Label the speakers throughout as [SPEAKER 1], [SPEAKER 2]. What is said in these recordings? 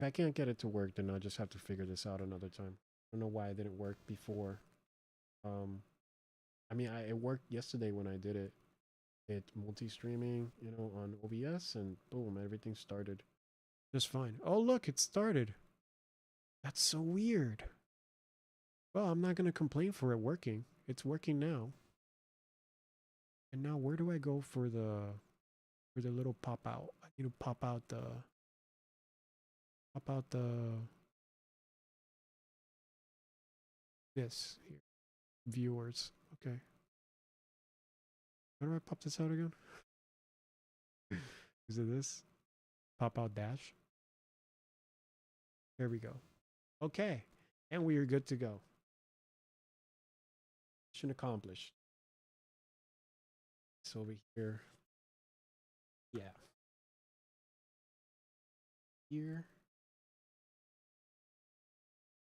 [SPEAKER 1] If I can't get it to work, then I'll just have to figure this out another time. I don't know why it didn't work before. Um, I mean, it worked yesterday when I did it. It multi-streaming, on OBS, and boom, everything started just fine. Oh, look, it started. That's so weird. Well, I'm not gonna complain for it working. It's working now. And now, where do I go for the little pop out? I need to pop out the this here. Viewers. Okay. How do I pop this out again? Is it this? Pop out dash. There we go. Okay. And we are good to go. Mission accomplished. It's over here. Yeah. Here.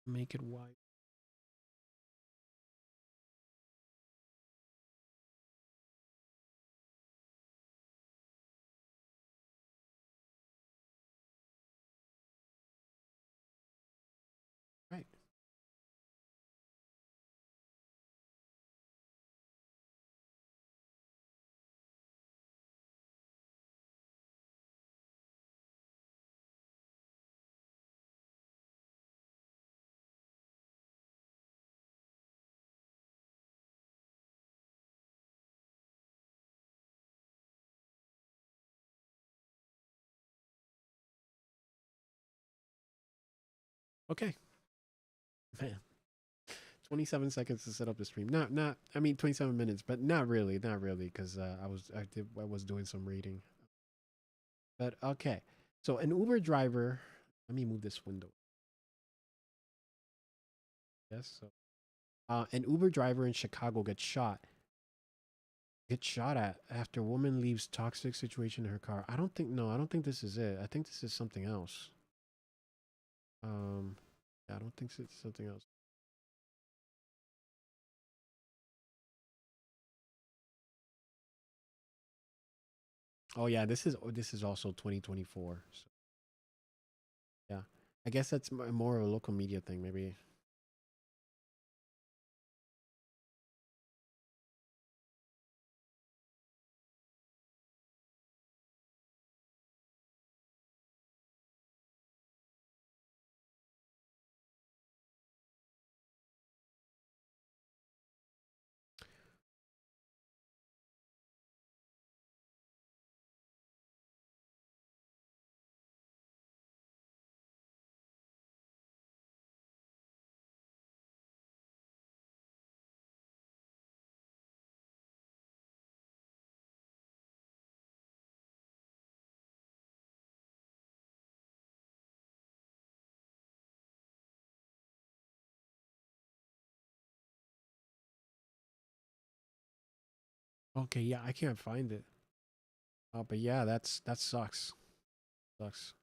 [SPEAKER 1] Make it white. Right. Okay. Man. 27 seconds to set up the stream. Not I mean 27 minutes, but not really cuz I was doing some reading. But okay. So an Uber driver, let me move this window. Yes. So an Uber driver in Chicago gets shot at after woman leaves toxic situation in her car. I don't think this is it. I think this is something else. Um yeah, I don't think it's something else. Oh yeah, this is also 2024. So yeah. I guess that's more of a local media thing maybe. Okay, yeah, I can't find it. But yeah, that sucks. Sucks.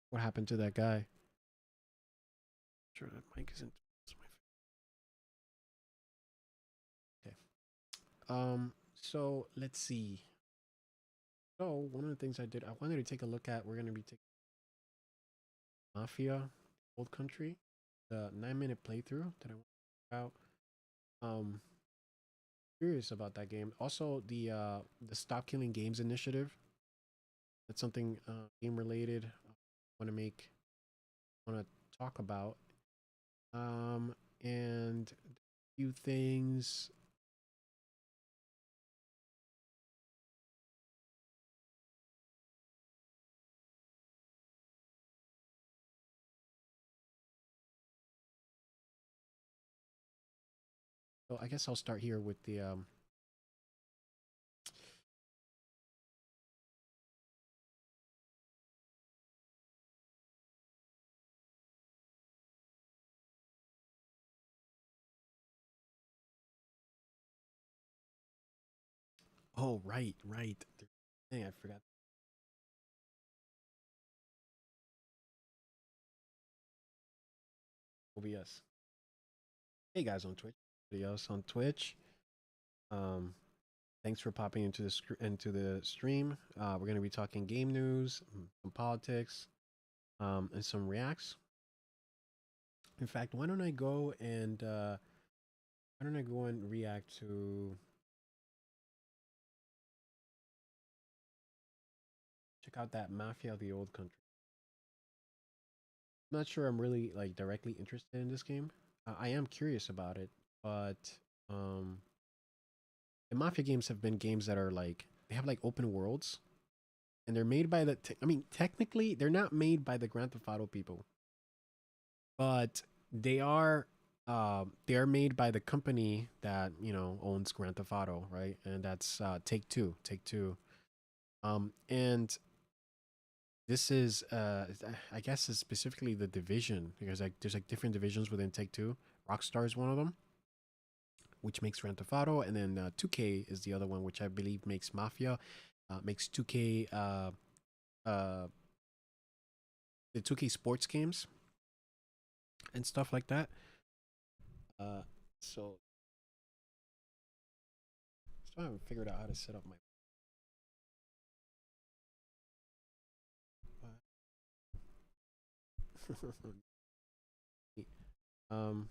[SPEAKER 1] What happened to that guy? Sure, that mic isn't. Okay. So let's see. So one of the things I did, I wanted to take a look at. We're gonna be taking Mafia, Old Country, the 9-minute playthrough that I want to check out. Um, Curious about that game. Also, the Stop Killing Games initiative. That's something game related. Want to make want to talk about. And a few things. So I guess I'll start here with the Oh, right, right. Dang, I forgot. OBS. Hey guys on Twitch. Everybody else on Twitch. Um, Thanks for popping into the stream. We're gonna be talking game news, some politics, and some reacts. In fact, why don't I go and react to check out that Mafia the Old Country. I'm not sure I'm really like directly interested in this game. I am curious about it, but um, the Mafia games have been games that are like they have like open worlds, and they're made by I mean, technically, they're not made by the Grand Theft Auto people, but they are. They are made by the company that owns Grand Theft Auto, right? And that's Take Two. Take Two. And this is I guess it's specifically the division because like there's like different divisions within Take Two. Rockstar is one of them, which makes Grand Theft Auto, and then 2K is the other one, which I believe makes Mafia, makes 2K uh the 2K sports games and stuff like that. Uh, so still haven't figured out how to set up my um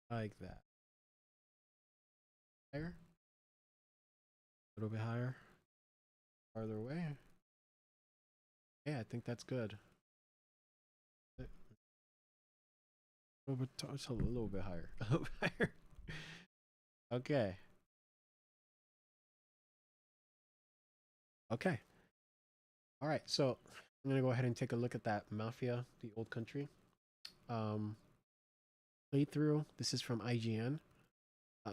[SPEAKER 1] like that. Higher, a little bit higher, farther away. Yeah, I think that's good. A little bit, it's a little bit higher. A little bit higher. Okay. Okay. All right. So I'm gonna go ahead and take a look at that Mafia, the Old Country um, playthrough. This is from IGN.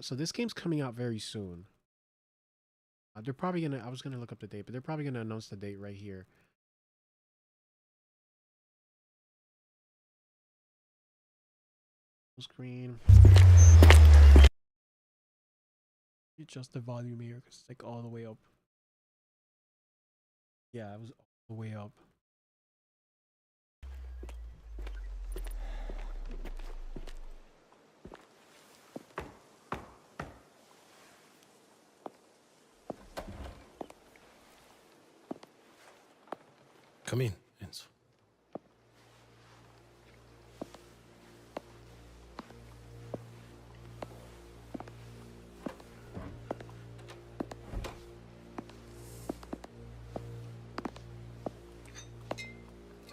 [SPEAKER 1] So this game's coming out very soon. They're probably gonna. I was gonna look up the date, but they're probably gonna announce the date right here. Full screen. Adjust the volume here because it's like all the way up. Yeah, it was all the way up.
[SPEAKER 2] Come in, Enzo.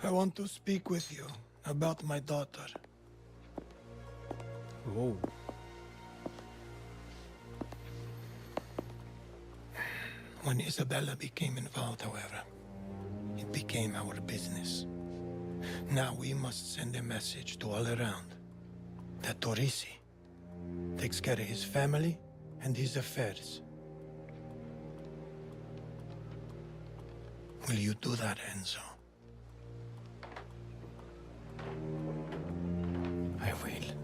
[SPEAKER 3] I want to speak with you about my daughter.
[SPEAKER 1] Whoa.
[SPEAKER 3] When Isabella became involved, however, it became our business. Now we must send a message to all around that Torrisi takes care of his family and his affairs. Will you do that, Enzo?
[SPEAKER 2] I will.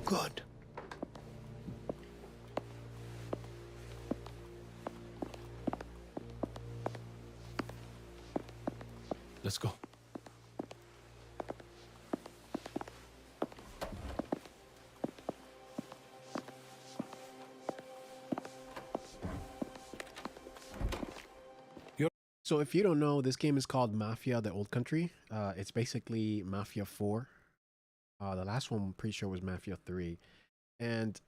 [SPEAKER 3] Good.
[SPEAKER 2] Let's go.
[SPEAKER 1] So if you don't know, this game is called Mafia: The Old Country. It's basically Mafia 4. The last one I'm pretty sure was Mafia 3. And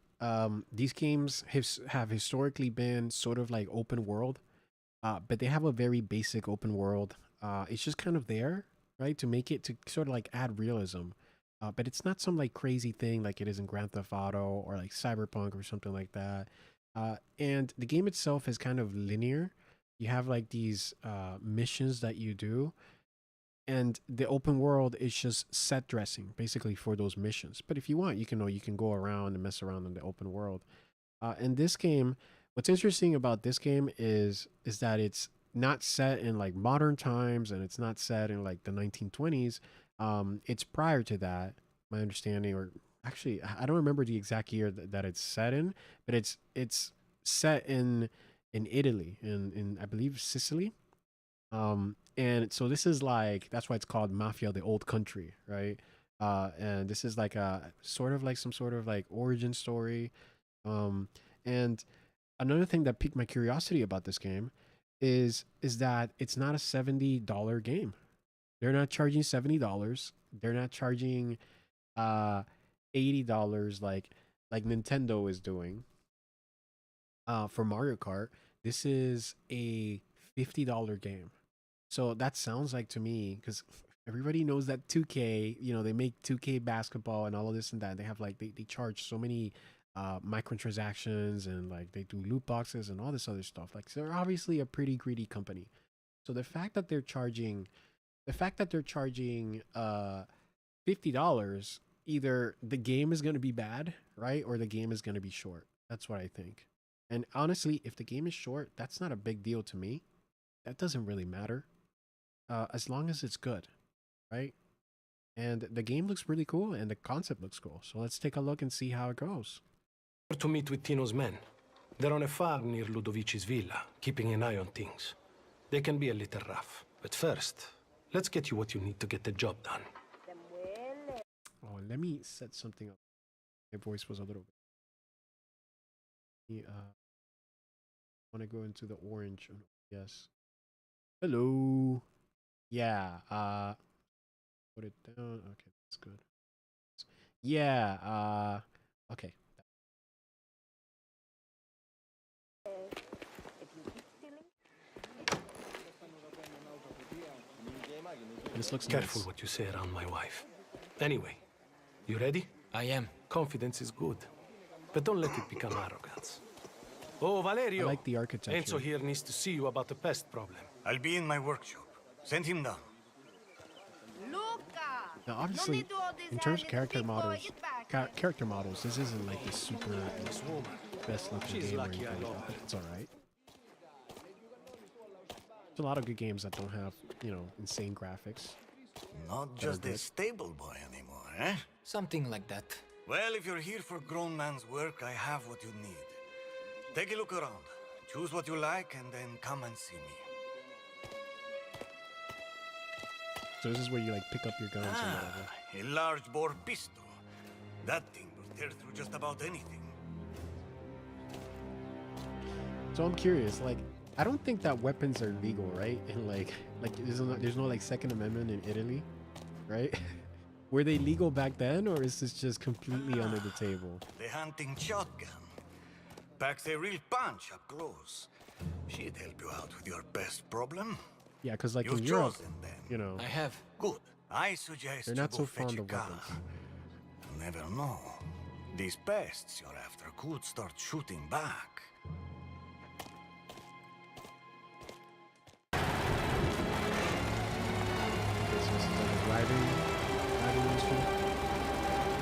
[SPEAKER 1] these games have historically been sort of like open world, but they have a very basic open world. It's just kind of there, right, to make it to sort of like add realism. But it's not some like crazy thing like it is in Grand Theft Auto or like Cyberpunk or something like that. And the game itself is kind of linear. You have like these missions that you do, and the open world is just set dressing basically for those missions. But if you want, you can go around and mess around in the open world. In this game, what's interesting about this game is that it's not set in like modern times, and it's not set in like the 1920s. It's prior to that, my understanding, or actually, I don't remember the exact year that it's set in, but it's set in Italy, in I believe Sicily. And so this is like that's why it's called Mafia: The Old Country, right? And this is like a sort of like some sort of like origin story. And another thing that piqued my curiosity about this game is that it's not a $70 game. They're not charging $70. They're not charging $80 like Nintendo is doing for Mario Kart. This is a $50 game. So that sounds like to me, because everybody knows that 2K, they make 2K basketball and all of this and that. They have like they charge so many microtransactions, and like they do loot boxes and all this other stuff. Like, so they're obviously a pretty greedy company. So the fact that they're charging $50, either the game is going to be bad, right, or the game is going to be short. That's what I think. And honestly, if the game is short, that's not a big deal to me. That doesn't really matter, as long as it's good, right? And the game looks really cool, and the concept looks cool. So let's take a look and see how it goes.
[SPEAKER 2] To meet with Tino's men. They're on a farm near Ludovici's villa, keeping an eye on things. They can be a little rough, but first, let's get you what you need to get the job done.
[SPEAKER 1] Oh, let me set something up. My voice was a little bit. I want to go into the orange. Yes. Hello. Yeah. Put it down. Okay, that's good. Yeah. Okay. This looks
[SPEAKER 2] Careful
[SPEAKER 1] nice.
[SPEAKER 2] what you say around my wife. Anyway, you ready?
[SPEAKER 4] I am.
[SPEAKER 2] Confidence is good, but don't let it become arrogance. Oh, Valerio!
[SPEAKER 1] I like the architecture.
[SPEAKER 2] Enzo here needs to see you about the pest problem.
[SPEAKER 5] I'll be in my workshop. Send him down.
[SPEAKER 1] Now, obviously, in terms of character models, this isn't like the super best looking
[SPEAKER 2] She's
[SPEAKER 1] game or
[SPEAKER 2] lucky I
[SPEAKER 1] anything
[SPEAKER 2] love
[SPEAKER 1] like that,
[SPEAKER 2] her.
[SPEAKER 1] but it's all right. There's a lot of good games that don't have, insane graphics.
[SPEAKER 5] Not just a stable boy anymore, eh?
[SPEAKER 4] Something like that.
[SPEAKER 5] Well, if you're here for grown man's work, I have what you need. Take a look around. Choose what you like and then come and see me.
[SPEAKER 1] So this is where you like pick up your guns and whatever.
[SPEAKER 5] A large bore pistol. That thing will tear through just about anything.
[SPEAKER 1] So I'm curious, like, I don't think that weapons are legal, right? And like there's no like Second Amendment in Italy, right? Were they legal back then, or is this just completely under the table?
[SPEAKER 5] The hunting shotgun. Packs a real punch up close. She'd help you out with your best problem.
[SPEAKER 1] Yeah, because like
[SPEAKER 5] You've
[SPEAKER 1] in Europe,
[SPEAKER 5] chosen then.
[SPEAKER 4] I have.
[SPEAKER 5] Good. I suggest
[SPEAKER 1] They're
[SPEAKER 5] you
[SPEAKER 1] not
[SPEAKER 5] go
[SPEAKER 1] so
[SPEAKER 5] fetch
[SPEAKER 1] fond
[SPEAKER 5] a
[SPEAKER 1] of
[SPEAKER 5] car.
[SPEAKER 1] weapons.
[SPEAKER 5] You never know. These pests you're after could start shooting back.
[SPEAKER 1] This is like a driving instrument.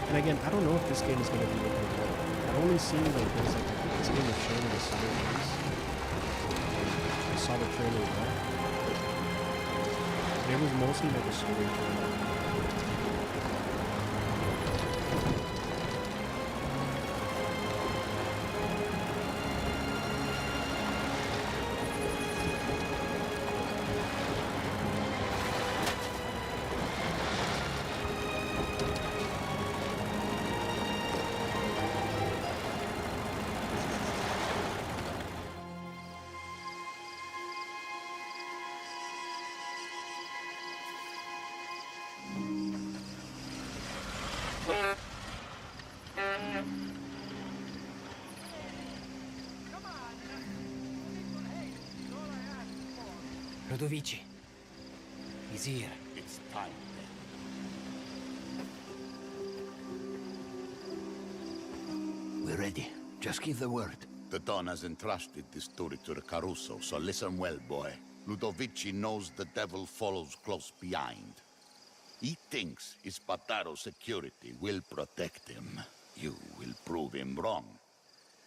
[SPEAKER 1] And again, I don't know if this game is gonna be open world. I've only seen like this. Like, I think this game is showing the summer days. I saw the trailer there. And it was mostly like a story trailer.
[SPEAKER 4] Ludovici. He's here.
[SPEAKER 6] It's time then. We're ready. Just give the word. The Don has entrusted this story to the Caruso, so listen well, boy. Ludovici knows the devil follows close behind. He thinks Spataro's security will protect him. You will prove him wrong.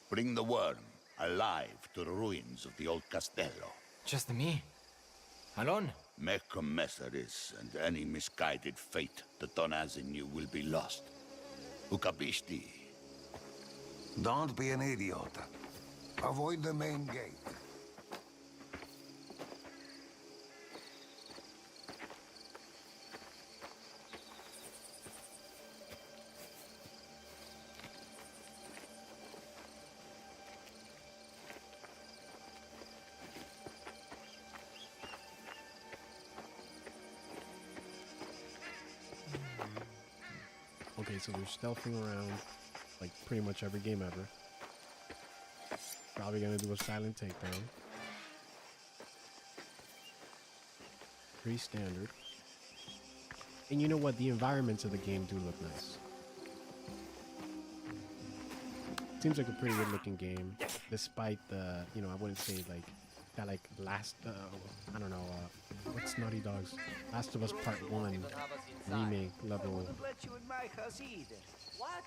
[SPEAKER 6] Bring the worm alive to the ruins of the old castello.
[SPEAKER 4] Just me? Alone?
[SPEAKER 6] Make a mess of this, and any misguided fate the Don has in you will be lost. Tu capisci?
[SPEAKER 7] Don't be an idiot. Avoid the main gate.
[SPEAKER 1] Okay, so they're stealthing around like pretty much every game ever. Probably gonna do a silent takedown. Pretty standard. And you know what? The environments of the game do look nice. Seems like a pretty good looking game, despite the, you know, I wouldn't say like that like I don't know, what's Naughty Dog's Last of Us Part 1 remake level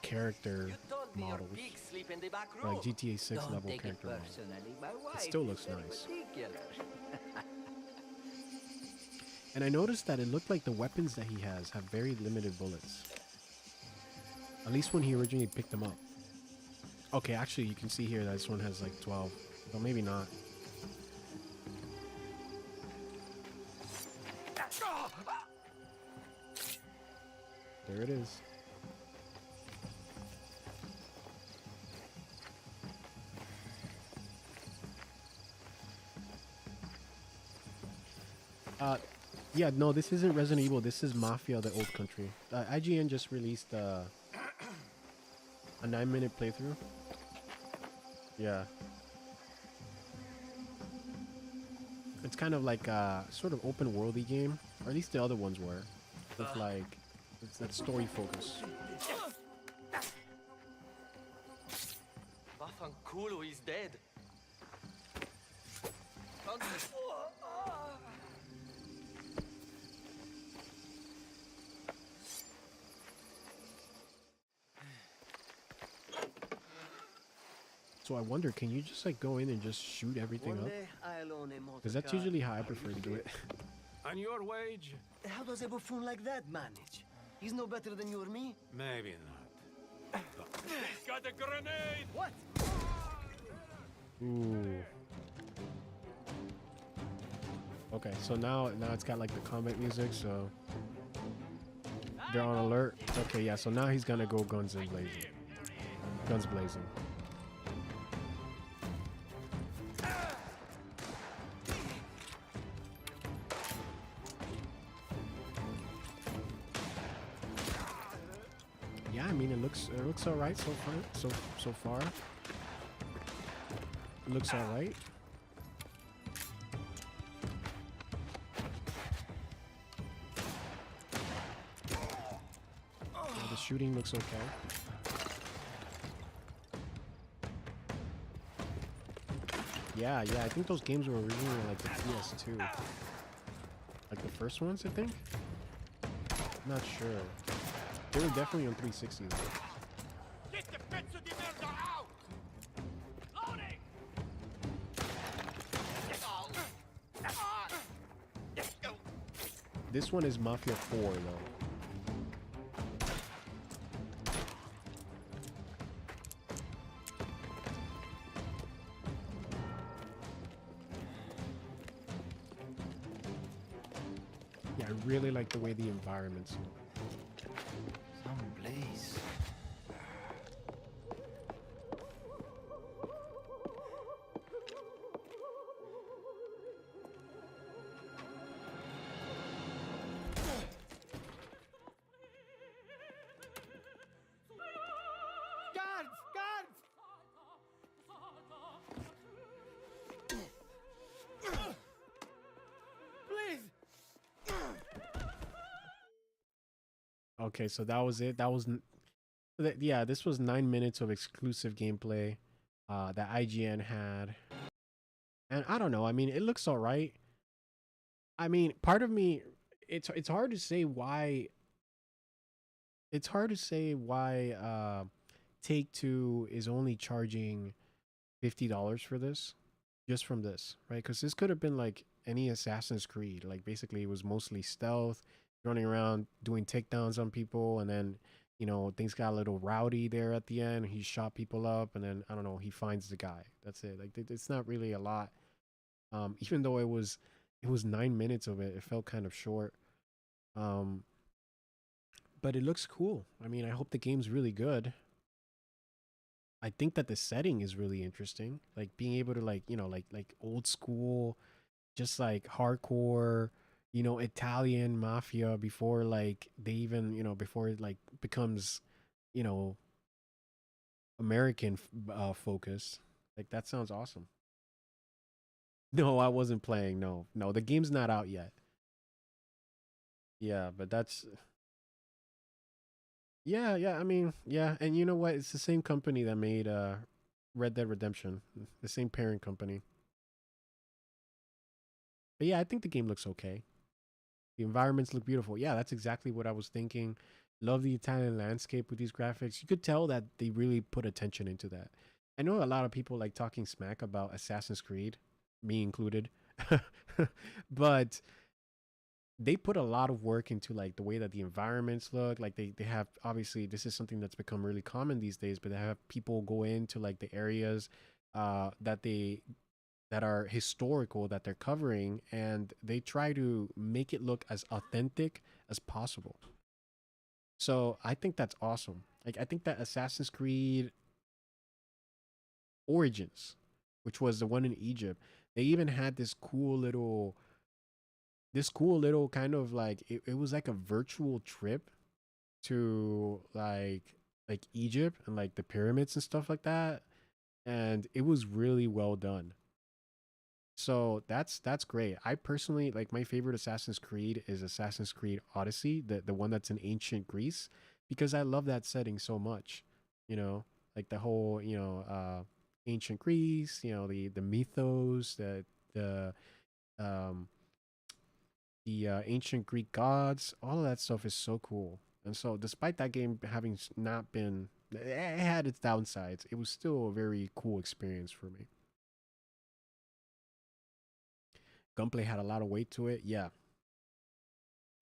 [SPEAKER 1] character models, like GTA 6 level character models. It still looks nice. And I noticed that it looked like the weapons that he has have very limited bullets. At least when he originally picked them up. Okay, actually you can see here that this one has like 12. Well, maybe not. There it is. Yeah, no, this isn't Resident Evil. This is Mafia: The Old Country. IGN just released a 9-minute playthrough. Yeah. It's kind of like a sort of open worldy game, or at least the other ones were, with like it's that story focus.
[SPEAKER 8] Vaffanculo is dead.
[SPEAKER 1] So I wonder, can you just like go in and just shoot everything up? Because that's usually how I prefer to do it.
[SPEAKER 2] On your wage?
[SPEAKER 8] How does a buffoon like that manage? He's no better than you or me.
[SPEAKER 2] Maybe not. He's got a grenade!
[SPEAKER 8] What?
[SPEAKER 1] Ooh. Okay, so now it's got like the combat music, so they're on alert. Okay, yeah, so now he's gonna go guns blazing. Guns blazing. Yeah, I mean it looks all right so far. So far, it looks all right. The shooting looks okay. Yeah, I think those games were originally like the PS2. Like the first ones, I think? I'm not sure. They were definitely on 360 though.
[SPEAKER 2] Get the pezzo di merda out! Loading!
[SPEAKER 1] This one is Mafia 4 though. Yeah, I really like the way the environments look.
[SPEAKER 4] Some place.
[SPEAKER 8] Guards! Guards! Please!
[SPEAKER 1] Okay, so that was it. That was yeah, this was 9 minutes of exclusive gameplay that IGN had. And I don't know, I mean, it looks all right. I mean, part of me, it's hard to say why Take-Two is only charging $50 for this, just from this, right? Because this could have been like any Assassin's Creed. Like basically it was mostly stealth, running around doing takedowns on people, and then, you know, things got a little rowdy there at the end. He shot people up, and then I don't know, he finds the guy. That's it. Like it's not really a lot. Even though it was 9 minutes of it, it felt kind of short. But it looks cool. I mean, I hope the game's really good. I think that the setting is really interesting. Like being able to like, you know, like old school, just like hardcore, you know, Italian mafia before like they even, you know, before it like becomes you know, American focus. Like that sounds awesome. No, I wasn't playing. No, no, the game's not out yet. Yeah, but that's yeah, yeah. I mean, yeah, and you know what? It's the same company that made Red Dead Redemption, the same parent company. But yeah, I think the game looks okay. The environments look beautiful. Yeah, that's exactly what I was thinking. Love the Italian landscape with these graphics. You could tell that they really put attention into that. I know a lot of people like talking smack about Assassin's Creed, me included. But they put a lot of work into like the way that the environments look. Like they have, obviously this is something that's become really common these days, but they have people go into like the areas that they that are historical that they're covering, and they try to make it look as authentic as possible. So I think that's awesome. Like I think that Assassin's Creed Origins, which was the one in Egypt, they even had this cool little kind of like it was like a virtual trip to like Egypt and like the pyramids and stuff like that, and it was really well done. So that's great. I personally like my favorite Assassin's Creed is Assassin's Creed Odyssey, the one that's in ancient Greece, because I love that setting so much. You know, like the whole, ancient Greece, the mythos, the um ancient Greek gods, all of that stuff is so cool. And so despite that game having not been it had its downsides, it was still a very cool experience for me. Gunplay had a lot of weight to it. Yeah.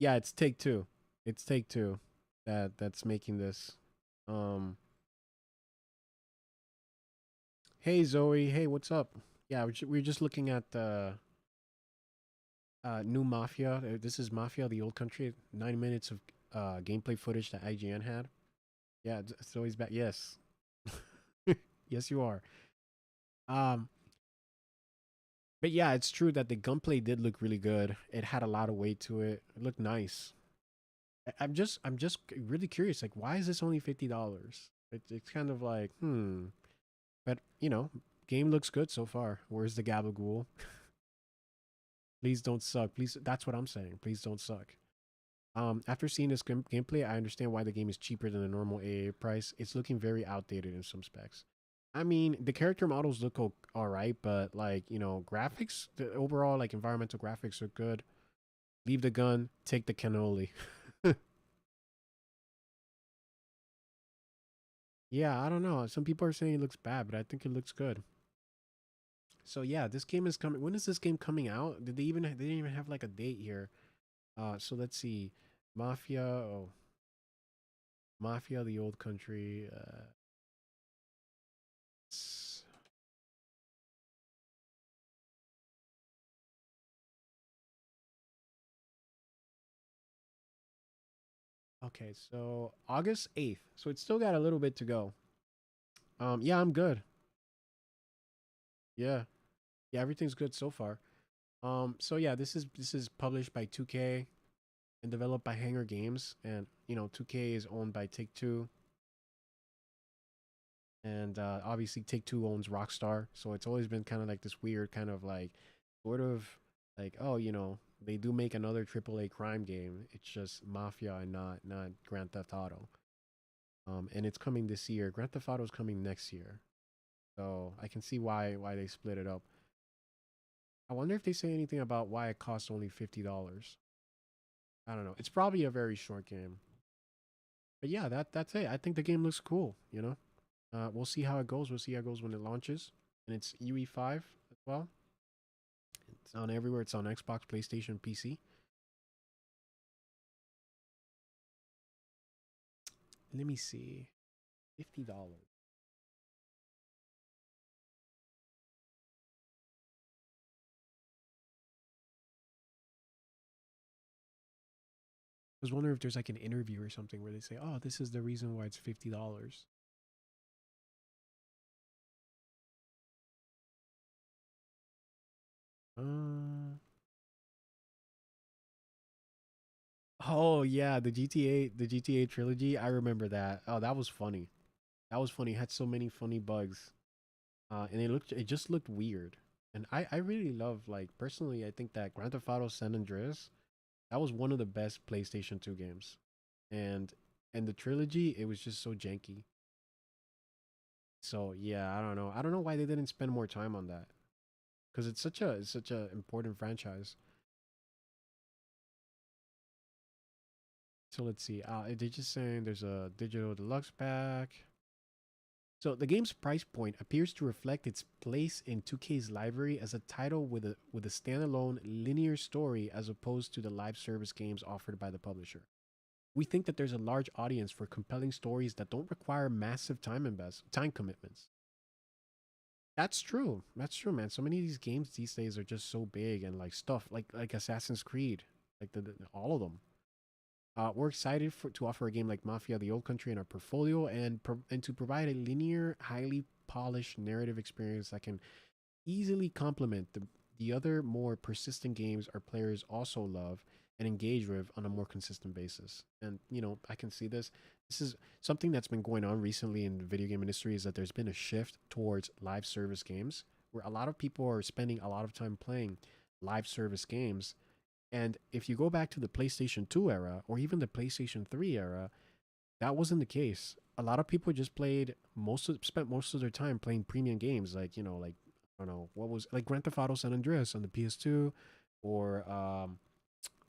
[SPEAKER 1] Yeah, it's Take Two. It's Take Two that's making this. Um, hey Zoe, hey, what's up? Yeah, we're just looking at new Mafia. This is Mafia: The Old Country. 9 minutes of gameplay footage that IGN had. Yeah, Zoe's back. Yes, yes, you are. Um, but yeah, it's true that the gunplay did look really good. It had a lot of weight to it. It looked nice. I'm just really curious. Like, why is this only $50? It's kind of like, But game looks good so far. Where's the gabagool? Please don't suck. Please, that's what I'm saying. Please don't suck. After seeing this gameplay, I understand why the game is cheaper than the normal AA price. It's looking very outdated in some specs. I mean, the character models look all right, but like graphics, the overall like environmental graphics are good. Leave the gun, take the cannoli. Yeah, I don't know. Some people are saying it looks bad, but I think it looks good. So yeah, this game is coming. When is this game coming out? They didn't even have like a date here. So let's see. Mafia, oh, Mafia the Old Country. Okay, so August 8th. So it's still got a little bit to go. Yeah, I'm good. Yeah. Yeah, everything's good so far. So yeah, this is published by 2K and developed by Hanger Games, and 2K is owned by Take Two, and obviously Take Two owns Rockstar, so it's always been kind of like this weird kind of like sort of like, oh, they do make another AAA crime game. It's just Mafia and not Grand Theft Auto. And it's coming this year. Grand Theft Auto is coming next year, so I can see why they split it up. I wonder if they say anything about why it costs only $50. I don't know. It's probably a very short game. But yeah, that's it. I think the game looks cool, we'll see how it goes. We'll see how it goes when it launches. And it's UE5 as well. It's on everywhere. It's on Xbox, PlayStation, PC. Let me see. $50. I was wondering if there's like an interview or something where they say, "Oh, this is the reason why it's $50." Uh, Oh yeah, the GTA trilogy. I remember that. Oh, that was funny. That was funny. It had so many funny bugs. And it just looked weird. And I really love, like, personally, I think that Grand Theft Auto San Andreas, that was one of the best PlayStation 2 games. And the trilogy, it was just so janky. So yeah, I don't know. I don't know why they didn't spend more time on that. Because it's such a important franchise. So let's see. They're just saying there's a digital deluxe pack. So the game's price point appears to reflect its place in 2K's library as a title with a standalone linear story as opposed to the live service games offered by the publisher. We think that there's a large audience for compelling stories that don't require massive time commitments. That's true. That's true, man. So many of these games these days are just so big and like stuff like Assassin's Creed, like all of them. We're excited to offer a game like Mafia: The Old Country in our portfolio and to provide a linear, highly polished narrative experience that can easily complement the other more persistent games our players also love and engage with on a more consistent basis. And I can see this. This is something that's been going on recently in the video game industry, is that there's been a shift towards live service games where a lot of people are spending a lot of time playing live service games. And if you go back to the PlayStation 2 era or even the PlayStation 3 era, that wasn't the case. A lot of people just spent most of their time playing premium games, like, like, I don't know, what was like Grand Theft Auto San Andreas on the PS2, or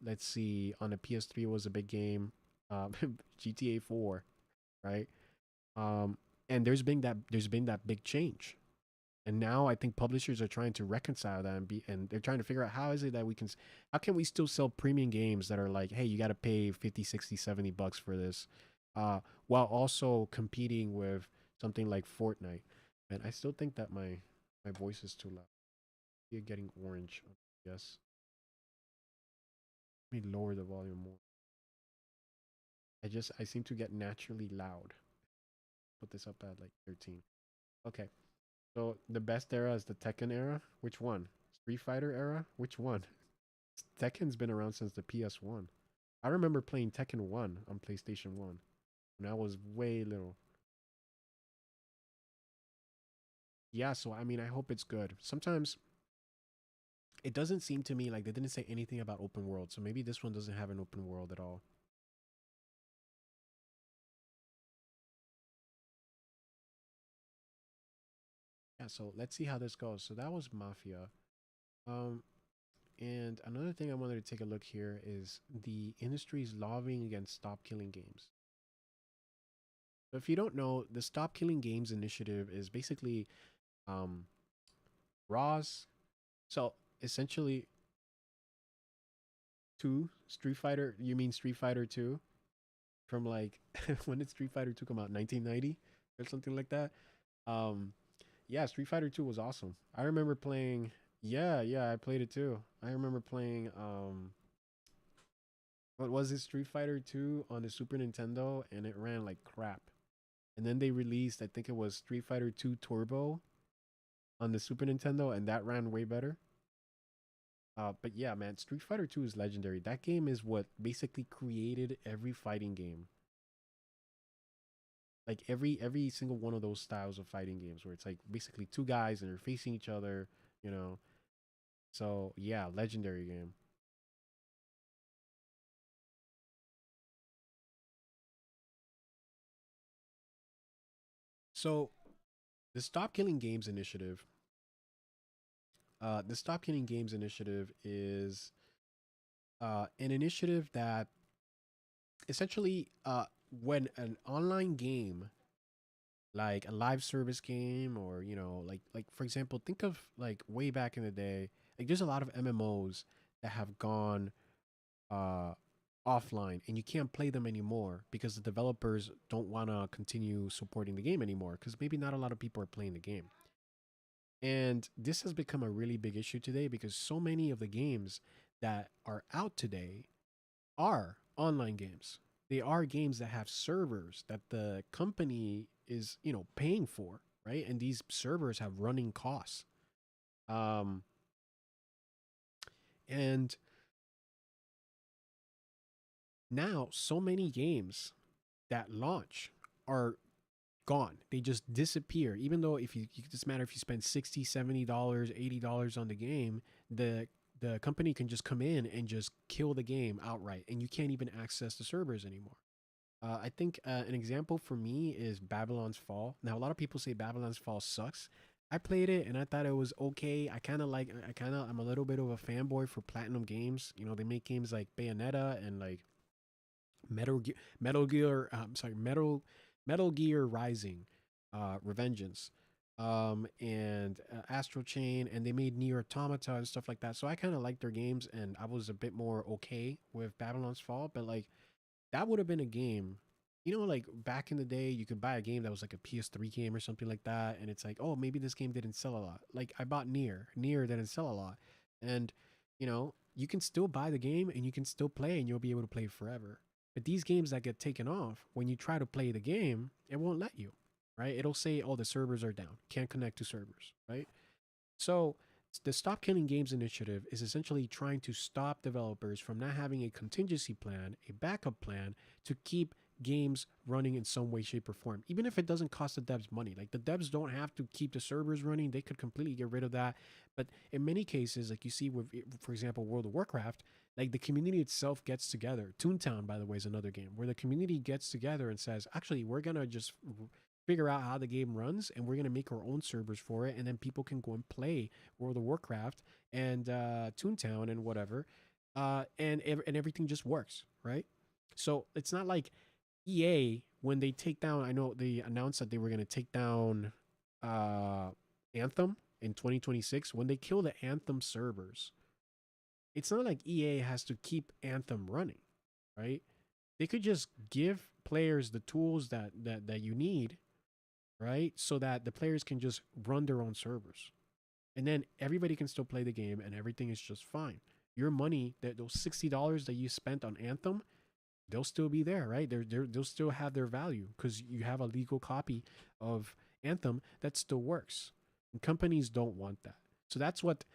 [SPEAKER 1] let's see, on the PS3 was a big game, GTA 4, right? And there's been that big change. And now I think publishers are trying to reconcile that and they're trying to figure out how can we still sell premium games that are like, hey, you got to pay 50, 60, 70 bucks for this, while also competing with something like Fortnite. And I still think that my voice is too loud. You're getting orange. Yes. Let me lower the volume more. I seem to get naturally loud. Put this up at like 13. Okay. So the best era is the Tekken era. Which one? Street Fighter era? Which one? Tekken's been around since the PS1. I remember playing Tekken 1 on PlayStation 1 when I was way little. Yeah, so I mean, I hope it's good. Sometimes it doesn't seem to me like they didn't say anything about open world, so maybe this one doesn't have an open world at all. Yeah, so let's see how this goes. So that was Mafia. Um, and another thing I wanted to take a look here is the industry's lobbying against Stop Killing Games. So if you don't know, the Stop Killing Games initiative is basically um, Ross. So essentially, Street Fighter. You mean Street Fighter 2? From like when did Street Fighter 2 come out? 1990 or something like that. Um, yeah, Street Fighter 2 was awesome. I remember playing. Yeah, yeah, I played it too. I remember playing. What was it? Street Fighter 2 on the Super Nintendo, and it ran like crap. And then they released, I think it was Street Fighter 2 Turbo on the Super Nintendo, and that ran way better. But yeah, man, Street Fighter 2 is legendary. That game is what basically created every fighting game. Like every single one of those styles of fighting games where it's like basically two guys and they're facing each other, you know. So yeah, legendary game. So the Stop Killing Games initiative, the Stop Killing Games initiative is an initiative that essentially, when an online game, like a live service game, or like for example, think of like way back in the day, like there's a lot of MMOs that have gone uh offline and you can't play them anymore because the developers don't want to continue supporting the game anymore because maybe not a lot of people are playing the game. And this has become a really big issue today because so many of the games that are out today are online games. They are games that have servers that the company is, paying for, right? And these servers have running costs. Um, and Now, so many games that launch are gone. They just disappear. Even though if you it doesn't matter if you spend 60, $70, $80 on the game, the company can just come in and just kill the game outright, and you can't even access the servers anymore. I think an example for me is Babylon's Fall. Now, a lot of people say Babylon's Fall sucks. I played it and I thought it was okay. I'm a little bit of a fanboy for Platinum Games. You know, they make games like Bayonetta and like Metal Gear. Metal Gear Rising, Revengeance, and Astral Chain, and they made Nier Automata and stuff like that. So I kind of liked their games, and I was a bit more okay with Babylon's Fall. But like, that would have been a game, you know, like back in the day, you could buy a game that was like a PS3 game or something like that, and it's like, oh, maybe this game didn't sell a lot. Like I bought Nier didn't sell a lot, and you know, you can still buy the game and you can still play, and you'll be able to play forever. But these games that get taken off, when you try to play the game, it won't let you, right? It'll say, oh, the servers are down, can't connect to servers, right? So the Stop Killing Games initiative is essentially trying to stop developers from not having a contingency plan, a backup plan to keep games running in some way, shape, or form, even if it doesn't cost the devs money. Like the devs don't have to keep the servers running, they could completely get rid of that. But in many cases, like you see with, for example, World of Warcraft, like the community itself gets together. Toontown, by the way, is another game where the community gets together and says, actually, we're gonna just figure out how the game runs and we're gonna make our own servers for it, and then people can go and play World of Warcraft and Toontown and whatever, and everything just works, right? So it's not like EA, when they take down, I know they announced that they were going to take down Anthem in 2026. When they kill the Anthem servers, it's not like EA has to keep Anthem running, right? They could just give players the tools that you need, right? So that the players can just run their own servers. And then everybody can still play the game and everything is just fine. Your money, those $60 that you spent on Anthem, they'll still be there, right? They'll still have their value because you have a legal copy of Anthem that still works. And companies don't want that. So that's what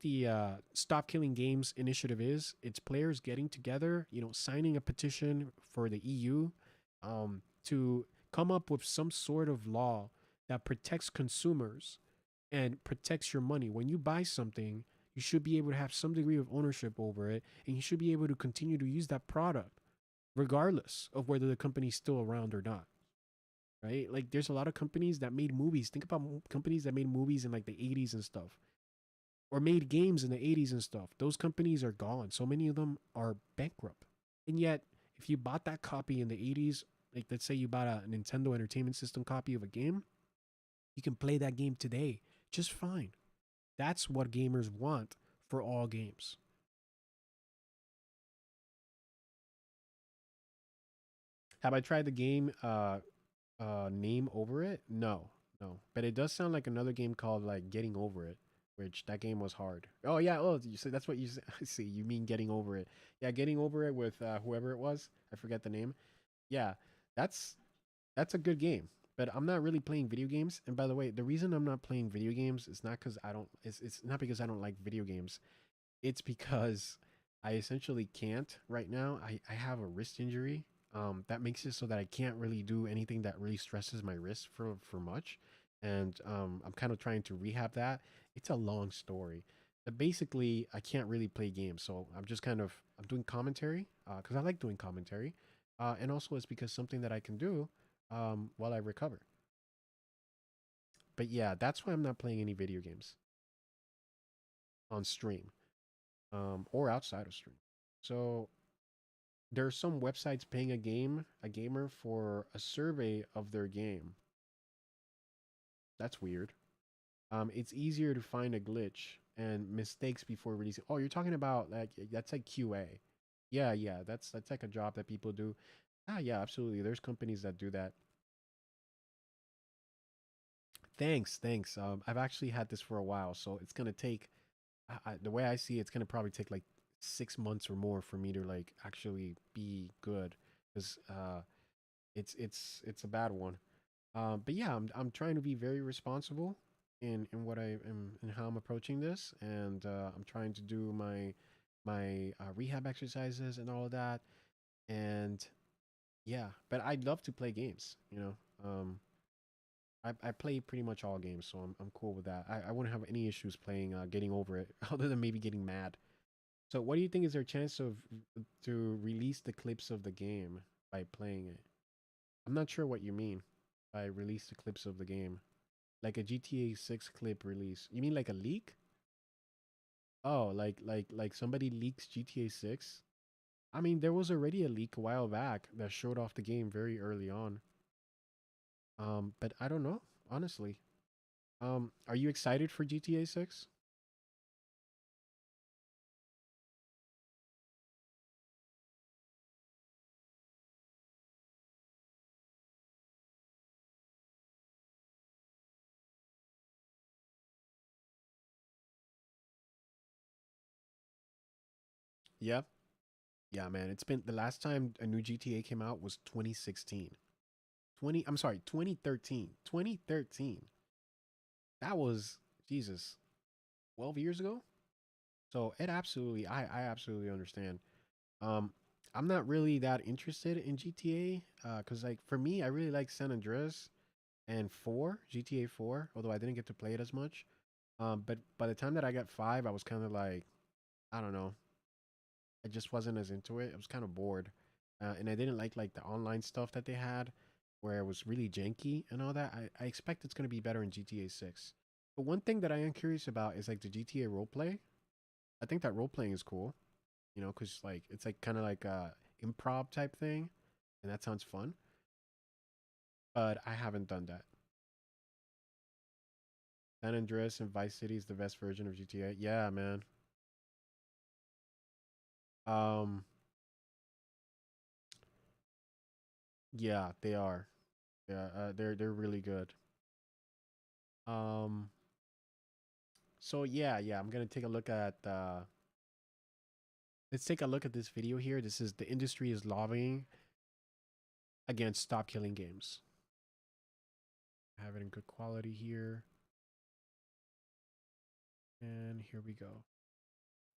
[SPEAKER 1] the Stop Killing Games initiative is. It's players getting together, you know, signing a petition for the EU to come up with some sort of law that protects consumers and protects your money. When you buy something, you should be able to have some degree of ownership over it, and you should be able to continue to use that product regardless of whether the company's still around or not, right? Like there's a lot of companies that made movies. Think about companies that made movies in like the 80s and stuff, or made games in the 80s and stuff. Those companies are gone. So many of them are bankrupt. And yet, if you bought that copy in the 80s, like let's say you bought a Nintendo Entertainment System copy of a game, you can play that game today just fine. That's what gamers want for all games. Have I tried the game name over it? No. But it does sound like another game called like Getting Over It, which that game was hard. Oh yeah, oh you said that's what you said. I see. You mean Getting Over It. Yeah, Getting Over It with whoever it was. I forget the name. Yeah, that's a good game. But I'm not really playing video games. And by the way, the reason I'm not playing video games is not because I don't it's not because I don't like video games. It's because I essentially can't right now. I have a wrist injury. That makes it so that I can't really do anything that really stresses my wrist for much. And I'm kind of trying to rehab that. It's a long story. But basically, I can't really play games. So I'm just I'm doing commentary because I like doing commentary. And also it's because something that I can do while I recover. But yeah, that's why I'm not playing any video games on stream or outside of stream. So there are some websites paying a gamer for a survey of their game. That's weird. It's easier to find a glitch and mistakes before releasing. Oh, you're talking about like that's like QA. Yeah, that's like a job that people do. Yeah, absolutely. There's companies that do that. Thanks. I've actually had this for a while, so it's gonna take. The way I see it, it's gonna probably take like 6 months or more for me to like actually be good, because it's a bad one. But yeah, I'm trying to be very responsible in what I am and how I'm approaching this, and I'm trying to do my rehab exercises and all of that. And yeah, but I'd love to play games, you know. I play pretty much all games, so I'm cool with that. I wouldn't have any issues playing getting over it, other than maybe getting mad. So what do you think is there a chance of to release the clips of the game by playing it? I'm not sure what you mean by release the clips of the game. Like a GTA 6 clip release. You mean like a leak? Oh, like somebody leaks GTA 6? I mean, there was already a leak a while back that showed off the game very early on. But I don't know, honestly. Are you excited for GTA 6? Yeah. Yeah, man. It's been the last time a new GTA came out was 2016. I'm sorry, 2013. 2013. That was Jesus, 12 years ago? So it absolutely I absolutely understand. Um I'm not really that interested in GTA cuz like for me I really like San Andreas and 4, GTA 4, although I didn't get to play it as much. But by the time that I got 5, I was kind of like I don't know. I just wasn't as into it. I was kind of bored. And I didn't like the online stuff that they had where it was really janky and all that. I expect it's going to be better in GTA 6. But one thing that I am curious about is like the GTA roleplay. I think that role playing is cool, you know, because like it's like kind of like a improv type thing, and that sounds fun. But I haven't done that. San Andreas and Vice City is the best version of GTA. Yeah, man. Um, yeah, they are. Yeah, they're really good. Um, so yeah, I'm gonna take a look at. Let's take a look at this video here. This is the industry is lobbying against stop killing games. I have it in good quality here. And here we go.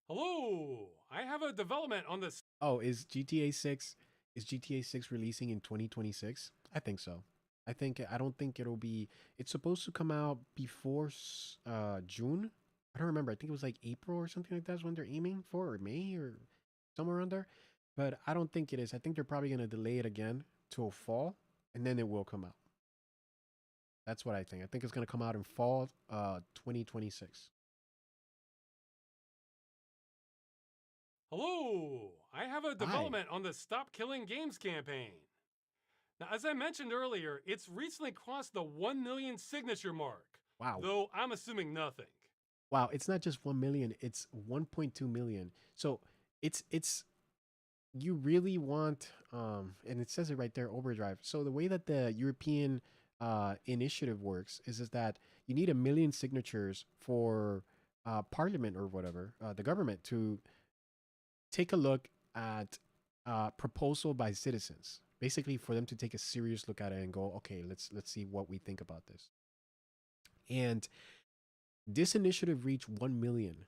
[SPEAKER 9] Hello, I have a development on this.
[SPEAKER 1] Oh, is GTA 6 releasing in 2026? I think so. I don't think it'll be it's supposed to come out before June. I don't remember. I think it was like April or something like that's when they're aiming for, or May or somewhere around there. But I don't think it is. I think they're probably going to delay it again till fall and then it will come out. That's what I think. I think it's going to come out in fall 2026.
[SPEAKER 9] Hello, I have a development on the Stop Killing Games campaign. Now, as I mentioned earlier, it's recently crossed the 1 million signature mark.
[SPEAKER 1] Wow.
[SPEAKER 9] Though I'm assuming nothing.
[SPEAKER 1] Wow, it's not just 1 million, it's 1.2 million. So it's you really want and it says it right there, overdrive. So the way that the European initiative works is that you need 1 million signatures for parliament or whatever, the government to take a look at proposal by citizens, basically for them to take a serious look at it and go, okay, let's see what we think about this. And this initiative reached 1 million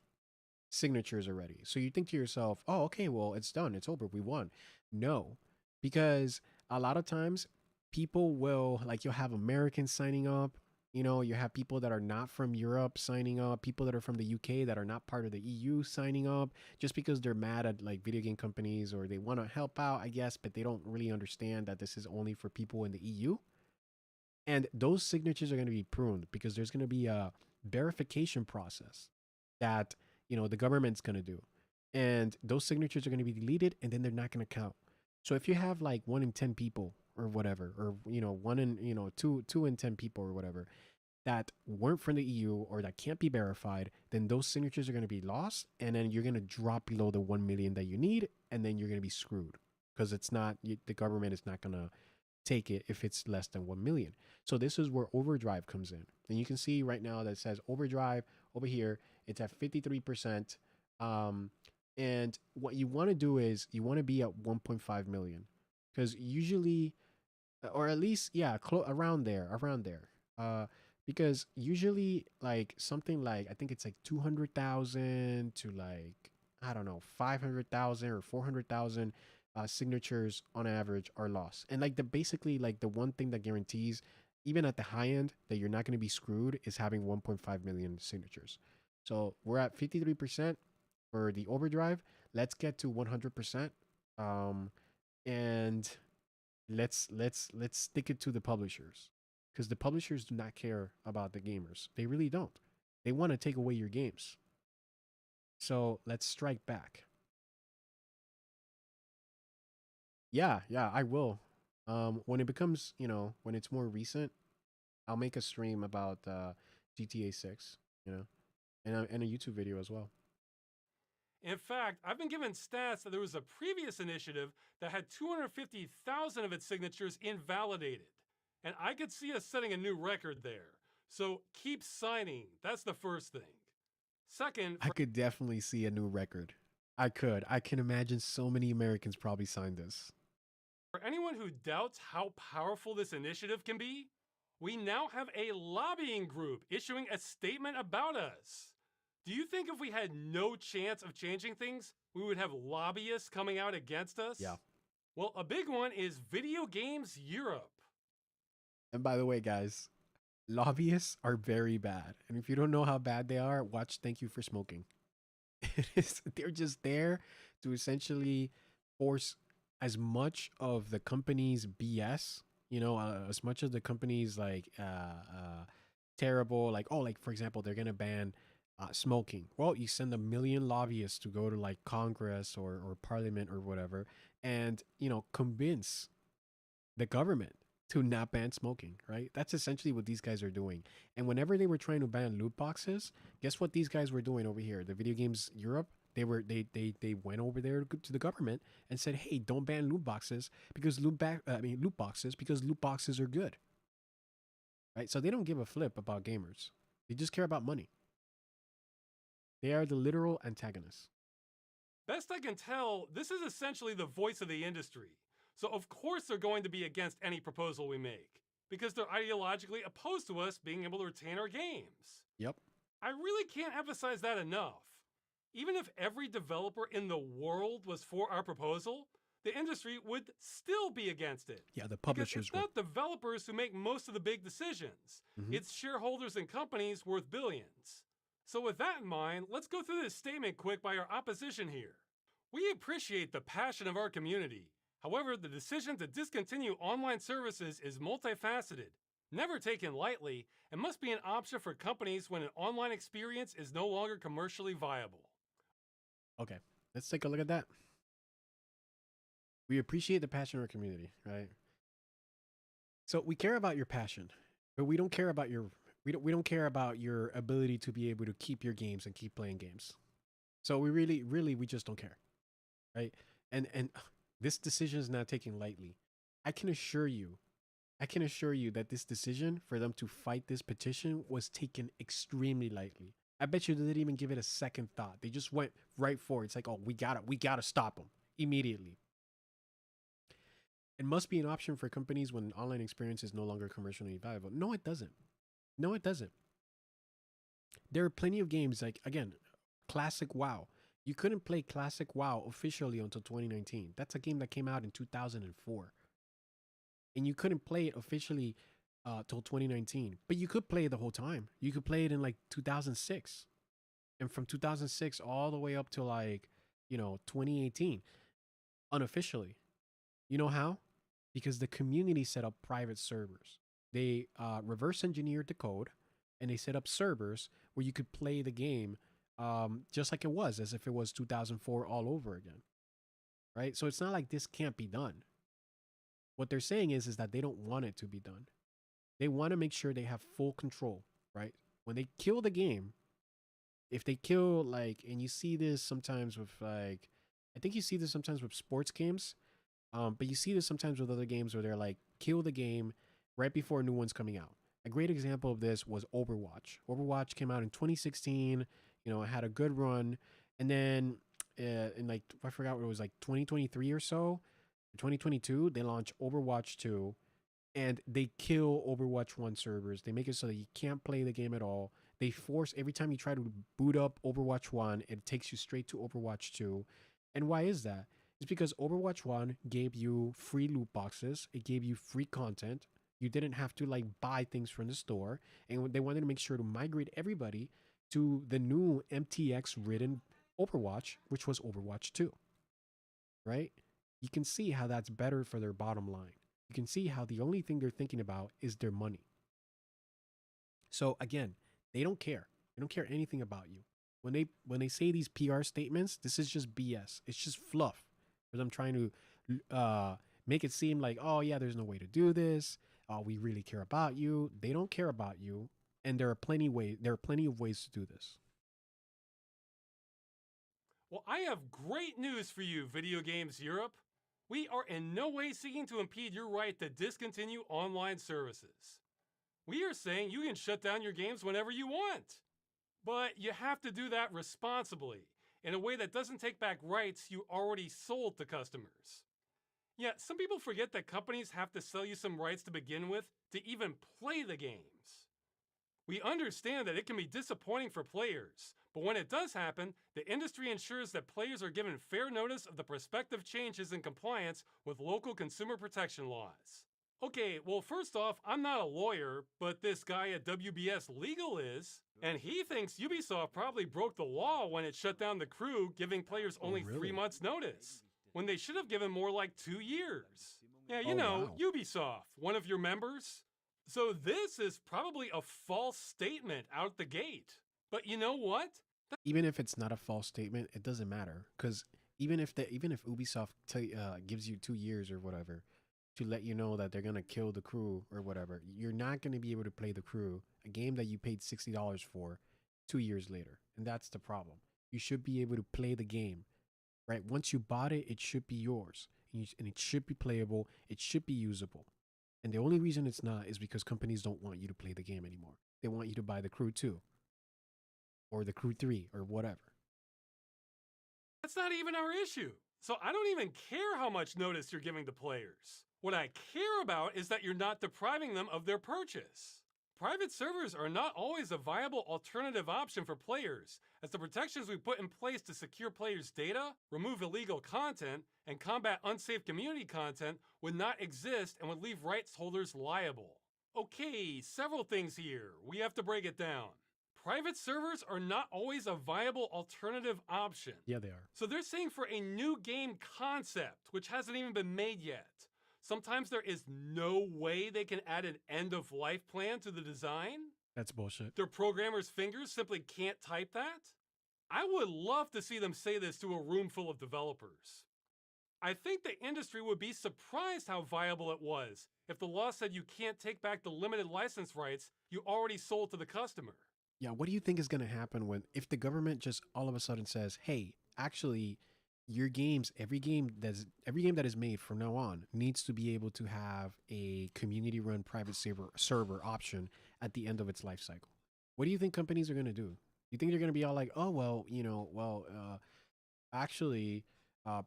[SPEAKER 1] signatures already. So you think to yourself, oh, okay, well, it's done. It's over. We won. No, because a lot of times people will, like, you'll have Americans signing up. You know, you have people that are not from Europe signing up, people that are from the UK that are not part of the EU signing up just because they're mad at like video game companies or they want to help out, I guess, but they don't really understand that this is only for people in the EU. And those signatures are going to be pruned because there's going to be a verification process that, you know, the government's going to do. And those signatures are going to be deleted and then they're not going to count. So if you have like 1 in 10 people or whatever, or, you know, 1 in, you know, two in 10 people or whatever that weren't from the EU or that can't be verified, then those signatures are going to be lost. And then you're going to drop below the 1 million that you need. And then you're going to be screwed because it's not, the government is not going to take it if it's less than 1 million. So this is where overdrive comes in. And you can see right now that it says overdrive over here. It's at 53%. And what you want to do is you want to be at 1.5 million because usually, or at least, yeah, around there. Because usually like something like, I think it's like 200,000 to like, I don't know, 500,000 or 400,000 signatures on average are lost. And like the basically like the one thing that guarantees, even at the high end, that you're not going to be screwed is having 1.5 million signatures. So we're at 53% for the overdrive. Let's get to 100%. And let's stick it to the publishers, because the publishers do not care about the gamers. They really don't. They want to take away your games. So let's strike back. Yeah, I will. When it becomes, when it's more recent, I'll make a stream about GTA 6, and a YouTube video as well.
[SPEAKER 9] In fact, I've been given stats that there was a previous initiative that had 250,000 of its signatures invalidated. And I could see us setting a new record there. So keep signing. That's the first thing. Second,
[SPEAKER 1] I could definitely see a new record. I can imagine so many Americans probably signed this.
[SPEAKER 9] for anyone who doubts how powerful this initiative can be, we now have a lobbying group issuing a statement about us. Do you think if we had no chance of changing things, we would have lobbyists coming out against us?
[SPEAKER 1] Yeah.
[SPEAKER 9] Well, a big one is Video Games Europe.
[SPEAKER 1] And by the way, guys, lobbyists are very bad. And if you don't know how bad they are, watch Thank You for Smoking. They're just there to essentially force as much of the company's BS, as much of the company's terrible, for example, they're going to ban smoking. Well, you send 1 million lobbyists to go to Congress or Parliament or whatever, and convince the government to not ban smoking, right? That's essentially what these guys are doing. And whenever they were trying to ban loot boxes, guess what these guys were doing over here? The Video Games Europe, they went over there to the government and said, "Hey, don't ban loot boxes because loot boxes are good." Right? So they don't give a flip about gamers. They just care about money. They are the literal antagonists.
[SPEAKER 9] Best I can tell, this is essentially the voice of the industry. So of course they're going to be against any proposal we make, because they're ideologically opposed to us being able to retain our games.
[SPEAKER 1] Yep.
[SPEAKER 9] I really can't emphasize that enough. Even if every developer in the world was for our proposal, the industry would still be against it.
[SPEAKER 1] Yeah, the publishers
[SPEAKER 9] Because it's not developers who make most of the big decisions. It's shareholders and companies worth billions. So with that in mind, let's go through this statement quick by our opposition here. We appreciate the passion of our community. However, the decision to discontinue online services is multifaceted, never taken lightly, and must be an option for companies when an online experience is no longer commercially viable.
[SPEAKER 1] Okay, let's take a look at that. We appreciate the passion of our community, right? So we care about your passion, but we don't care about your ability to be able to keep your games and keep playing games. So we really just don't care, right? And this decision is not taken lightly. I can assure you that this decision for them to fight this petition was taken extremely lightly. I bet you they didn't even give it a second thought. They just went right for it. It's like, oh, we gotta stop them immediately. It must be an option for companies when an online experience is no longer commercially viable. No, it doesn't. There are plenty of games again, Classic WoW. You couldn't play Classic WoW officially until 2019. That's a game that came out in 2004. And you couldn't play it officially till 2019. But you could play it the whole time. You could play it in 2006. And from 2006 all the way up to 2018 unofficially. You know how? Because the community set up private servers. They reverse engineered the code and they set up servers where you could play the game just like it was, as if it was 2004 all over again. Right? So it's not like this can't be done. What they're saying is that they don't want it to be done. They want to make sure they have full control, right? When they kill the game, if they kill and you see this sometimes with I think you see this sometimes with sports games, but you see this sometimes with other games where they're kill the game right before a new one's coming out. A great example of this was Overwatch. Overwatch came out in 2016. It had a good run, and then in I forgot what it was 2023 or so, 2022, they launched Overwatch 2, and they kill Overwatch 1 servers. They make it so that you can't play the game at all. They force every time you try to boot up Overwatch 1, it takes you straight to Overwatch 2. And why is that? It's because Overwatch 1 gave you free loot boxes, it gave you free content. You didn't have to like buy things from the store, and they wanted to make sure to migrate everybody to the new MTX ridden Overwatch, which was Overwatch 2. Right? You can see how that's better for their bottom line. You can see how the only thing they're thinking about is their money. So again, they don't care. They don't care anything about you. When they say these PR statements, this is just BS. It's just fluff. For them trying to make it seem like, oh yeah, there's no way to do this. We really care about you. They don't care about you, and there are plenty of ways to do this.
[SPEAKER 9] Well, I have great news for you, Video Games Europe. We are in no way seeking to impede your right to discontinue online services. We are saying you can shut down your games whenever you want. But you have to do that responsibly, in a way that doesn't take back rights you already sold to customers. Yeah, some people forget that companies have to sell you some rights to begin with to even play the games. We understand that it can be disappointing for players, but when it does happen, the industry ensures that players are given fair notice of the prospective changes in compliance with local consumer protection laws. Okay, well, first off, I'm not a lawyer, but this guy at WBS Legal is, and he thinks Ubisoft probably broke the law when it shut down the crew, giving players only 3 months' notice, when they should have given more like 2 years. Yeah, you know, wow. Ubisoft, one of your members. So this is probably a false statement out the gate. But you know what?
[SPEAKER 1] Even if it's not a false statement, it doesn't matter, because even if Ubisoft gives you 2 years or whatever to let you know that they're gonna kill the crew or whatever, you're not gonna be able to play the crew, a game that you paid $60 for, 2 years later, and that's the problem. You should be able to play the game, right? Once you bought it, it should be yours, and it should be playable, it should be usable. And the only reason it's not is because companies don't want you to play the game anymore. They want you to buy the Crew 2 or the Crew 3 or whatever.
[SPEAKER 9] That's not even our issue. So I don't even care how much notice you're giving to players. What I care about is that you're not depriving them of their purchase. Private servers are not always a viable alternative option for players, as the protections we put in place to secure players' data, remove illegal content, and combat unsafe community content would not exist and would leave rights holders liable. Okay, several things here. We have to break it down. Private servers are not always a viable alternative option.
[SPEAKER 1] Yeah, they are.
[SPEAKER 9] So they're saying for a new game concept, which hasn't even been made yet, sometimes there is no way they can add an end-of-life plan to the design?
[SPEAKER 1] That's bullshit.
[SPEAKER 9] Their programmers' fingers simply can't type that? I would love to see them say this to a room full of developers. I think the industry would be surprised how viable it was if the law said you can't take back the limited license rights you already sold to the customer.
[SPEAKER 1] Yeah, what do you think is going to happen if the government just all of a sudden says, hey, actually, your games, every game that is made from now on needs to be able to have a community-run private server option at the end of its life cycle? What do you think companies are going to do? You think they're going to be all like, oh, well, actually,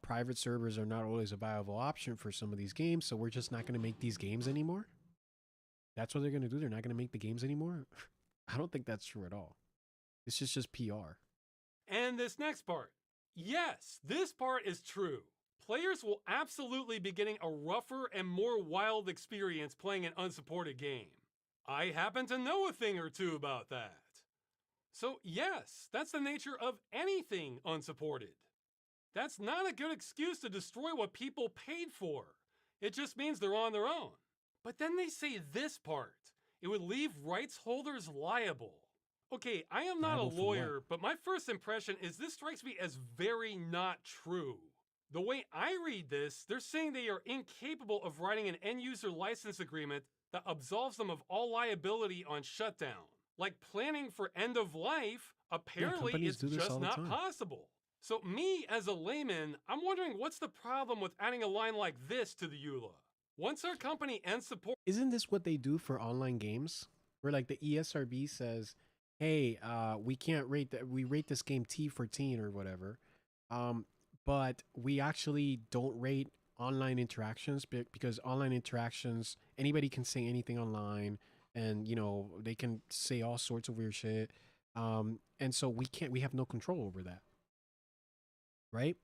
[SPEAKER 1] private servers are not always a viable option for some of these games, so we're just not going to make these games anymore? That's what they're going to do? They're not going to make the games anymore? I don't think that's true at all. It's just PR.
[SPEAKER 9] And this next part. Yes, this part is true. Players will absolutely be getting a rougher and more wild experience playing an unsupported game. I happen to know a thing or two about that. So yes, that's the nature of anything unsupported. That's not a good excuse to destroy what people paid for. It just means they're on their own. But then they say this part. It would leave rights holders liable. Okay, I am not a lawyer, but my first impression is this strikes me as very not true. The way I read this, they're saying they are incapable of writing an end-user license agreement that absolves them of all liability on shutdown. Like planning for end of life, apparently it's just not possible. So me, as a layman, I'm wondering what's the problem with adding a line like this to the EULA? Once our company ends support...
[SPEAKER 1] Isn't this what they do for online games? Where like the ESRB says, hey, we can't rate that. We rate this game T for teen or whatever. But we actually don't rate online interactions because online interactions, anybody can say anything online and, you know, they can say all sorts of weird shit. And so we have no control over that. Right?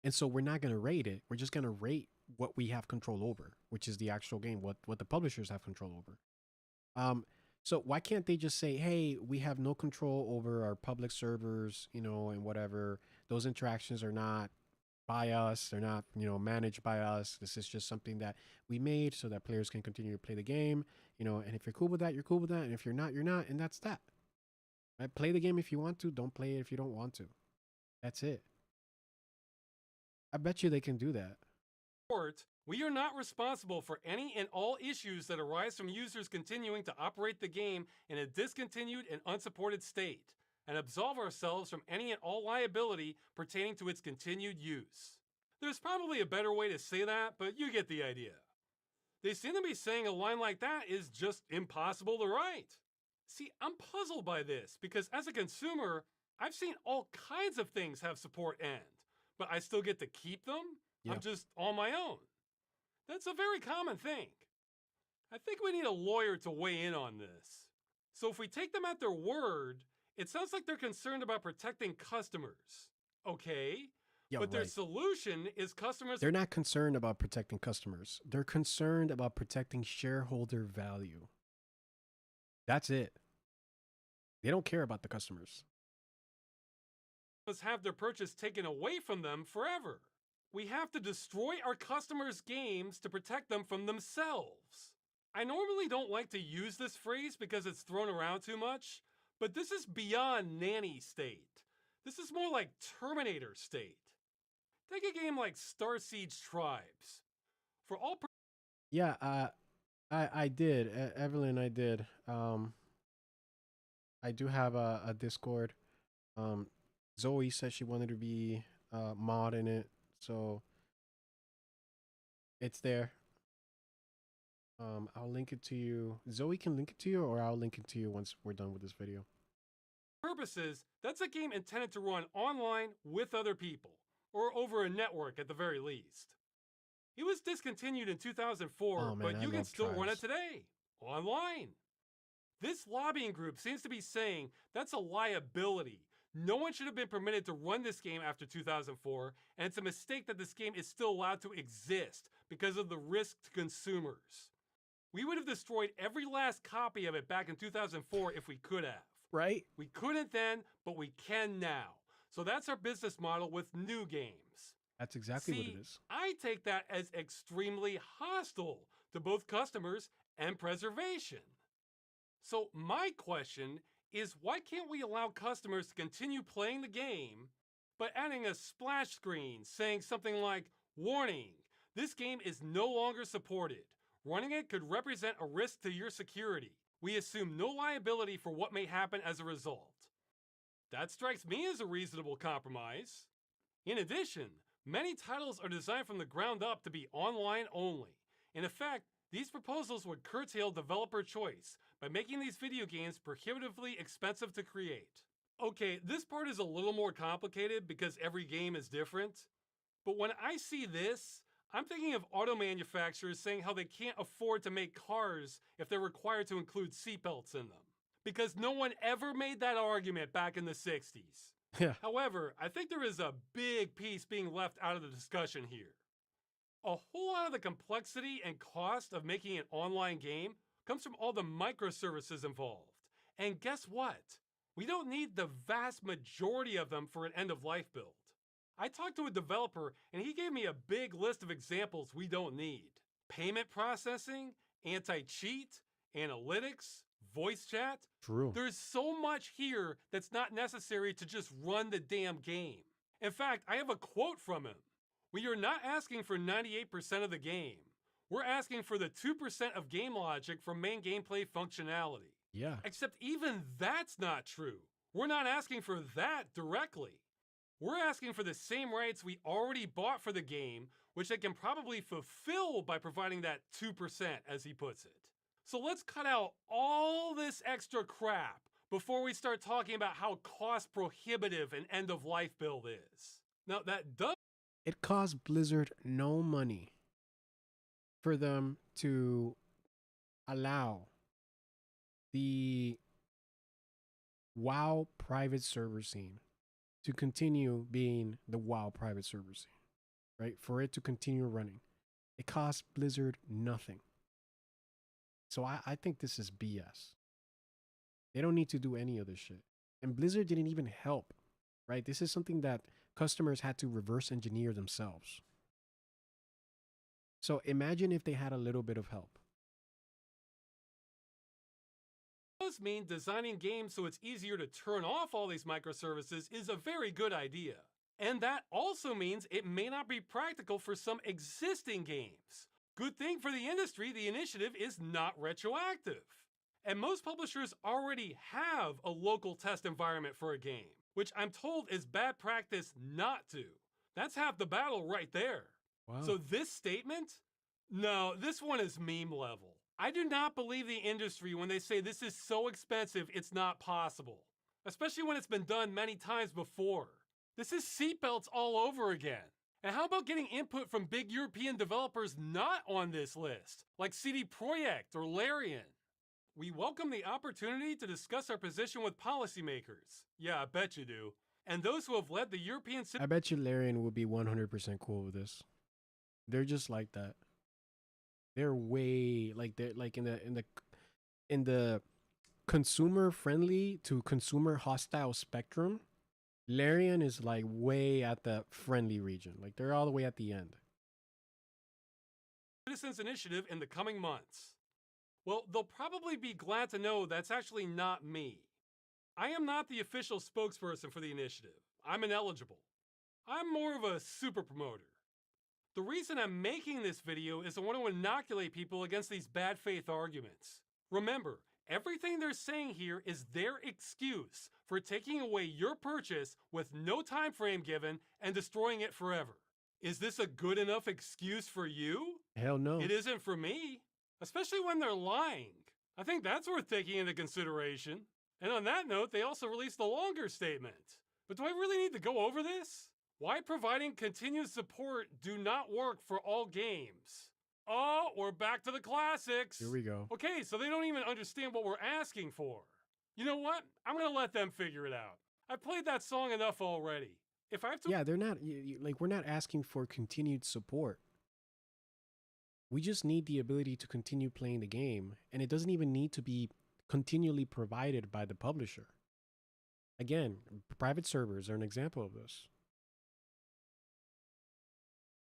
[SPEAKER 1] And so we're not going to rate it. We're just going to rate what we have control over, which is the actual game, what the publishers have control over. So why can't they just say, hey, we have no control over our public servers, you know, and whatever. Those interactions are not by us. They're not, you know, managed by us. This is just something that we made so that players can continue to play the game, you know, and if you're cool with that, you're cool with that. And if you're not, you're not. And that's that. Right? Play the game if you want to. Don't play it if you don't want to. That's it. I bet you they can do that.
[SPEAKER 9] We are not responsible for any and all issues that arise from users continuing to operate the game in a discontinued and unsupported state, and absolve ourselves from any and all liability pertaining to its continued use. There's probably a better way to say that, but you get the idea. They seem to be saying a line like that is just impossible to write. See, I'm puzzled by this because as a consumer, I've seen all kinds of things have support end, but I still get to keep them?
[SPEAKER 1] Yeah.
[SPEAKER 9] I'm just on my own. That's a very common thing. I think we need a lawyer to weigh in on this. So if we take them at their word, it sounds like they're concerned about protecting customers. Okay,
[SPEAKER 1] Yeah,
[SPEAKER 9] but their
[SPEAKER 1] right.
[SPEAKER 9] solution is customers.
[SPEAKER 1] They're not concerned about protecting customers. They're concerned about protecting shareholder value. That's it. They don't care about the customers.
[SPEAKER 9] Have their purchase taken away from them forever. We have to destroy our customers' games to protect them from themselves. I normally don't like to use this phrase because it's thrown around too much, but this is beyond nanny state. This is more like Terminator state. Take a game like Star Siege Tribes. For all
[SPEAKER 1] Yeah, I did. Evelyn, I did. I do have a Discord. Zoe said she wanted to be mod in it, so it's there. I'll link it to you. Zoe can link it to you, or I'll link it to you once we're done with this video.
[SPEAKER 9] purposes, that's a game intended to run online with other people, or over a network at the very least. It was discontinued in 2004,
[SPEAKER 1] Oh, man,
[SPEAKER 9] but
[SPEAKER 1] I
[SPEAKER 9] you can
[SPEAKER 1] love
[SPEAKER 9] still run
[SPEAKER 1] Tribes.
[SPEAKER 9] it today, online. This lobbying group seems to be saying that's a liability. No one should have been permitted to run this game after 2004, and it's a mistake that this game is still allowed to exist because of the risk to consumers. We would have destroyed every last copy of it back in 2004 if we could have.
[SPEAKER 1] Right?
[SPEAKER 9] We couldn't then, but we can now. So that's our business model with new games.
[SPEAKER 1] That's exactly what
[SPEAKER 9] See,
[SPEAKER 1] it is.
[SPEAKER 9] I take that as extremely hostile to both customers and preservation. So my question is, why can't we allow customers to continue playing the game, but adding a splash screen saying something like, warning, this game is no longer supported. Running it could represent a risk to your security. We assume no liability for what may happen as a result. That strikes me as a reasonable compromise. In addition, many titles are designed from the ground up to be online only. In effect, these proposals would curtail developer choice by making these video games prohibitively expensive to create. Okay, this part is a little more complicated because every game is different. But when I see this, I'm thinking of auto manufacturers saying how they can't afford to make cars if they're required to include seatbelts in them. Because no one ever made that argument back in the 60s.
[SPEAKER 1] Yeah.
[SPEAKER 9] However, I think there is a big piece being left out of the discussion here. A whole lot of the complexity and cost of making an online game comes from all the microservices involved. And guess what? We don't need the vast majority of them for an end-of-life build. I talked to a developer and he gave me a big list of examples we don't need. Payment processing, anti-cheat, analytics, voice chat.
[SPEAKER 1] True.
[SPEAKER 9] There's so much here that's not necessary to just run the damn game. In fact, I have a quote from him. We are not asking for 98% of the game. We're asking for the 2% of game logic from main gameplay functionality.
[SPEAKER 1] Yeah.
[SPEAKER 9] Except even that's not true. We're not asking for that directly. We're asking for the same rights we already bought for the game, which they can probably fulfill by providing that 2%, as he puts it. So let's cut out all this extra crap before we start talking about how cost prohibitive an end-of-life build is. Now, that does.
[SPEAKER 1] It cost Blizzard no money for them to allow the WoW private server scene to continue being the WoW private server scene. right? For it to continue running. It costs Blizzard nothing. So I think this is BS. They don't need to do any of this shit. And Blizzard didn't even help, right? This is something that customers had to reverse engineer themselves. So imagine if they had a little bit of help.
[SPEAKER 9] Does mean designing games so it's easier to turn off all these microservices is a very good idea. And that also means it may not be practical for some existing games. Good thing for the industry, the initiative is not retroactive. And most publishers already have a local test environment for a game, which I'm told is bad practice not to. That's half the battle right there.
[SPEAKER 1] Wow.
[SPEAKER 9] So this statement? No, this one is meme level. I do not believe the industry when they say this is so expensive it's not possible, especially when it's been done many times before. This is seatbelts all over again. And how about getting input from big European developers not on this list, like CD Projekt or Larian? We welcome the opportunity to discuss our position with policymakers. Yeah, I bet you do. And those who have led the European...
[SPEAKER 1] I bet you Larian would be 100% cool with this. They're just like that. They're way like they're like in the consumer friendly to consumer hostile spectrum. Larian is like way at the friendly region. Like they're all the way at the end.
[SPEAKER 9] Citizens Initiative in the coming months. Well, they'll probably be glad to know that's actually not me. I am not the official spokesperson for the initiative. I'm ineligible. I'm more of a super promoter. The reason I'm making this video is I want to inoculate people against these bad faith arguments. Remember, everything they're saying here is their excuse for taking away your purchase with no time frame given and destroying it forever. Is this a good enough excuse for you?
[SPEAKER 1] Hell no.
[SPEAKER 9] It isn't for me, especially when they're lying. I think that's worth taking into consideration. And on that note, they also released a longer statement. But do I really need to go over this? Why providing continued support do not work for all games? Oh, we're back to the classics.
[SPEAKER 1] Here we go.
[SPEAKER 9] Okay, so they don't even understand what we're asking for. You know what? I'm gonna let them figure it out. I played that song enough already. If I have to...
[SPEAKER 1] Yeah, they're not, like, we're not asking for continued support. We just need the ability to continue playing the game, and it doesn't even need to be continually provided by the publisher. Again, private servers are an example of this.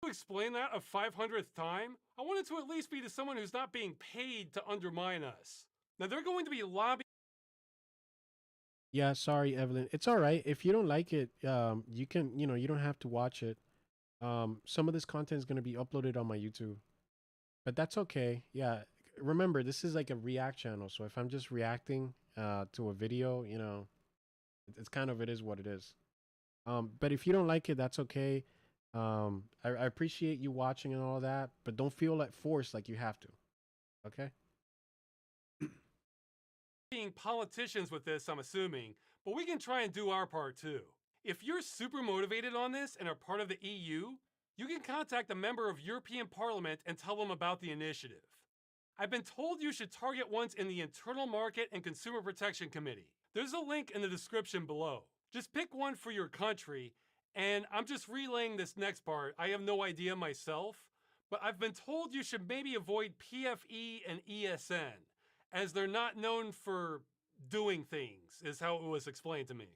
[SPEAKER 9] To explain that a 500th time, I want it to at least be to someone who's not being paid to undermine us. Now they're going to be lobbying.
[SPEAKER 1] Yeah, sorry, Evelyn. It's all right. If you don't like it, you can, you don't have to watch it. Some of this content is going to be uploaded on my YouTube, but that's okay. Yeah, remember, this is like a react channel. So if I'm just reacting to a video, it's kind of, it is what it is. But if you don't like it, that's okay. I appreciate you watching and all that, but don't feel like forced like you have to. Okay?
[SPEAKER 9] Being politicians with this, I'm assuming, but we can try and do our part too. If you're super motivated on this and are part of the EU, you can contact a member of European Parliament and tell them about the initiative. I've been told you should target ones in the Internal Market and Consumer Protection Committee. There's a link in the description below. Just pick one for your country, and I'm just relaying this next part. I have no idea myself, but I've been told you should maybe avoid PFE and ESN, as they're not known for doing things, is how it was explained to me.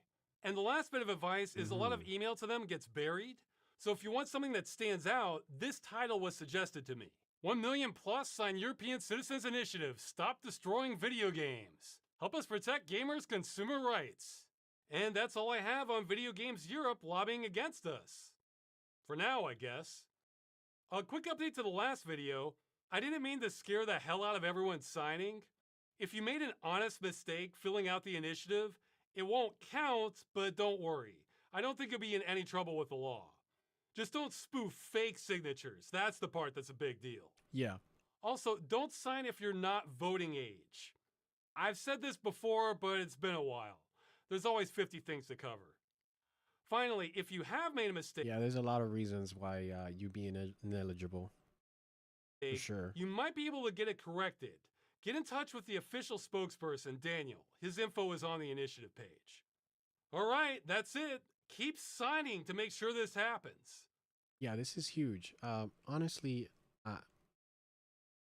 [SPEAKER 9] And the last bit of advice is a lot of email to them gets buried. So if you want something that stands out, this title was suggested to me. 1 million plus sign European Citizens Initiative. Stop destroying video games. Help us protect gamers' consumer rights. And that's all I have on Video Games Europe lobbying against us. For now, I guess. A quick update to the last video. I didn't mean to scare the hell out of everyone signing. If you made an honest mistake filling out the initiative, it won't count, but don't worry. I don't think you'll be in any trouble with the law. Just don't spoof fake signatures. That's the part that's a big deal.
[SPEAKER 1] Yeah.
[SPEAKER 9] Also, don't sign if you're not voting age. I've said this before, but it's been a while. There's always 50 things to cover. Finally, if you have made a mistake...
[SPEAKER 1] Yeah, there's a lot of reasons why you be ineligible. For sure.
[SPEAKER 9] You might be able to get it corrected. Get in touch with the official spokesperson, Daniel. His info is on the initiative page. All right, that's it. Keep signing to make sure this happens.
[SPEAKER 1] Yeah, this is huge. Honestly, uh,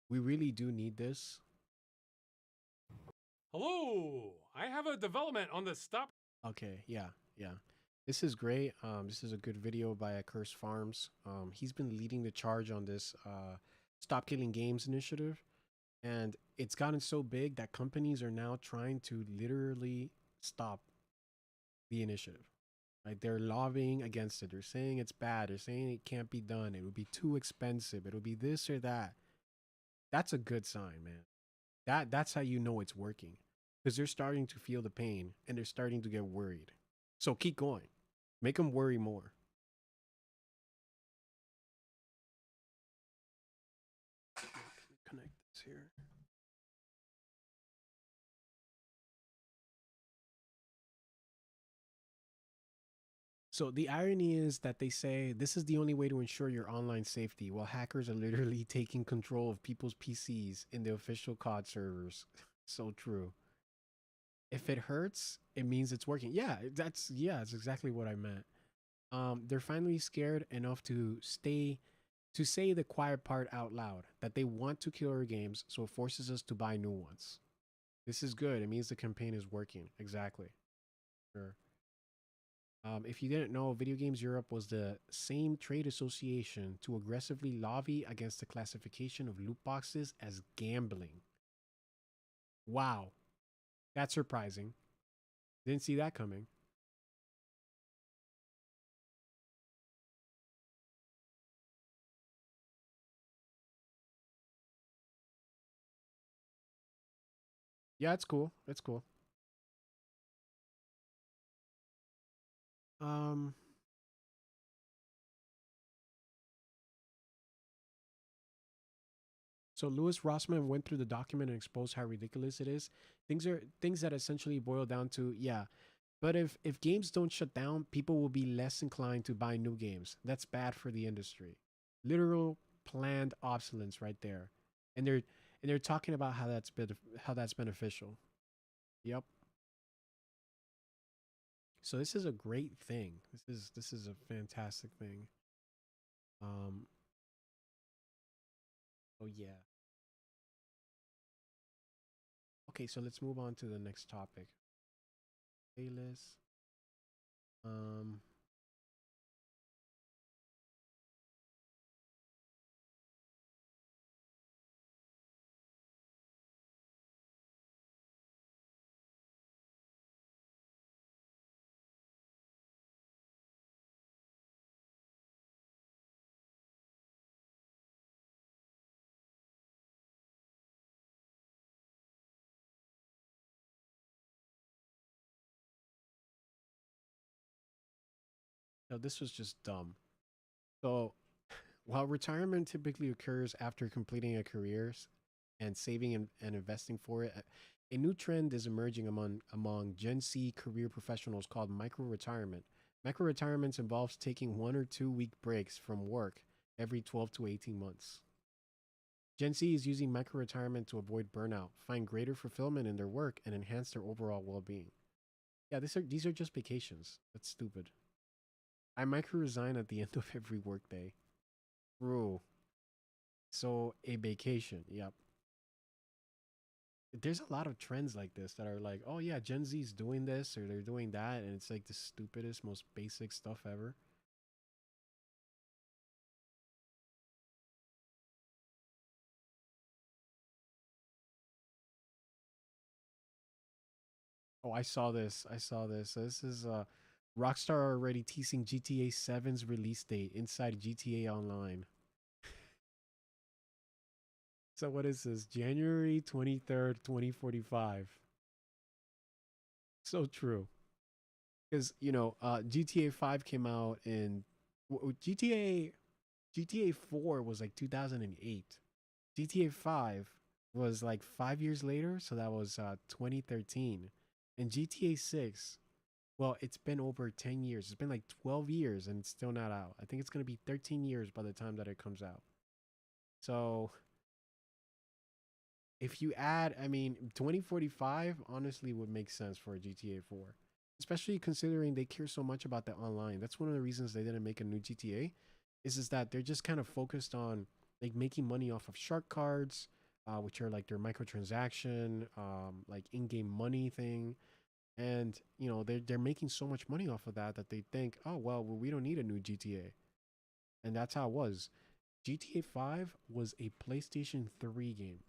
[SPEAKER 1] we really do need this.
[SPEAKER 9] Hello, I have a development on the stop.
[SPEAKER 1] Okay, yeah, yeah. This is great. This is a good video by Curse Farms. He's been leading the charge on this Stop Killing Games initiative, and it's gotten so big that companies are now trying to literally stop the initiative. Like they're lobbying against it. They're saying it's bad. They're saying it can't be done. It would be too expensive. It'll be this or that. That's a good sign, man. That's how you know it's working. Because they're starting to feel the pain and they're starting to get worried. So keep going. Make them worry more. Let me connect this here. So the irony is that they say this is the only way to ensure your online safety, while hackers are literally taking control of people's PCs in the official COD servers. So true. If it hurts, it means it's working. That's exactly what I meant. They're finally scared enough to say the quiet part out loud that they want to kill our games, so it forces us to buy new ones. This is good. It means the campaign is working. Exactly. Sure. If you didn't know, Video Games Europe was the same trade association to aggressively lobby against the classification of loot boxes as gambling. Wow. That's surprising. Didn't see that coming. Yeah, it's cool. It's cool. Um, so Louis Rossmann went through the document and exposed how ridiculous it is. Things that essentially boil down to, yeah. But if games don't shut down, people will be less inclined to buy new games. That's bad for the industry. Literal planned obsolescence right there. And they're talking about how that's beneficial. Yep. So this is a great thing. This is a fantastic thing. Um oh yeah. Okay, so let's move on to the next topic. Playlist. Um no, this was just dumb. So while retirement typically occurs after completing a career and saving and investing for it, a new trend is emerging among Gen Z career professionals called micro retirement. Micro retirements involves taking 1 or 2 week breaks from work every 12 to 18 months. Gen Z is using micro retirement to avoid burnout, find greater fulfillment in their work, and enhance their overall well being. Yeah, these are just vacations. That's stupid. I micro resign at the end of every workday. True. So a vacation. Yep. There's a lot of trends like this that are like, oh yeah, Gen Z's doing this or they're doing that, and it's like the stupidest, most basic stuff ever. Oh, I saw this. I saw this. So this is Rockstar already teasing GTA 7's release date inside GTA Online. So what is this? January 23rd, 2045. So true. Because, GTA 5 came out in GTA 4 was like 2008. GTA 5 was like 5 years later, so that was 2013. And GTA 6, well, it's been over 10 years. It's been like 12 years and it's still not out. I think it's going to be 13 years by the time that it comes out. So if you add, I mean, 2045 honestly would make sense for a GTA 4, especially considering they care so much about the online. That's one of the reasons they didn't make a new GTA, is that they're just kind of focused on like making money off of shark cards, which are like their microtransaction, like in-game money thing. And you know they're making so much money off of that that they think, oh well, we don't need a new GTA. And that's how it was. GTA 5 was a PlayStation 3 game.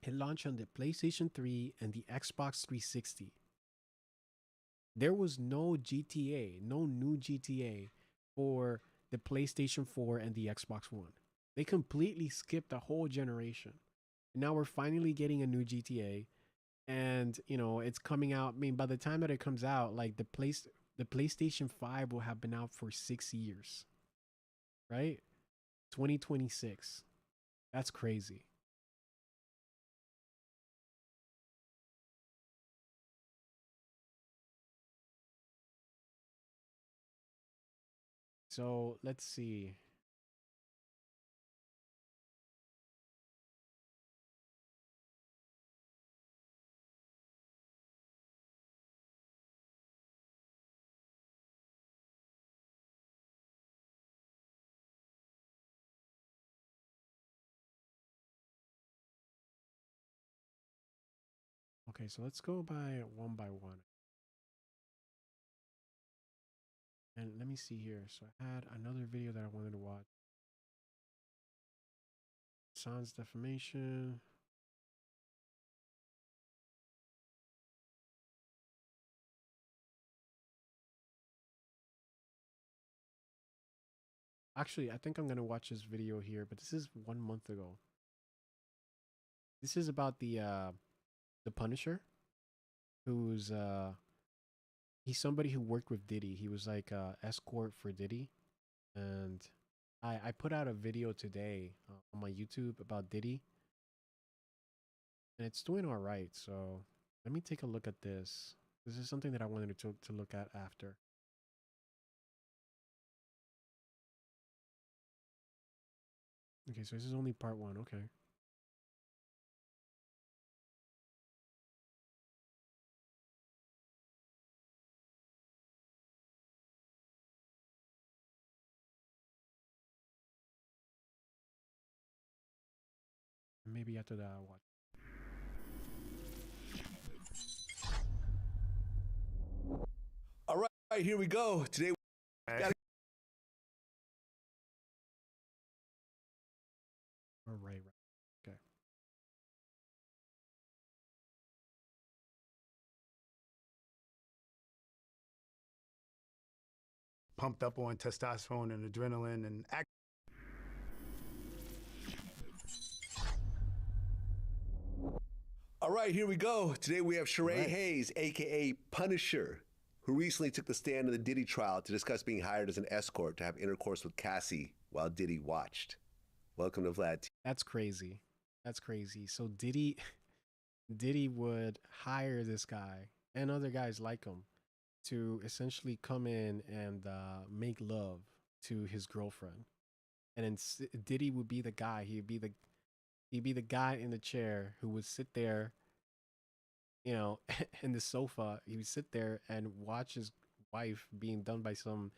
[SPEAKER 1] It launched on the PlayStation 3 and the Xbox 360. There was no GTA, no new GTA for the PlayStation 4 and the Xbox One. They completely skipped a whole generation. And now we're finally getting a new GTA, and you know it's coming out. I mean, by the time that it comes out, like the PlayStation 5 will have been out for 6 years, right? 2026. That's crazy. So let's see. Okay, so let's go by one. And let me see here. So I had another video that I wanted to watch. Sans defamation. Actually, I think I'm gonna watch this video here, but this is 1 month ago. This is about the Punisher, who's he's somebody who worked with Diddy. He was like escort for Diddy, and I put out a video today on my YouTube about Diddy, and it's doing all right. So let me take a look at this. This is something that I wanted to look at after. Okay, so this is only part 1. Okay. Maybe after that I'll watch.
[SPEAKER 10] All right, here we go. Today,
[SPEAKER 1] All right. Okay.
[SPEAKER 11] Pumped up on testosterone and adrenaline and
[SPEAKER 10] All right, here we go. Today we have Sheree Hayes, aka Punisher, who recently took the stand in the Diddy trial to discuss being hired as an escort to have intercourse with Cassie while Diddy watched. Welcome to Vlad.
[SPEAKER 1] That's crazy. That's crazy. So Diddy would hire this guy and other guys like him to essentially come in and make love to his girlfriend. And then Diddy would be the guy. He'd be the guy in the chair who would sit there, you know, in the sofa. He would sit there and watch his wife being done by some,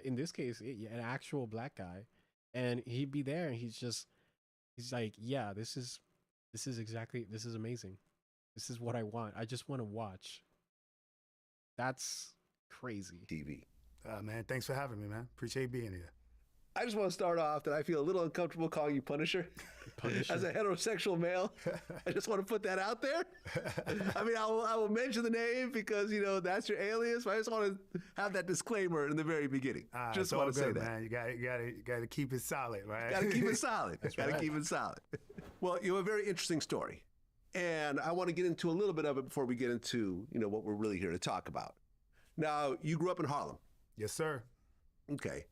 [SPEAKER 1] in this case, an actual black guy. And he'd be there and he's like, yeah, this is amazing. This is what I want. I just want to watch. That's crazy.
[SPEAKER 10] TV.
[SPEAKER 11] Man, thanks for having me, man. Appreciate being here.
[SPEAKER 10] I just want to start off that I feel a little uncomfortable calling you Punisher. As a heterosexual male. I just want to put that out there. I mean, I will mention the name because, you know, that's your alias, but I just want to have that disclaimer in the very beginning.
[SPEAKER 11] Just want to say that. Man. You got to keep it solid, right?
[SPEAKER 10] Got to keep it solid.
[SPEAKER 11] That's
[SPEAKER 10] got to
[SPEAKER 11] right.
[SPEAKER 10] keep it solid. Well, you have a very interesting story. And I want to get into a little bit of it before we get into, you know, what we're really here to talk about. Now, you grew up in Harlem.
[SPEAKER 11] Yes, sir.
[SPEAKER 10] Okay.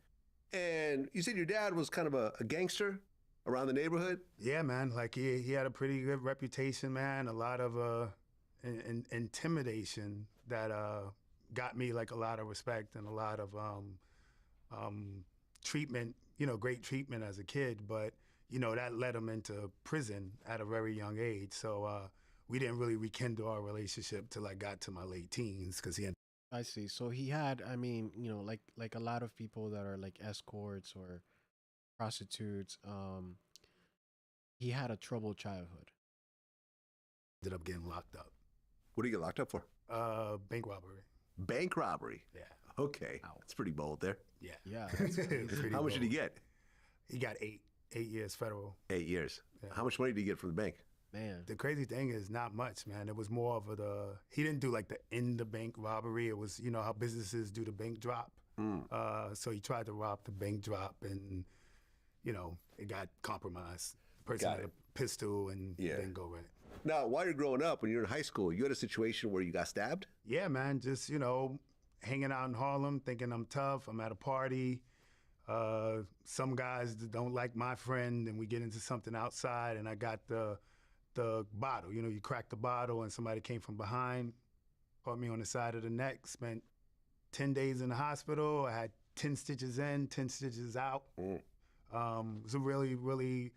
[SPEAKER 10] And you said your dad was kind of a gangster around the neighborhood?
[SPEAKER 11] Yeah, man. Like he had a pretty good reputation, man. A lot of intimidation that got me like a lot of respect and a lot of treatment, you know, great treatment as a kid. But, you know, that led him into prison at a very young age. So we didn't really rekindle our relationship till I got to my late teens because he
[SPEAKER 1] I see. So he had, I mean, like a lot of people that are like escorts or prostitutes, he had a troubled childhood.
[SPEAKER 11] Ended up getting locked up.
[SPEAKER 10] What do you get locked up for?
[SPEAKER 11] Bank robbery.
[SPEAKER 10] Bank robbery.
[SPEAKER 11] Yeah.
[SPEAKER 10] Okay. That's pretty bold there.
[SPEAKER 11] Yeah.
[SPEAKER 1] Yeah.
[SPEAKER 11] Pretty
[SPEAKER 10] How much did he
[SPEAKER 11] bold.
[SPEAKER 10] get?
[SPEAKER 11] He got 8 years federal.
[SPEAKER 10] 8 years.
[SPEAKER 11] Yeah.
[SPEAKER 10] How much money did he get from the bank?
[SPEAKER 1] Man.
[SPEAKER 11] The crazy thing is not much, man. It was more of he didn't do like the in the bank robbery. It was, how businesses do the bank drop. So he tried to rob the bank drop and, it got compromised. The person
[SPEAKER 10] Got
[SPEAKER 11] had
[SPEAKER 10] it.
[SPEAKER 11] a pistol and
[SPEAKER 10] Yeah.
[SPEAKER 11] didn't go right.
[SPEAKER 10] Now, while you're growing up, when you're in high school, you had a situation where you got stabbed?
[SPEAKER 11] Yeah, man, just, hanging out in Harlem, thinking I'm tough. I'm at a party. Some guys that don't like my friend, and we get into something outside, and I got the bottle. You crack the bottle, and somebody came from behind, caught me on the side of the neck, spent 10 days in the hospital. I had 10 stitches in, 10 stitches out. It was a really, really,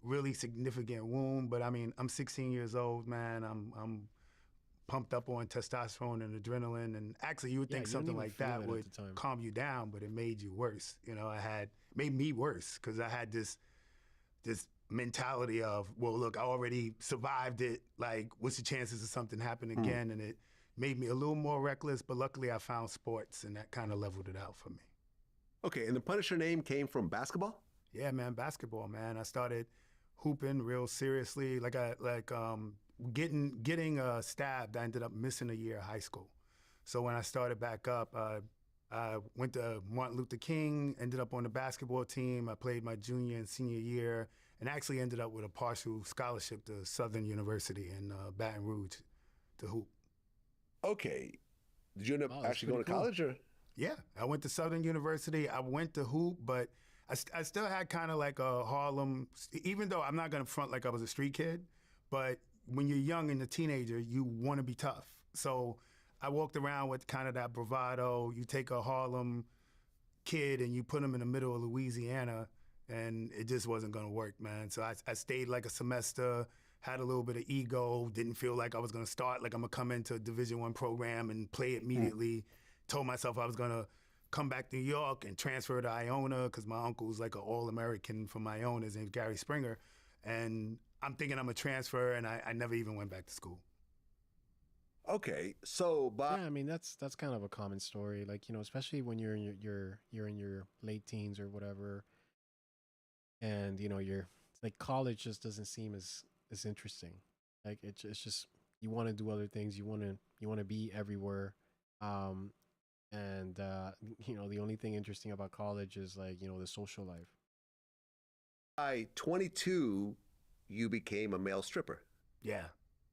[SPEAKER 11] really significant wound, but I mean, I'm 16 years old, man. I'm pumped up on testosterone and adrenaline, and actually, you would think
[SPEAKER 1] you
[SPEAKER 11] something
[SPEAKER 1] didn't even
[SPEAKER 11] like
[SPEAKER 1] feel
[SPEAKER 11] that
[SPEAKER 1] it at
[SPEAKER 11] would
[SPEAKER 1] the time.
[SPEAKER 11] calm you down, but it made you worse. Made me worse because I had this mentality of, well, look, I already survived it. Like, what's the chances of something happening again? And it made me a little more reckless, but luckily I found sports, and that kind of leveled it out for me.
[SPEAKER 10] Okay, and the Punisher name came from basketball?
[SPEAKER 11] Yeah, man, basketball, man. I started hooping real seriously. Getting stabbed, I ended up missing a year of high school. So when I started back up, I went to Martin Luther King, ended up on the basketball team. I played my junior and senior year, and actually ended up with a partial scholarship to Southern University in Baton Rouge to hoop.
[SPEAKER 10] Okay. Did you end up
[SPEAKER 1] Wow, that's
[SPEAKER 10] actually going to
[SPEAKER 1] pretty cool.
[SPEAKER 10] college? Or?
[SPEAKER 11] Yeah, I went to Southern University. I went to hoop, but I still had kind of like a Harlem, even though I'm not going to front like I was a street kid, but when you're young and a teenager, you want to be tough. So I walked around with kind of that bravado. You take a Harlem kid and you put him in the middle of Louisiana, and it just wasn't going to work, man. So I stayed like a semester, had a little bit of ego, didn't feel like I was going to start, like I'm going to come into a Division I program and play immediately. Told myself I was going to come back to New York and transfer to Iona because my uncle was like an All-American from Iona. His name's Gary Springer. And I'm thinking I'm going to transfer, and I never even went back to school.
[SPEAKER 10] Okay, so Bob,
[SPEAKER 1] Yeah, I mean that's kind of a common story. Like, especially when you're in you're in your late teens or whatever, and you're like college just doesn't seem as interesting. Like it's just you want to do other things. You want to be everywhere. And the only thing interesting about college is like, the social life.
[SPEAKER 10] by 22, you became a male stripper.
[SPEAKER 11] Yeah.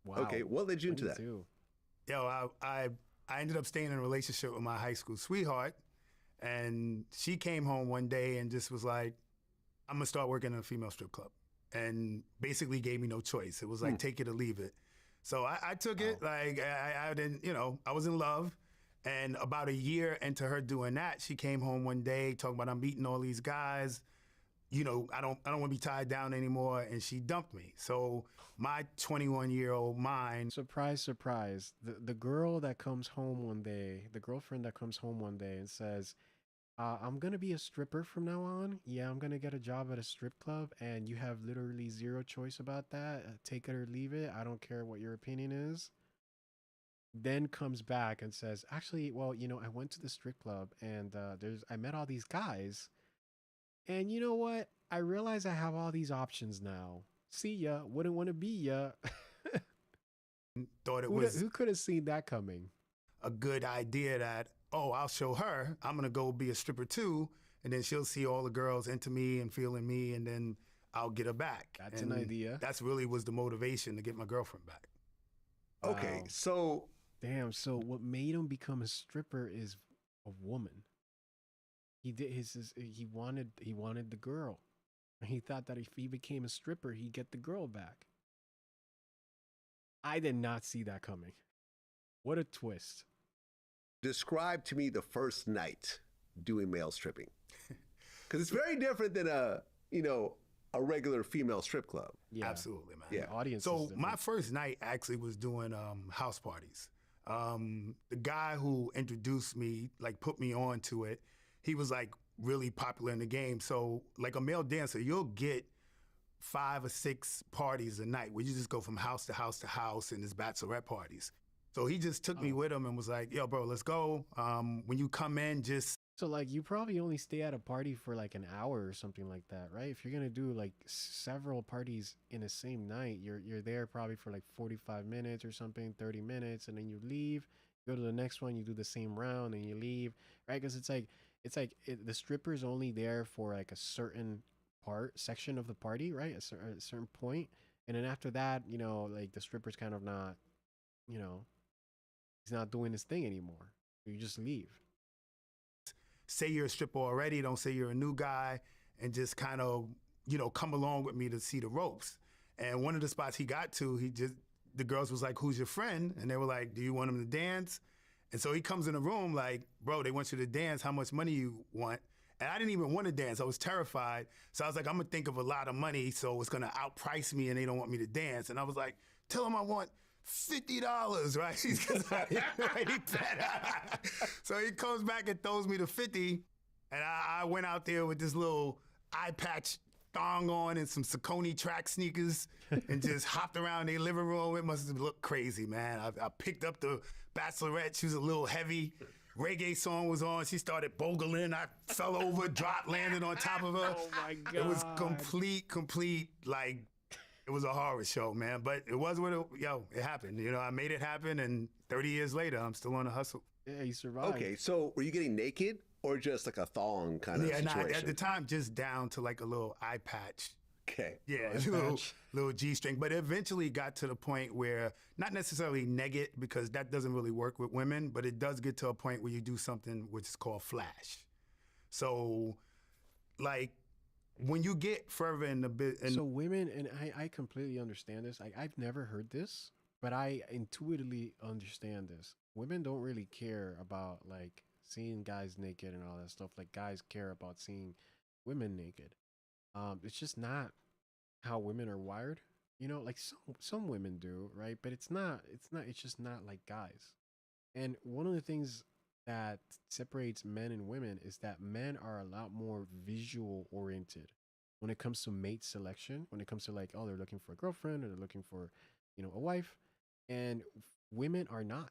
[SPEAKER 1] Wow.
[SPEAKER 10] Okay, what led you into that?
[SPEAKER 1] 22.
[SPEAKER 11] Yo, I ended up staying in a relationship with my high school sweetheart, and she came home one day and just was like, I'm gonna start working in a female strip club, and basically gave me no choice. It was like, take it or leave it. So I took it. Like I didn't, I was in love. And about a year into her doing that, she came home one day talking about, I'm meeting all these guys. I don't want to be tied down anymore. And she dumped me. So my 21-year-old mind.
[SPEAKER 1] Surprise, surprise. The girl that comes home one day, the girlfriend that comes home one day and says, I'm going to be a stripper from now on. Yeah, I'm going to get a job at a strip club. And you have literally zero choice about that. Take it or leave it. I don't care what your opinion is. Then comes back and says, actually, well, I went to the strip club and I met all these guys. And you know what? I realize I have all these options now. See ya. Wouldn't want to be ya.
[SPEAKER 11] Thought it was
[SPEAKER 1] Who could have seen that coming?
[SPEAKER 11] a good idea that, I'll show her. I'm going to go be a stripper too. And then she'll see all the girls into me and feeling me. And then I'll get her back.
[SPEAKER 1] That's
[SPEAKER 11] and
[SPEAKER 1] an idea.
[SPEAKER 11] That's really was the motivation to get my girlfriend back.
[SPEAKER 10] Okay,
[SPEAKER 1] Wow.
[SPEAKER 10] so
[SPEAKER 1] Damn. So what made him become a stripper is a woman. He did he wanted the girl. He thought that if he became a stripper, he'd get the girl back. I did not see that coming. What a twist.
[SPEAKER 10] describe to me the first night doing male stripping. Because it's very different than a regular female strip club.
[SPEAKER 1] Yeah.
[SPEAKER 11] Absolutely, man.
[SPEAKER 10] Yeah.
[SPEAKER 1] The audience is
[SPEAKER 11] So
[SPEAKER 1] different.
[SPEAKER 11] my first night actually was doing house parties. The guy who introduced me, like put me on to it, he was like really popular in the game. So like a male dancer, you'll get 5 or 6 parties a night where you just go from house to house to house, and there's bachelorette parties. So he just took me with him and was like, yo, bro, let's go. When you come in, just...
[SPEAKER 1] So like you probably only stay at a party for like an hour or something like that, right? If you're gonna do like several parties in the same night, you're there probably for like 45 minutes or something, 30 minutes, and then you leave, go to the next one, you do the same round, and you leave, right? Because the stripper's only there for like a certain section of the party, right? A certain point, and then after that, you know, like the stripper's kind of not, you know, he's not doing his thing anymore. You just leave.
[SPEAKER 11] Say you're a stripper already, don't say you're a new guy, and just kind of, you know, come along with me to see the ropes. And one of the spots he got to, the girls was like, who's your friend? And they were like, do you want him to dance? And so he comes in the room like, bro, they want you to dance. How much money you want? And I didn't even want to dance. I was terrified. So I was like, I'm going to think of a lot of money, so it's going to outprice me and they don't want me to dance. And I was like, tell them I want $50, right? So he comes back and throws me the 50, and I went out there with this little eye patch thong on and some Saucony track sneakers and just hopped around their living room. It must have looked crazy, man. I picked up the Bachelorette. She was a little heavy. Reggae song was on. She started bogling. I fell over, dropped, landed on top of her.
[SPEAKER 1] Oh my God.
[SPEAKER 11] It was complete, like, it was a horror show, man. But it was what it happened. You know, I made it happen, and 30 years later, I'm still on the hustle.
[SPEAKER 1] Yeah, you survived.
[SPEAKER 10] Okay, so were you getting naked or just like a thong kind of situation?
[SPEAKER 11] Yeah, at the time, just down to like a little eye patch.
[SPEAKER 10] Okay.
[SPEAKER 11] Yeah, little G-string. But it eventually got to the point where, not necessarily naked, because that doesn't really work with women, but it does get to a point where you do something which is called flash. So, like, when you get further in the bit...
[SPEAKER 1] So women, and I completely understand this. I've never heard this, but I intuitively understand this. Women don't really care about, like, seeing guys naked and all that stuff. Like, guys care about seeing women naked. It's just not how women are wired. You know, like some women do, right? But it's just not like guys. And one of the things that separates men and women is that men are a lot more visual oriented when it comes to mate selection, when it comes to like, oh, they're looking for a girlfriend or they're looking for, you know, a wife, and women are not.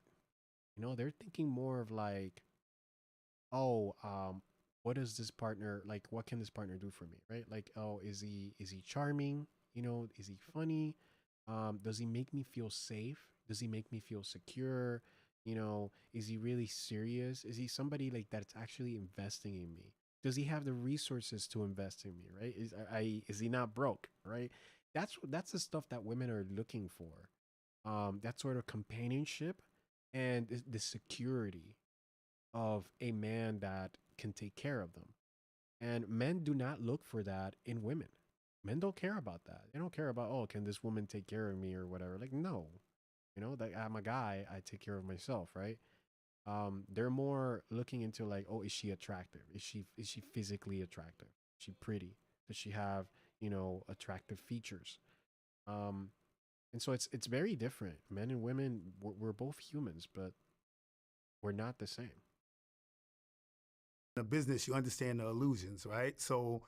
[SPEAKER 1] You know, they're thinking more of like, oh, what does this partner, like, what can this partner do for me, right? Like, oh, is he charming? You know, is he funny? Does he make me feel safe? Does he make me feel secure? You know, is he really serious? Is he somebody like that's actually investing in me? Does he have the resources to invest in me, right? Is he not broke, right? That's the stuff that women are looking for. That sort of companionship and the security of a man that can take care of them. And men do not look for that in women. Men don't care about that. They don't care about, oh, can this woman take care of me or whatever? Like, no. You know, that I'm a guy, I take care of myself, right? They're more looking into like, oh, is she attractive? Is she physically attractive? Is she pretty? Does she have, you know, attractive features? And so it's very different. Men and women, we're both humans, but we're not the same.
[SPEAKER 11] In the business, you understand the illusions, right? So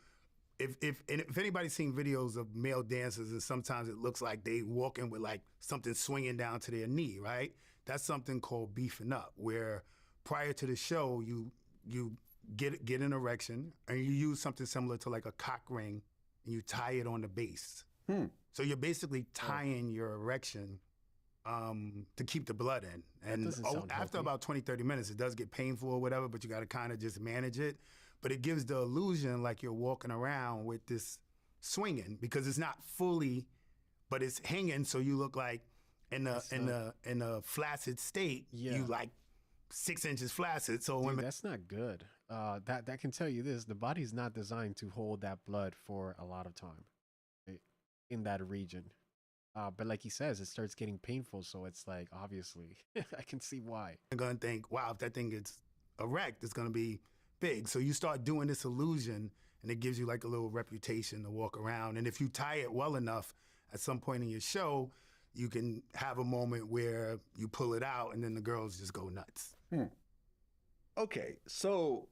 [SPEAKER 11] if anybody's seen videos of male dancers, and sometimes it looks like they walking with like something swinging down to their knee, right? That's something called beefing up, where prior to the show, you get an erection and you use something similar to like a cock ring and you tie it on the base. So you're basically tying your erection to keep the blood in. And after about 20, 30 minutes, it does get painful or whatever, but you got to kind of just manage it. But it gives the illusion like you're walking around with this swinging, because it's not fully, but it's hanging. So you look like in a flaccid state, you like 6 inches flaccid. So
[SPEAKER 1] dude, that's not good. That can tell you this: the body's not designed to hold that blood for a lot of time, right, in that region. But like he says, it starts getting painful. So it's like, obviously, I can see why.
[SPEAKER 11] I'm gonna think, wow, if that thing gets erect, it's gonna be big. So you start doing this illusion, and it gives you like a little reputation to walk around. And if you tie it well enough, at some point in your show, you can have a moment where you pull it out and then the girls just go nuts.
[SPEAKER 10] Okay, so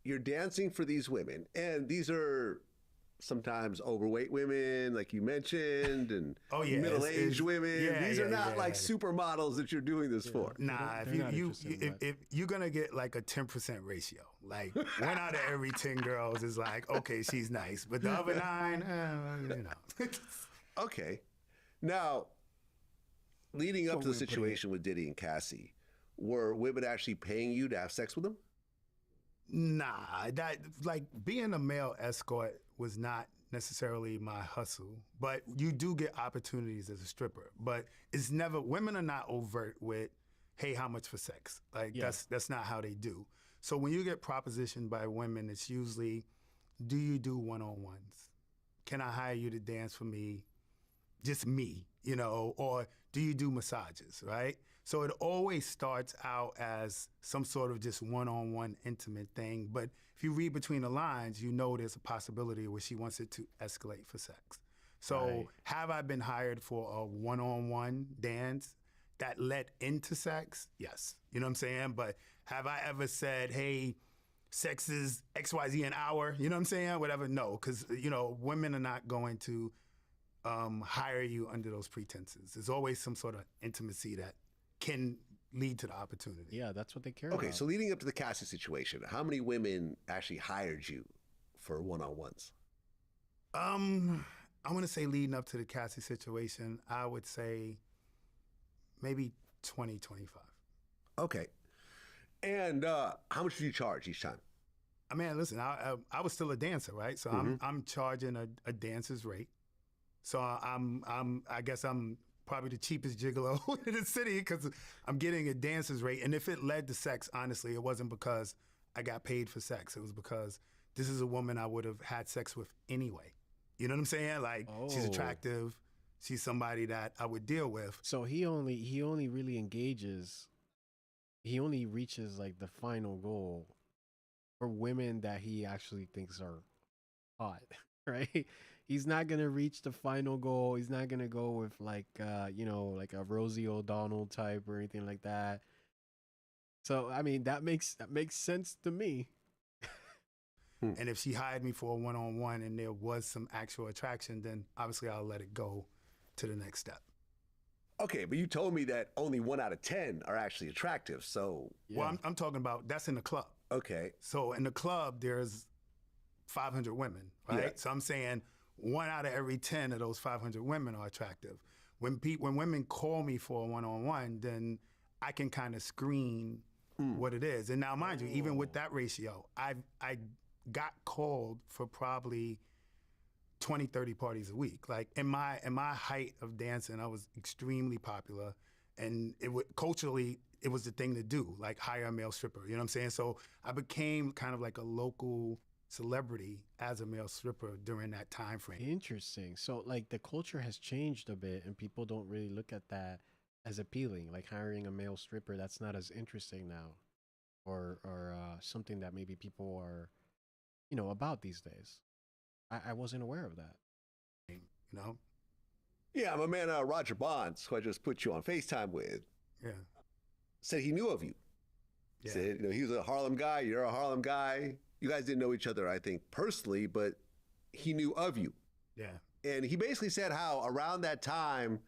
[SPEAKER 10] you're dancing for these women, and these are sometimes overweight women, like you mentioned, and middle-aged women. These are not like supermodels that you're doing this for.
[SPEAKER 11] Nah, if you're gonna get like a 10% ratio, like 1 out of every 10 girls is like, okay, she's nice, but the other 9, you know.
[SPEAKER 10] Okay, now leading up to the situation with Diddy and Cassie, were women actually paying you to have sex with them?
[SPEAKER 11] Nah, that like being a male escort was not necessarily my hustle, but you do get opportunities as a stripper. But it's never, women are not overt with, hey, how much for sex? Like that's not how they do. So when you get propositioned by women, it's usually, do you do one-on-ones? Can I hire you to dance for me? Just me, you know, or do you do massages, right? So it always starts out as some sort of just one-on-one intimate thing. But if you read between the lines, you know there's a possibility where she wants it to escalate for sex. So have I been hired for a one-on-one dance that led into sex? Yes. You know what I'm saying? But have I ever said, hey, sex is XYZ an hour? You know what I'm saying? Whatever. No, because, you know, women are not going to hire you under those pretenses. There's always some sort of intimacy that can lead to the opportunity.
[SPEAKER 1] Yeah, that's what they care about.
[SPEAKER 10] Okay, so leading up to the Cassie situation, how many women actually hired you for one-on-ones?
[SPEAKER 11] I want to say leading up to the Cassie situation, I would say maybe 20, 25.
[SPEAKER 10] Okay. And how much do you charge each time?
[SPEAKER 11] I mean, listen, I was still a dancer, right? So I'm charging a dancer's rate. So I guess I'm probably the cheapest gigolo in the city because I'm getting a dancer's rate. And if it led to sex, honestly, it wasn't because I got paid for sex. It was because this is a woman I would have had sex with anyway. You know what I'm saying? Like, she's attractive. She's somebody that I would deal with.
[SPEAKER 1] So he only really engages, he only reaches like the final goal for women that he actually thinks are hot, right? He's not gonna reach the final goal. He's not gonna go with like you know, like a Rosie O'Donnell type or anything like that. So I mean, that makes sense to me.
[SPEAKER 11] And if she hired me for a one-on-one and there was some actual attraction, then obviously I'll let it go to the next step.
[SPEAKER 10] Okay, but you told me that only 1 out of 10 are actually attractive. So
[SPEAKER 11] well, I'm talking about that's in the club.
[SPEAKER 10] Okay.
[SPEAKER 11] So in the club, there's 500 women, right?
[SPEAKER 10] Yeah.
[SPEAKER 11] So I'm saying 1 out of every 10 of those 500 women are attractive. When women call me for a one-on-one, then I can kind of screen what it is. And now, mind you, even with that ratio, I got called for probably 20, 30 parties a week. Like in my height of dancing, I was extremely popular, and culturally it was the thing to do, like hire a male stripper. You know what I'm saying? So I became kind of like a local celebrity as a male stripper during that time frame.
[SPEAKER 1] Interesting. So like the culture has changed a bit, and people don't really look at that as appealing. Like hiring a male stripper, that's not as interesting now, or something that maybe people are, you know, about these days. I wasn't aware of that.
[SPEAKER 11] You know?
[SPEAKER 10] Yeah, my man Roger Bonds, who I just put you on FaceTime with, said he knew of you.
[SPEAKER 11] Yeah.
[SPEAKER 10] Said, you know, he was a Harlem guy, you're a Harlem guy. You guys didn't know each other, I think, personally, but he knew of you.
[SPEAKER 11] Yeah.
[SPEAKER 10] And he basically said how around that time,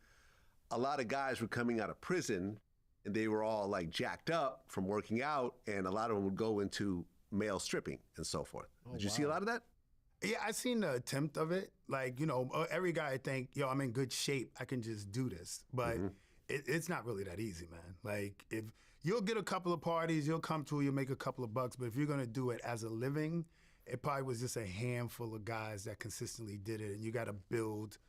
[SPEAKER 10] a lot of guys were coming out of prison and they were all like jacked up from working out, and a lot of them would go into male stripping and so forth. Did you see a lot of that?
[SPEAKER 11] Yeah, I seen the attempt of it. Like, you know, every guy think, yo, I'm in good shape, I can just do this. But it's not really that easy, man. Like, if you'll get a couple of parties, you'll come through, you'll make a couple of bucks, but if you're gonna do it as a living, it probably was just a handful of guys that consistently did it, and you gotta build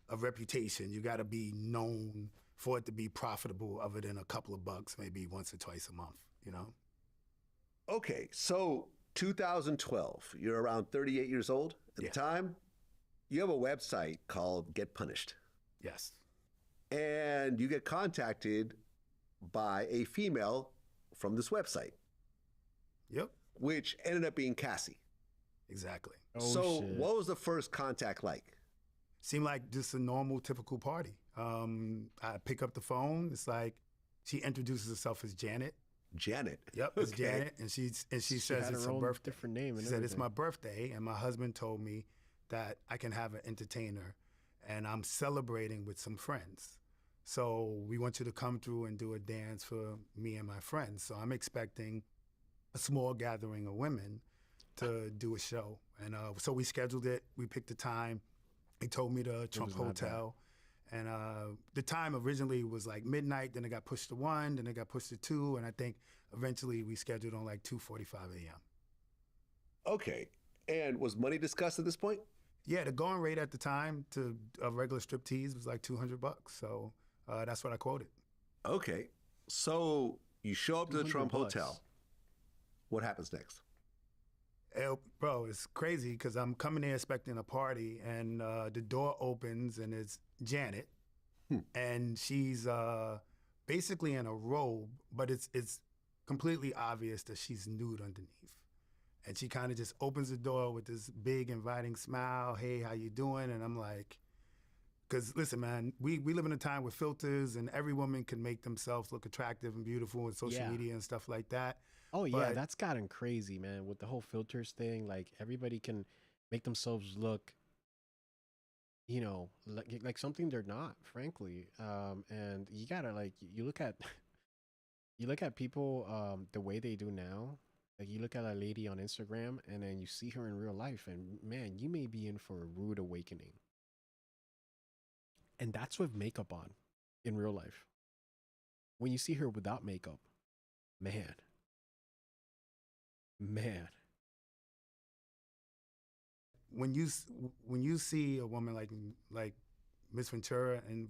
[SPEAKER 11] a reputation. You gotta be known for it to be profitable other than a couple of bucks, maybe once or twice a month, you know?
[SPEAKER 10] Okay, so 2012, you're around 38 years old at the time. You have a website called Get Punished.
[SPEAKER 11] Yes.
[SPEAKER 10] And you get contacted by a female from this website.
[SPEAKER 11] Yep.
[SPEAKER 10] Which ended up being Cassie.
[SPEAKER 11] Exactly.
[SPEAKER 10] So what was the first contact like?
[SPEAKER 11] Seemed like just a normal, typical party. I pick up the phone. It's like she introduces herself as Janet.
[SPEAKER 10] Janet.
[SPEAKER 11] Yep, it's Janet, and she says
[SPEAKER 1] had
[SPEAKER 11] it's
[SPEAKER 1] her
[SPEAKER 11] her
[SPEAKER 1] own
[SPEAKER 11] birthday.
[SPEAKER 1] different name.
[SPEAKER 11] She
[SPEAKER 1] And
[SPEAKER 11] said it's
[SPEAKER 1] everything.
[SPEAKER 11] my birthday, and my husband told me that I can have an entertainer, and I'm celebrating with some friends. So we want you to come through and do a dance for me and my friends. So I'm expecting a small gathering of women to do a show, and so we scheduled it. We picked the time. He told me the Trump
[SPEAKER 1] was not bad.
[SPEAKER 11] Hotel. And the time originally was like midnight, then it got pushed to 1, then it got pushed to 2, and I think eventually we scheduled on like 2:45 a.m.
[SPEAKER 10] Okay. And was money discussed at this point?
[SPEAKER 11] Yeah, the going rate at the time to a regular striptease was like $200. So that's what I quoted.
[SPEAKER 10] Okay. So you show up to the Trump
[SPEAKER 1] $200.
[SPEAKER 10] Hotel. What happens next?
[SPEAKER 11] Bro, it's crazy because I'm coming there expecting a party, and the door opens and it's Janet, and she's basically in a robe, but it's completely obvious that she's nude underneath. And she kind of just opens the door with this big inviting smile. Hey, how you doing? And I'm like, because listen, man, we live in a time with filters, and every woman can make themselves look attractive and beautiful on social
[SPEAKER 1] Yeah.
[SPEAKER 11] media and stuff like that.
[SPEAKER 1] Oh yeah,
[SPEAKER 11] But-
[SPEAKER 1] that's gotten crazy, man. With the whole filters thing, like everybody can make themselves look, you know, like something they're not, frankly. And you gotta like you look at you look at people the way they do now. Like you look at a lady on Instagram, and then you see her in real life, and man, you may be in for a rude awakening. And that's with makeup on in real life. When you see her without makeup, man.
[SPEAKER 11] When you see a woman like Miss Ventura, and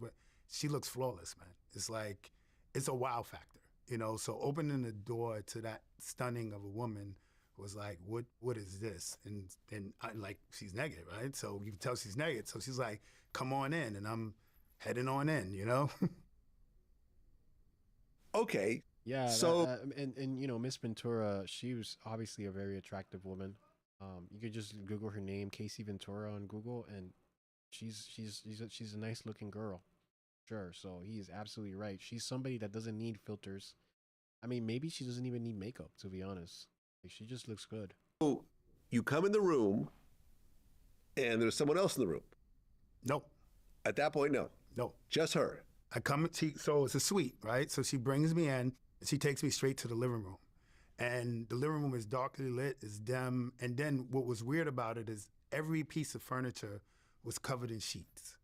[SPEAKER 11] she looks flawless, man. It's like it's a wow factor, you know. So opening the door to that stunning of a woman was like, what is this? And I, like she's naked, right? So you can tell she's naked. So she's like, come on in, and I'm heading on in, you know.
[SPEAKER 10] Okay.
[SPEAKER 1] Yeah.
[SPEAKER 10] So-
[SPEAKER 1] and you know, Miss Ventura, she was obviously a very attractive woman. You could just Google her name, Casey Ventura, on Google, and she's a nice looking girl. Sure. So he's absolutely right. She's somebody that doesn't need filters. I mean, maybe she doesn't even need makeup, to be honest. Like, she just looks good.
[SPEAKER 10] So you come in the room, and there's someone else in the room.
[SPEAKER 11] No,
[SPEAKER 10] At that point, no. Just her.
[SPEAKER 11] I come, so it's a suite, right? So she brings me in, and she takes me straight to the living room. And the living room is darkly lit, it's dim. And then what was weird about it is every piece of furniture was covered in sheets.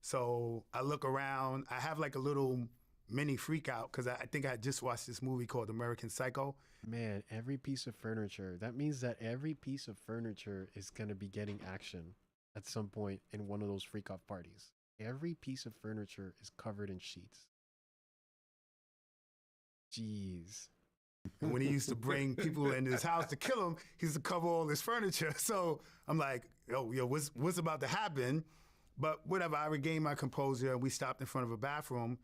[SPEAKER 11] So I look around, I have like a little mini freak out because I think I just watched this movie called American Psycho.
[SPEAKER 1] Man, every piece of furniture. That means that every piece of furniture is going to be getting action at some point in one of those freak off parties. Every piece of furniture is covered in sheets. Jeez.
[SPEAKER 11] And when he used to bring people into his house to kill him, he used to cover all his furniture. So I'm like, yo, what's about to happen? But whatever, I regained my composure, and we stopped in front of a bathroom,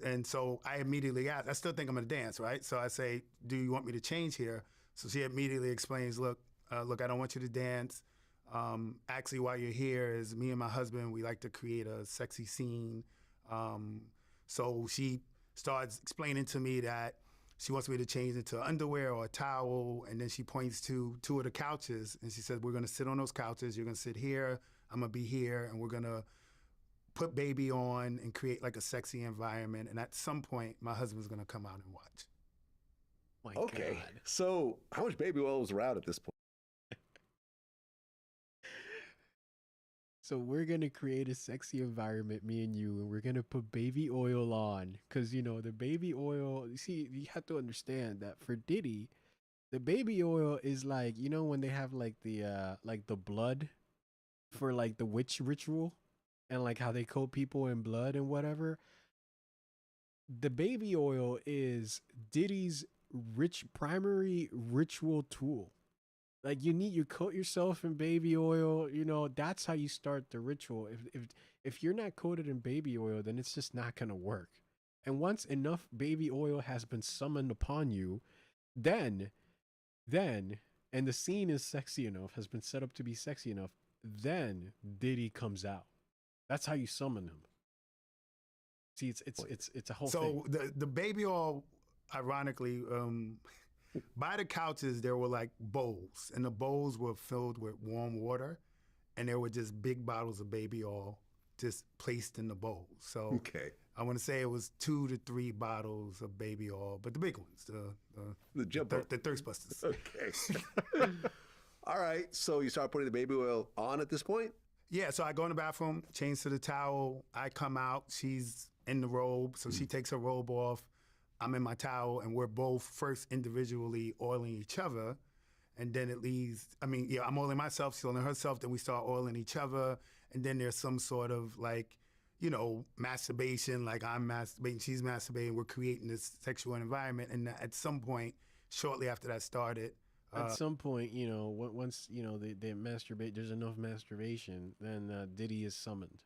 [SPEAKER 11] and so I immediately asked, I still think I'm gonna dance, right? So I say, do you want me to change here? So she immediately explains, look, I don't want you to dance. Actually, while you're here is me and my husband, we like to create a sexy scene. So she starts explaining to me that she wants me to change into underwear or a towel, and then she points to two of the couches, and she said, we're gonna sit on those couches, you're gonna sit here, I'm gonna be here, and we're gonna put baby on and create like a sexy environment, and at some point, my husband's gonna come out and watch.
[SPEAKER 1] My
[SPEAKER 10] Okay.
[SPEAKER 1] God.
[SPEAKER 10] So how much baby oil was around at this point?
[SPEAKER 1] So we're gonna create a sexy environment, me and you, and we're gonna put baby oil on, cause you know the baby oil. You see, you have to understand that for Diddy, the baby oil is like, you know, when they have like the blood for like the witch ritual, and like how they coat people in blood and whatever. The baby oil is Diddy's primary ritual tool. Like you coat yourself in baby oil, you know, that's how you start the ritual. If you're not coated in baby oil, then it's just not gonna work. And once enough baby oil has been summoned upon you, then and the scene is sexy enough, has been set up to be sexy enough, then Diddy comes out. That's how you summon him. See, it's a whole
[SPEAKER 11] So
[SPEAKER 1] thing.
[SPEAKER 11] the baby oil, ironically, by the couches there were like bowls, and the bowls were filled with warm water, and there were just big bottles of baby oil just placed in the bowls. So
[SPEAKER 10] Okay.
[SPEAKER 11] I want to say it was 2 to 3 bottles of baby oil, but the big ones,
[SPEAKER 10] The jumbo.
[SPEAKER 11] the thirst busters.
[SPEAKER 10] Okay. All right. So you start putting the baby oil on at this point?
[SPEAKER 11] Yeah, so I go in the bathroom, change to the towel. I come out. She's in the robe, so she takes her robe off. I'm in my towel, and we're both first individually oiling each other. And then it leaves, I'm oiling myself, she's oiling herself. Then we start oiling each other. And then there's some sort of like, masturbation, like I'm masturbating, she's masturbating. We're creating this sexual environment. And at some point, shortly after that started,
[SPEAKER 1] At some point, once they masturbate, there's enough masturbation, then Diddy is summoned.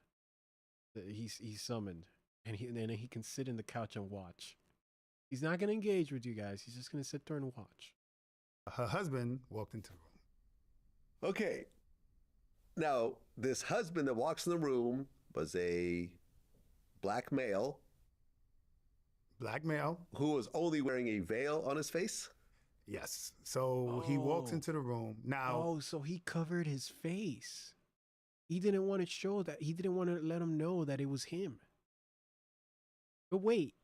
[SPEAKER 1] He's summoned, and then he can sit in the couch and watch. He's not gonna engage with you guys. He's just gonna sit there and watch.
[SPEAKER 11] her husband walked into the room.
[SPEAKER 10] Okay. Now, this husband that walks in the room was a black male.
[SPEAKER 11] Black male.
[SPEAKER 10] Who was only wearing a veil on his face?
[SPEAKER 11] Yes. So he walks into the room. Now.
[SPEAKER 1] Oh, so he covered his face. He didn't want to show that. He didn't want to let him know that it was him. But wait,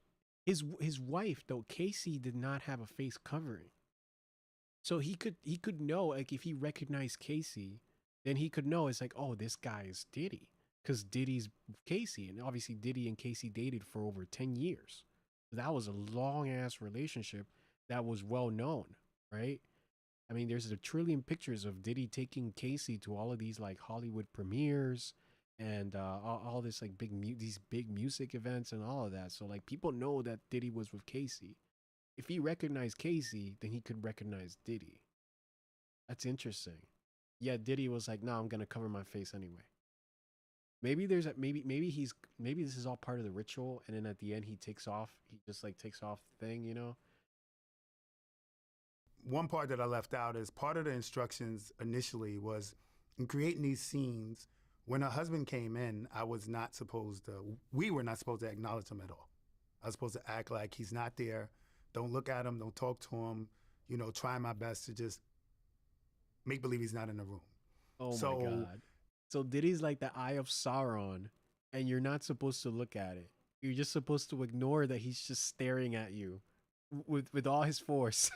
[SPEAKER 1] his wife though, Casey, did not have a face covering. So he could know, like, if he recognized Casey, then he could know it's like, oh, this guy is Diddy, because Diddy's Casey, and obviously Diddy and Casey dated for over 10 years. That was a long ass relationship that was well known, right? I mean, there's a trillion pictures of Diddy taking Casey to all of these like Hollywood premieres and all this like these big music events and all of that. So like people know that Diddy was with Casey. If he recognized Casey, then he could recognize Diddy. That's interesting. Yeah, Diddy was like, "No, I'm gonna cover my face anyway." Maybe there's maybe this is all part of the ritual, and then at the end he takes off. He just like takes off the thing, you know.
[SPEAKER 11] One part that I left out is part of the instructions initially was in creating these scenes. When her husband came in, we were not supposed to acknowledge him at all. I was supposed to act like he's not there. Don't look at him, don't talk to him, try my best to just make believe he's not in the room.
[SPEAKER 1] Oh my God. So Diddy's like the Eye of Sauron, and you're not supposed to look at it. You're just supposed to ignore that he's just staring at you with all his force.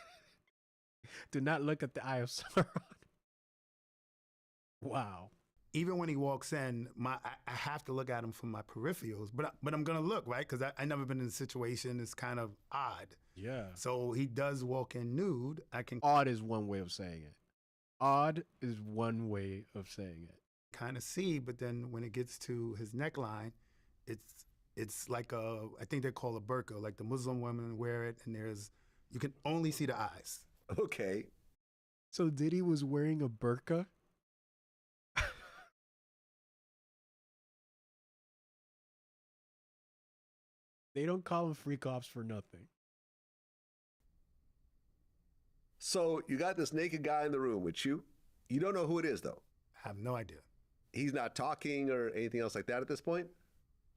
[SPEAKER 1] Do not look at the Eye of Sauron. Wow.
[SPEAKER 11] Even when he walks in, I have to look at him from my peripherals, but I'm gonna look, right? Because I never been in a situation. It's kind of odd.
[SPEAKER 1] Yeah.
[SPEAKER 11] So he does walk in nude.
[SPEAKER 1] Odd is one way of saying it. Odd is one way of saying it.
[SPEAKER 11] Kind of see, but then when it gets to his neckline, it's like I think they call a burqa, like the Muslim women wear it, and you can only see the eyes.
[SPEAKER 10] Okay.
[SPEAKER 1] So Diddy was wearing a burqa? They don't call them freak offs for nothing.
[SPEAKER 10] So you got this naked guy in the room with you. You don't know who it is, though.
[SPEAKER 11] I have no idea.
[SPEAKER 10] He's not talking or anything else like that at this point?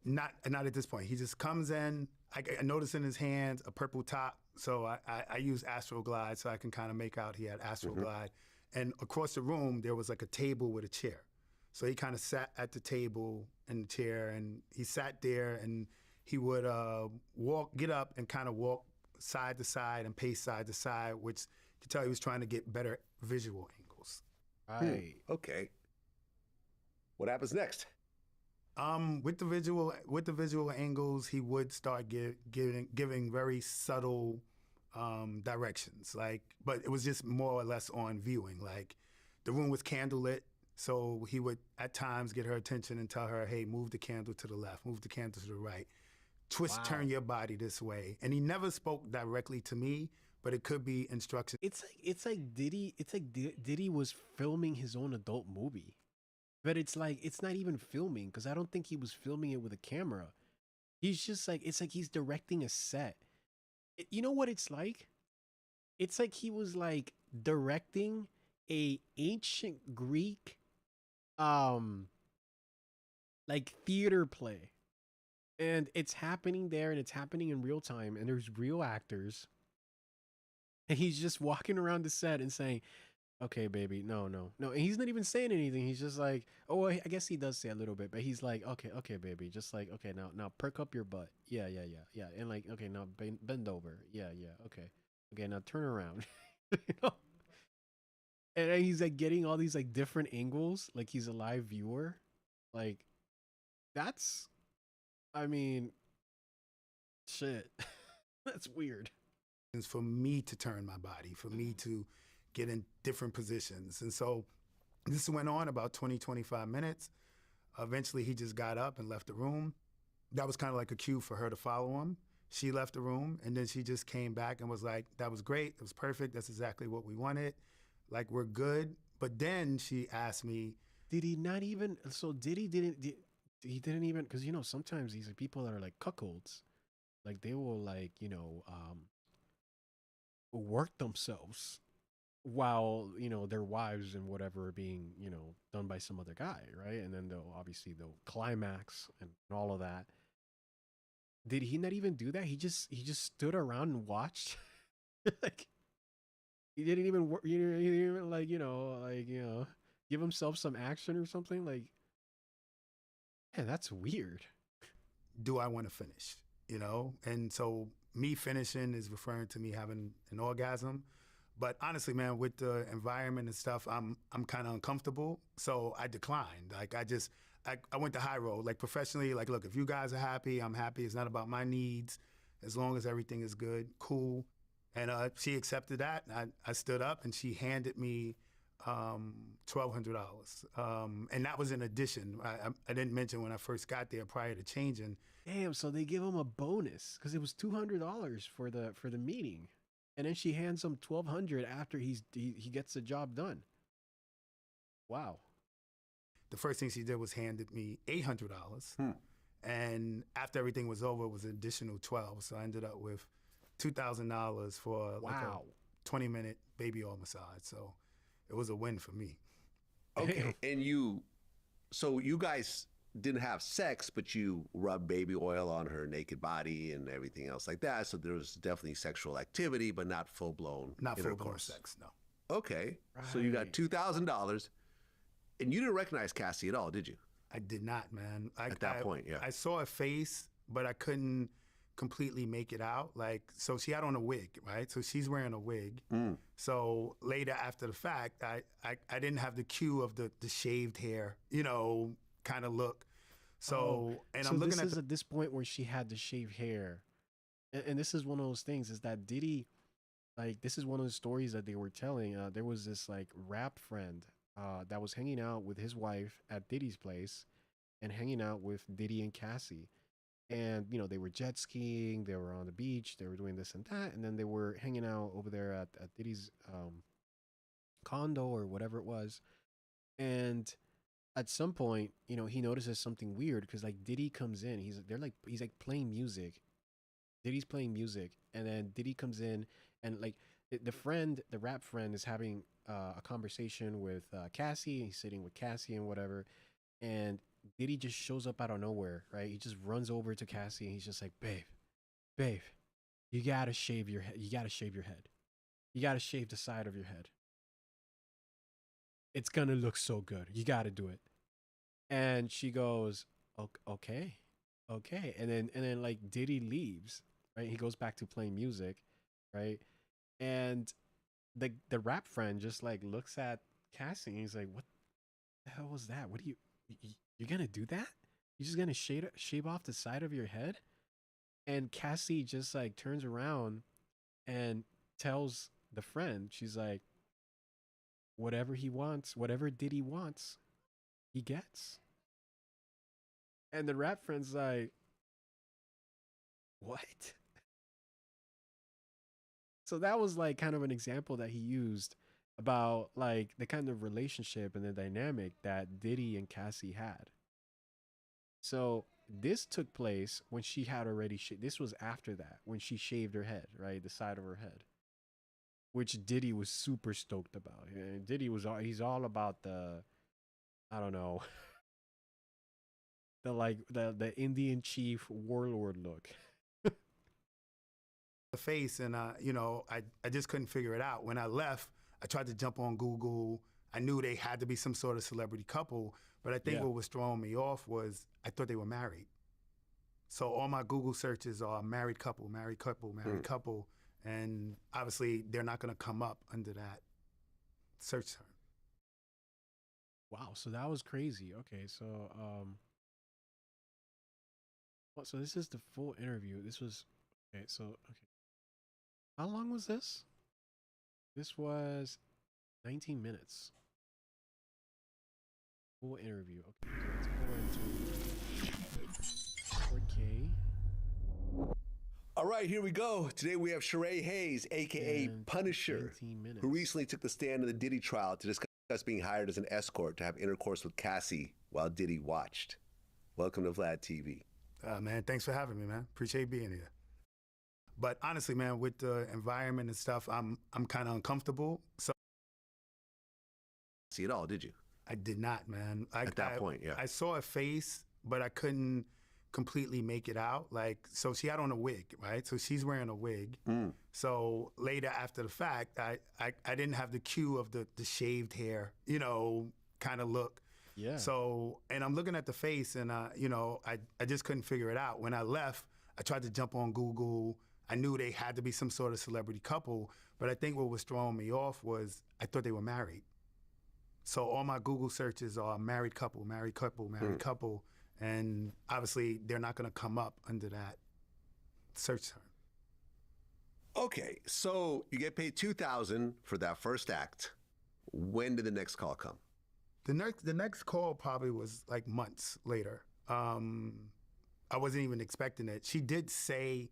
[SPEAKER 11] Not at this point. He just comes in. I notice in his hands a purple top. So I use Astroglide so I can kind of make out he had Astroglide. And across the room, there was like a table with a chair. So he kind of sat at the table in the chair, and he sat there, and he would get up and kind of walk side to side and pace side to side, which you could tell he was trying to get better visual angles.
[SPEAKER 1] Right.
[SPEAKER 10] Okay. What happens next?
[SPEAKER 11] With the visual angles, he would start giving very subtle directions. But it was just more or less on viewing. Like the room was candlelit, so he would at times get her attention and tell her, "Hey, move the candle to the left, move the candle to the right, turn your body this way." And he never spoke directly to me, but it could be instructions.
[SPEAKER 1] It's like Diddy was filming his own adult movie. But it's not even filming, because I don't think he was filming it with a camera. He's just like, it's like he's directing a set. You know what it's like? It's like he was like directing a ancient Greek like theater play. And it's happening there and it's happening in real time and there's real actors. And he's just walking around the set and saying, okay, baby, no, no, no. And he's not even saying anything. He's just like, oh, I guess he does say a little bit, but he's like, okay, baby, just like, okay, now perk up your butt. Yeah, and like, okay, now bend over. Yeah, okay, now turn around. You know? And then he's like getting all these like different angles, like he's a live viewer. Like, that's, I mean, shit, that's weird.
[SPEAKER 11] For me to turn my body, for me to get in different positions. And so this went on about 20, 25 minutes. Eventually, he just got up and left the room. That was kind of like a cue for her to follow him. She left the room, and then she just came back and was like, that was great. It was perfect. That's exactly what we wanted. Like, we're good. But then she asked me,
[SPEAKER 1] did he not even, so he didn't even, because, you know, sometimes these are people that are like cuckolds. Like, they will, like, you know, work themselves while, you know, their wives and whatever are being, you know, done by some other guy, right? And then they'll climax and all of that. Did he not even do that? He just stood around and watched. Like, he didn't even work, he didn't even like, you know, give himself some action or something. Like, man, that's weird.
[SPEAKER 11] do I want to finish? You know? And so me finishing is referring to me having an orgasm. But honestly, man, with the environment and stuff, I'm kind of uncomfortable. So I declined. Like, I went the high road. Like, professionally, like, look, if you guys are happy, I'm happy. It's not about my needs. As long as everything is good, cool. And she accepted that. And I stood up and she handed me $1,200. And that was in addition. I didn't mention when I first got there prior to changing.
[SPEAKER 1] Damn, so they give him a bonus because it was $200 for the meeting. And then she hands him $1,200 after he gets the job done. Wow.
[SPEAKER 11] The first thing she did was handed me $800. And after everything was over, it was an additional $1,200. So I ended up with $2,000 for like a 20-minute baby oil massage. So it was a win for me.
[SPEAKER 10] Okay. And so you guys didn't have sex, but you rubbed baby oil on her naked body and everything else like that. So there was definitely sexual activity, but not full-blown
[SPEAKER 11] Not full-blown
[SPEAKER 10] intercourse.
[SPEAKER 11] sex, no.
[SPEAKER 10] Okay. So you got $2,000. And you didn't recognize Cassie at all, did you?
[SPEAKER 11] I did not, man.
[SPEAKER 10] At that point, yeah.
[SPEAKER 11] I saw a face, but I couldn't completely make it out. Like, so she had on a wig, right? So she's wearing a wig. So later after the fact, I didn't have the cue of the shaved hair, you know, kind of look. So, and I'm looking
[SPEAKER 1] at this point where she had the shaved hair. And this is one of those things, is that Diddy, like, this is one of the stories that they were telling. There was this, like, rap friend that was hanging out with his wife at Diddy's place and hanging out with Diddy and Cassie. And, you know, they were jet skiing, they were on the beach, they were doing this and that. And then they were hanging out over there at Diddy's condo or whatever it was. And at some point, you know, he notices something weird because, like, Diddy comes in. He's like playing music. Diddy's playing music. And then Diddy comes in and, like, the rap friend is having a conversation with Cassie. He's sitting with Cassie and whatever. And Diddy just shows up out of nowhere, right? He just runs over to Cassie and he's just like, babe, you gotta shave your head. You gotta shave your head. You gotta shave the side of your head. It's gonna look so good. You gotta do it. And she goes, okay. And then like Diddy leaves, right? He goes back to playing music, right? And the rap friend just like looks at Cassie and he's like, what the hell was that? What do you're gonna do that? You're just gonna shave off the side of your head? And Cassie just like turns around and tells the friend, she's like, whatever he wants, whatever Diddy wants, he gets. And the rap friend's like, what? So that was like kind of an example that he used about like the kind of relationship and the dynamic that Diddy and Cassie had. So this took place when she had already, this was after that, when she shaved her head, right? The side of her head, which Diddy was super stoked about. And Diddy he's all about the, I don't know, the Indian chief warlord look.
[SPEAKER 11] The face, and I just couldn't figure it out. When I left, I tried to jump on Google. I knew they had to be some sort of celebrity couple, but I think
[SPEAKER 1] Yeah.
[SPEAKER 11] what was throwing me off was I thought they were married. So all my Google searches are married couple, married couple, married couple, and obviously they're not going to come up under that search term.
[SPEAKER 1] Wow, so that was crazy. Okay, so well, so this is the full interview. This was okay, so okay. How long was this? This was 19 minutes. Full interview. Okay, so let's go into 4K.
[SPEAKER 10] All right, here we go. Today we have Sheree Hayes, aka
[SPEAKER 1] And
[SPEAKER 10] Punisher,
[SPEAKER 1] 19 minutes.
[SPEAKER 10] who recently took the stand in the Diddy trial to discuss being hired as an escort to have intercourse with Cassie while Diddy watched. Welcome to Vlad TV.
[SPEAKER 11] Man, thanks for having me, man. Appreciate being here. But honestly, man, with the environment and stuff, I'm kind of uncomfortable. So
[SPEAKER 10] See it all, did you?
[SPEAKER 11] I did not, man.
[SPEAKER 10] At that point, yeah.
[SPEAKER 11] I saw a face, but I couldn't completely make it out. Like, so she had on a wig, right? So she's wearing a wig. So later after the fact, I didn't have the cue of the shaved hair, kind of look.
[SPEAKER 1] Yeah.
[SPEAKER 11] So, and I'm looking at the face, and I just couldn't figure it out. When I left, I tried to jump on Google. I knew they had to be some sort of celebrity couple, but I think what was throwing me off was I thought they were married. So all my Google searches are married couple, married couple, married couple, and obviously they're not going to come up under that search term.
[SPEAKER 10] Okay, so you get paid $2,000 for that first act. When did the next call come?
[SPEAKER 11] The next call probably was like months later. I wasn't even expecting it. She did say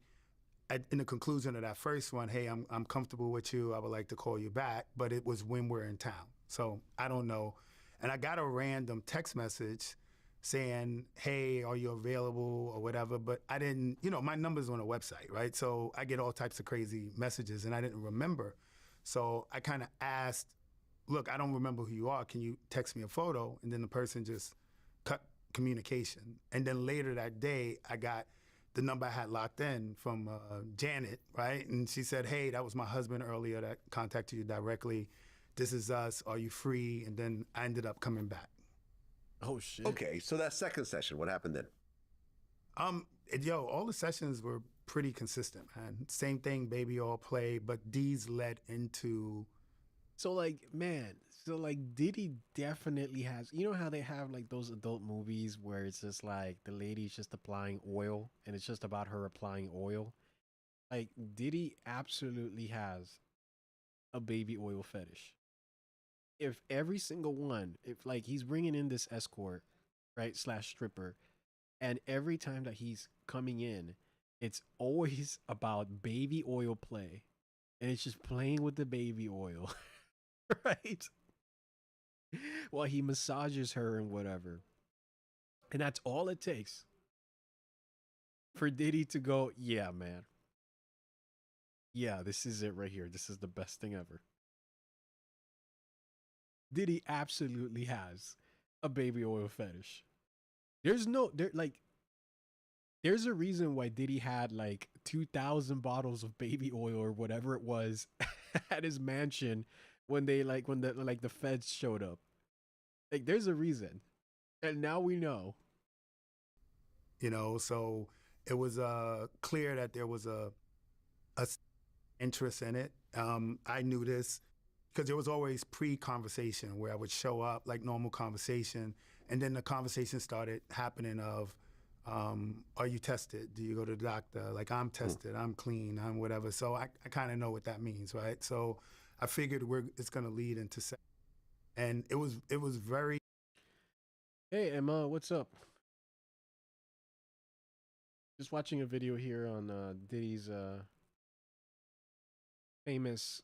[SPEAKER 11] in the conclusion of that first one, hey, I'm comfortable with you. I would like to call you back, but it was when we're in town. So I don't know. And I got a random text message saying, hey, are you available or whatever? But I didn't, my number's on a website, right? So I get all types of crazy messages and I didn't remember. So I kind of asked, look, I don't remember who you are. Can you text me a photo? And then the person just cut communication. And then later that day, I got the number I had locked in from Janet, right? And she said, hey, that was my husband earlier that contacted you directly. This is us. Are you free? And then I ended up coming back.
[SPEAKER 1] Oh shit.
[SPEAKER 10] Okay, so that second session, what happened then?
[SPEAKER 11] All the sessions were pretty consistent, man. Same thing, baby all play, but these led into.
[SPEAKER 1] So Diddy definitely has, how they have like those adult movies where it's just like the lady's just applying oil and it's just about her applying oil. Like Diddy absolutely has a baby oil fetish. If every single one, if like he's bringing in this escort, right, / stripper, and every time that he's coming in, it's always about baby oil play. And it's just playing with the baby oil. Right? While he massages her and whatever. And that's all it takes for Diddy to go, yeah, man. Yeah, this is it right here. This is the best thing ever. Diddy absolutely has a baby oil fetish. There's a reason why Diddy had like 2,000 bottles of baby oil or whatever it was at his mansion when the feds showed up. Like there's a reason. And now we know.
[SPEAKER 11] So it was clear that there was a interest in it. I knew this because there was always pre-conversation where I would show up like normal conversation, and then the conversation started happening of, are you tested? Do you go to the doctor? Like, I'm tested, I'm clean, I'm whatever. So I kind of know what that means, right? So I figured it's going to lead into sex. And it was very.
[SPEAKER 1] Hey, Emma, what's up? Just watching a video here on Diddy's famous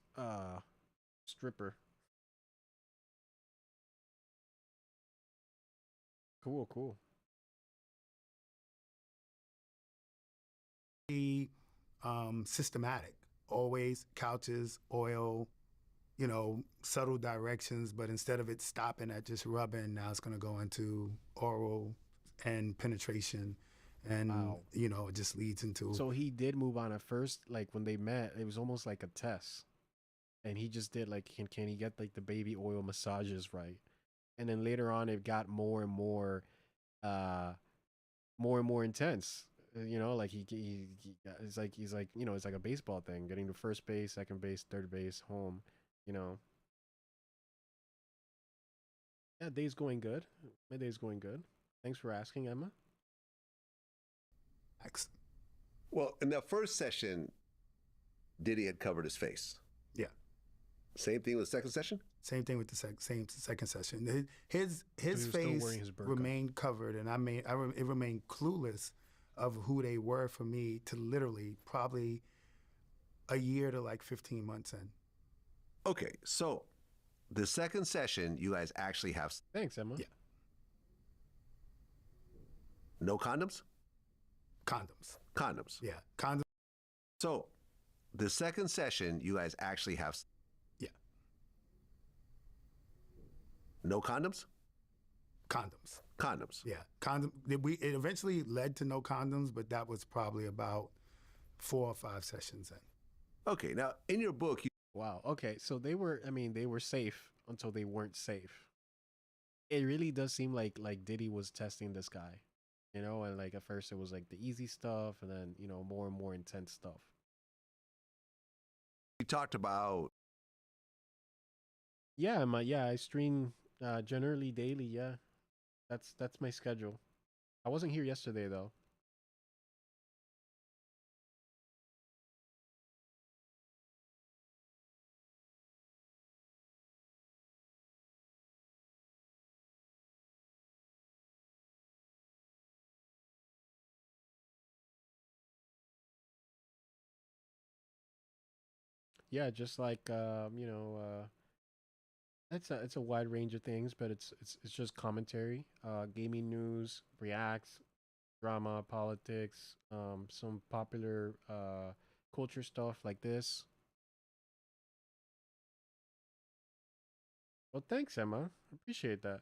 [SPEAKER 1] stripper. Cool.
[SPEAKER 11] Systematic. Always couches, oil, subtle directions, but instead of it stopping at just rubbing, now it's going to go into oral and penetration, and
[SPEAKER 1] Wow.
[SPEAKER 11] you know, it just leads into.
[SPEAKER 1] So he did move on at first, like when they met, it was almost like a test. And he just did like can he get like the baby oil massages right? And then later on it got more and more intense. You know, like he's like, you know, it's like a baseball thing, getting to first base, second base, third base, home, you know. Yeah, day's going good. My day's going good. Thanks for asking, Emma.
[SPEAKER 10] Well, in that first session, Diddy had covered his face.
[SPEAKER 11] Yeah.
[SPEAKER 10] Same thing with the second session?
[SPEAKER 11] Same thing with the same second session. His
[SPEAKER 1] he was still
[SPEAKER 11] face
[SPEAKER 1] wearing his burqa.
[SPEAKER 11] remained covered, and it remained clueless of who they were for me to literally probably a year to like 15 months in.
[SPEAKER 10] Okay, so the second session, you guys actually have
[SPEAKER 1] Thanks, Emma.
[SPEAKER 11] Yeah.
[SPEAKER 10] no condoms?
[SPEAKER 11] Condoms.
[SPEAKER 10] Condoms.
[SPEAKER 11] Yeah. Condoms.
[SPEAKER 10] So the second session, you guys actually have
[SPEAKER 11] Yeah.
[SPEAKER 10] no condoms?
[SPEAKER 11] Condoms.
[SPEAKER 10] Condoms.
[SPEAKER 11] Yeah. It eventually led to no condoms, but that was probably about 4 or 5 sessions in.
[SPEAKER 10] Okay, now in your book,
[SPEAKER 1] Wow. Okay. So they were, I mean, they were safe until they weren't safe. It really does seem like Diddy was testing this guy, you know, and like at first it was like the easy stuff and then, you know, more and more intense stuff.
[SPEAKER 10] you talked about
[SPEAKER 1] Yeah, I stream generally daily, yeah. That's my schedule. I wasn't here yesterday though. Yeah, just like you know, it's a wide range of things, but it's just commentary, gaming news, reacts, drama, politics, some popular culture stuff like this. Well, thanks, Emma. Appreciate that.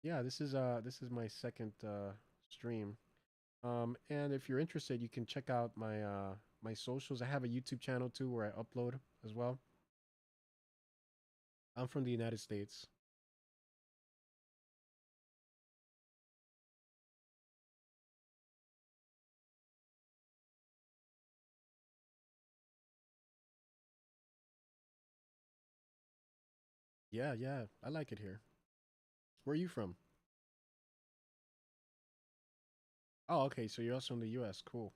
[SPEAKER 1] Yeah, this is my second stream. And if you're interested, you can check out my socials. I have a YouTube channel too where I upload as well. I'm from the United States. Yeah, yeah, I like it here. Where are you from? Oh, okay, so you're also in the US. Cool.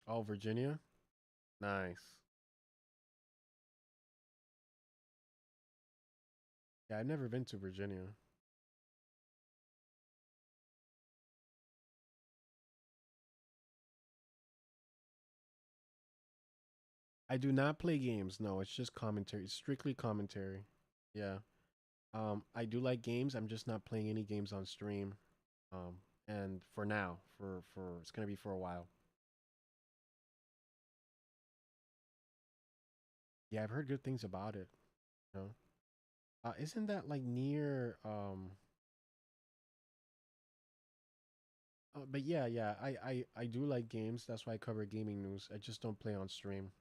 [SPEAKER 1] Oh, Virginia? Nice. Yeah, I've never been to Virginia. I do not play games. No, it's just commentary. It's strictly commentary. Yeah. I do like games. I'm just not playing any games on stream. And for now, for it's gonna be for a while. Yeah, I've heard good things about it. You know? Isn't that like near but yeah, yeah, I do like games. That's why I cover gaming news. I just don't play on stream.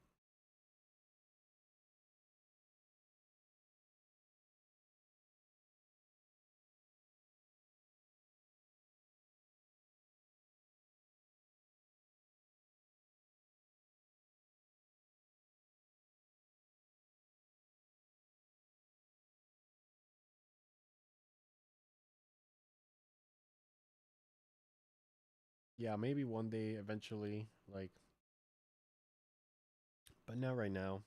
[SPEAKER 1] Yeah, maybe one day eventually, like, but not right now.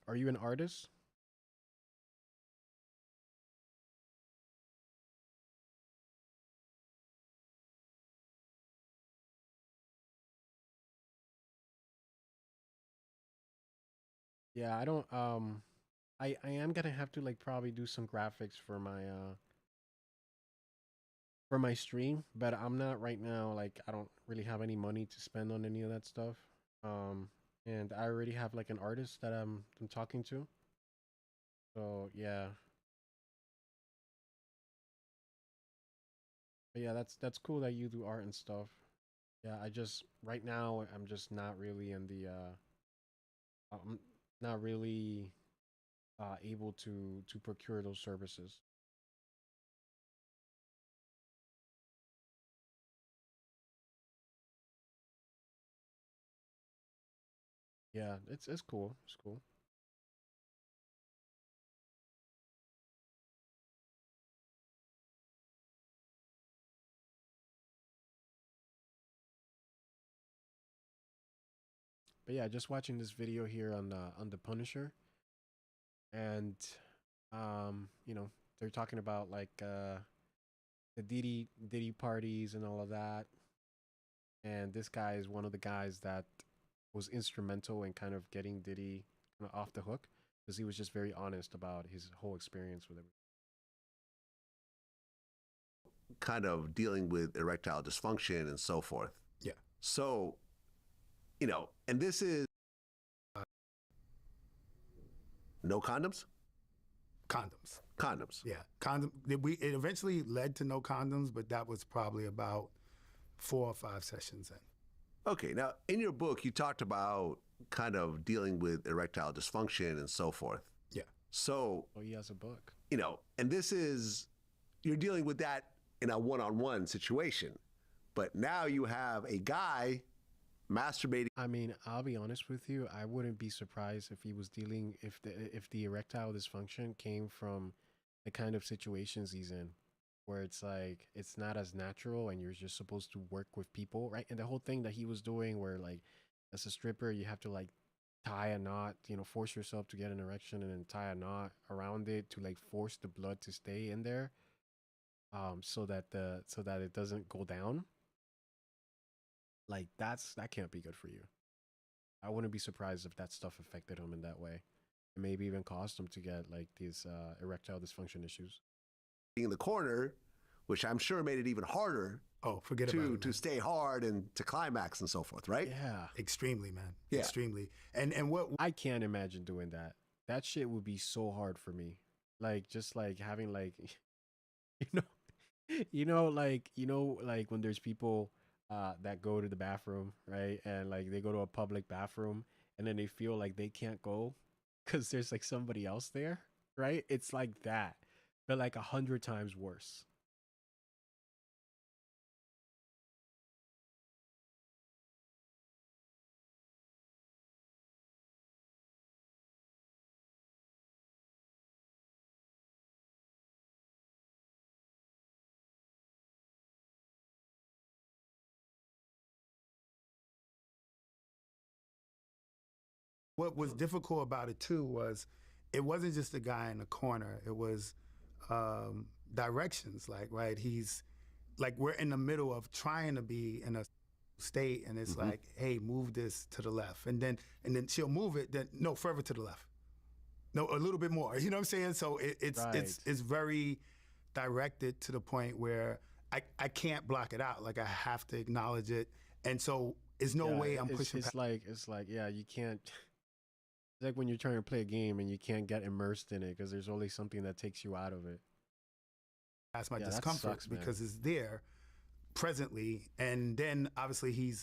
[SPEAKER 1] Are you an artist? Yeah, I don't I am gonna have to like probably do some graphics for my stream, but I'm not right now. Like I don't really have any money to spend on any of that stuff. And I already have like an artist that I'm talking to. So yeah. But yeah, that's cool that you do art and stuff. Yeah, I just right now I'm just not really in the I'm not really able to procure those services. Yeah, it's cool. It's cool. But yeah, just watching this video here on the Punisher, and you know, they're talking about like the Diddy parties and all of that. And this guy is one of the guys that was instrumental in kind of getting Diddy kind of off the hook because he was just very honest about his whole experience with it.
[SPEAKER 10] Kind of dealing with erectile dysfunction and so forth.
[SPEAKER 11] Yeah.
[SPEAKER 10] So, and this is no condoms?
[SPEAKER 11] Condoms.
[SPEAKER 10] Condoms.
[SPEAKER 11] Yeah. It eventually led to no condoms, but that was probably about 4 or 5 sessions in.
[SPEAKER 10] Okay. Now, in your book, you talked about kind of dealing with erectile dysfunction and so forth.
[SPEAKER 11] Yeah.
[SPEAKER 10] So,
[SPEAKER 1] Oh, he has a book.
[SPEAKER 10] And this is, you're dealing with that in a one-on-one situation. But now you have a guy masturbating.
[SPEAKER 1] I mean, I'll be honest with you. I wouldn't be surprised if he was dealing if the erectile dysfunction came from the kind of situations he's in, where it's like it's not as natural and you're just supposed to work with people, right? And the whole thing that he was doing, where like as a stripper, you have to like tie a knot, force yourself to get an erection and then tie a knot around it to like force the blood to stay in there, so that it doesn't go down. Like that can't be good for you. I wouldn't be surprised if that stuff affected him in that way. And maybe even caused him to get like these erectile dysfunction issues.
[SPEAKER 10] In the corner, which I'm sure made it even harder.
[SPEAKER 11] Oh, forget about it.
[SPEAKER 10] To stay hard and to climax and so forth, right?
[SPEAKER 1] Yeah.
[SPEAKER 11] Extremely, man.
[SPEAKER 10] Yeah.
[SPEAKER 11] Extremely. And what
[SPEAKER 1] I can't imagine doing that. That shit would be so hard for me. Like just like having like like when there's people that go to the bathroom, right? And like they go to a public bathroom and then they feel like they can't go because there's like somebody else there, right? It's like that, but like 100 times worse.
[SPEAKER 11] What was difficult about it too was it wasn't just a guy in the corner. It was directions. Like, right, he's like we're in the middle of trying to be in a state, and it's like, hey, move this to the left, and then she'll move it. Then no, further to the left. No, a little bit more. You know what I'm saying? So it's very directed to the point where I can't block it out. Like I have to acknowledge it, and so there's no way I'm pushing.
[SPEAKER 1] It's like yeah, you can't. It's like when you're trying to play a game and you can't get immersed in it because there's always something that takes you out of it.
[SPEAKER 11] That's my discomfort because it's there presently, and then obviously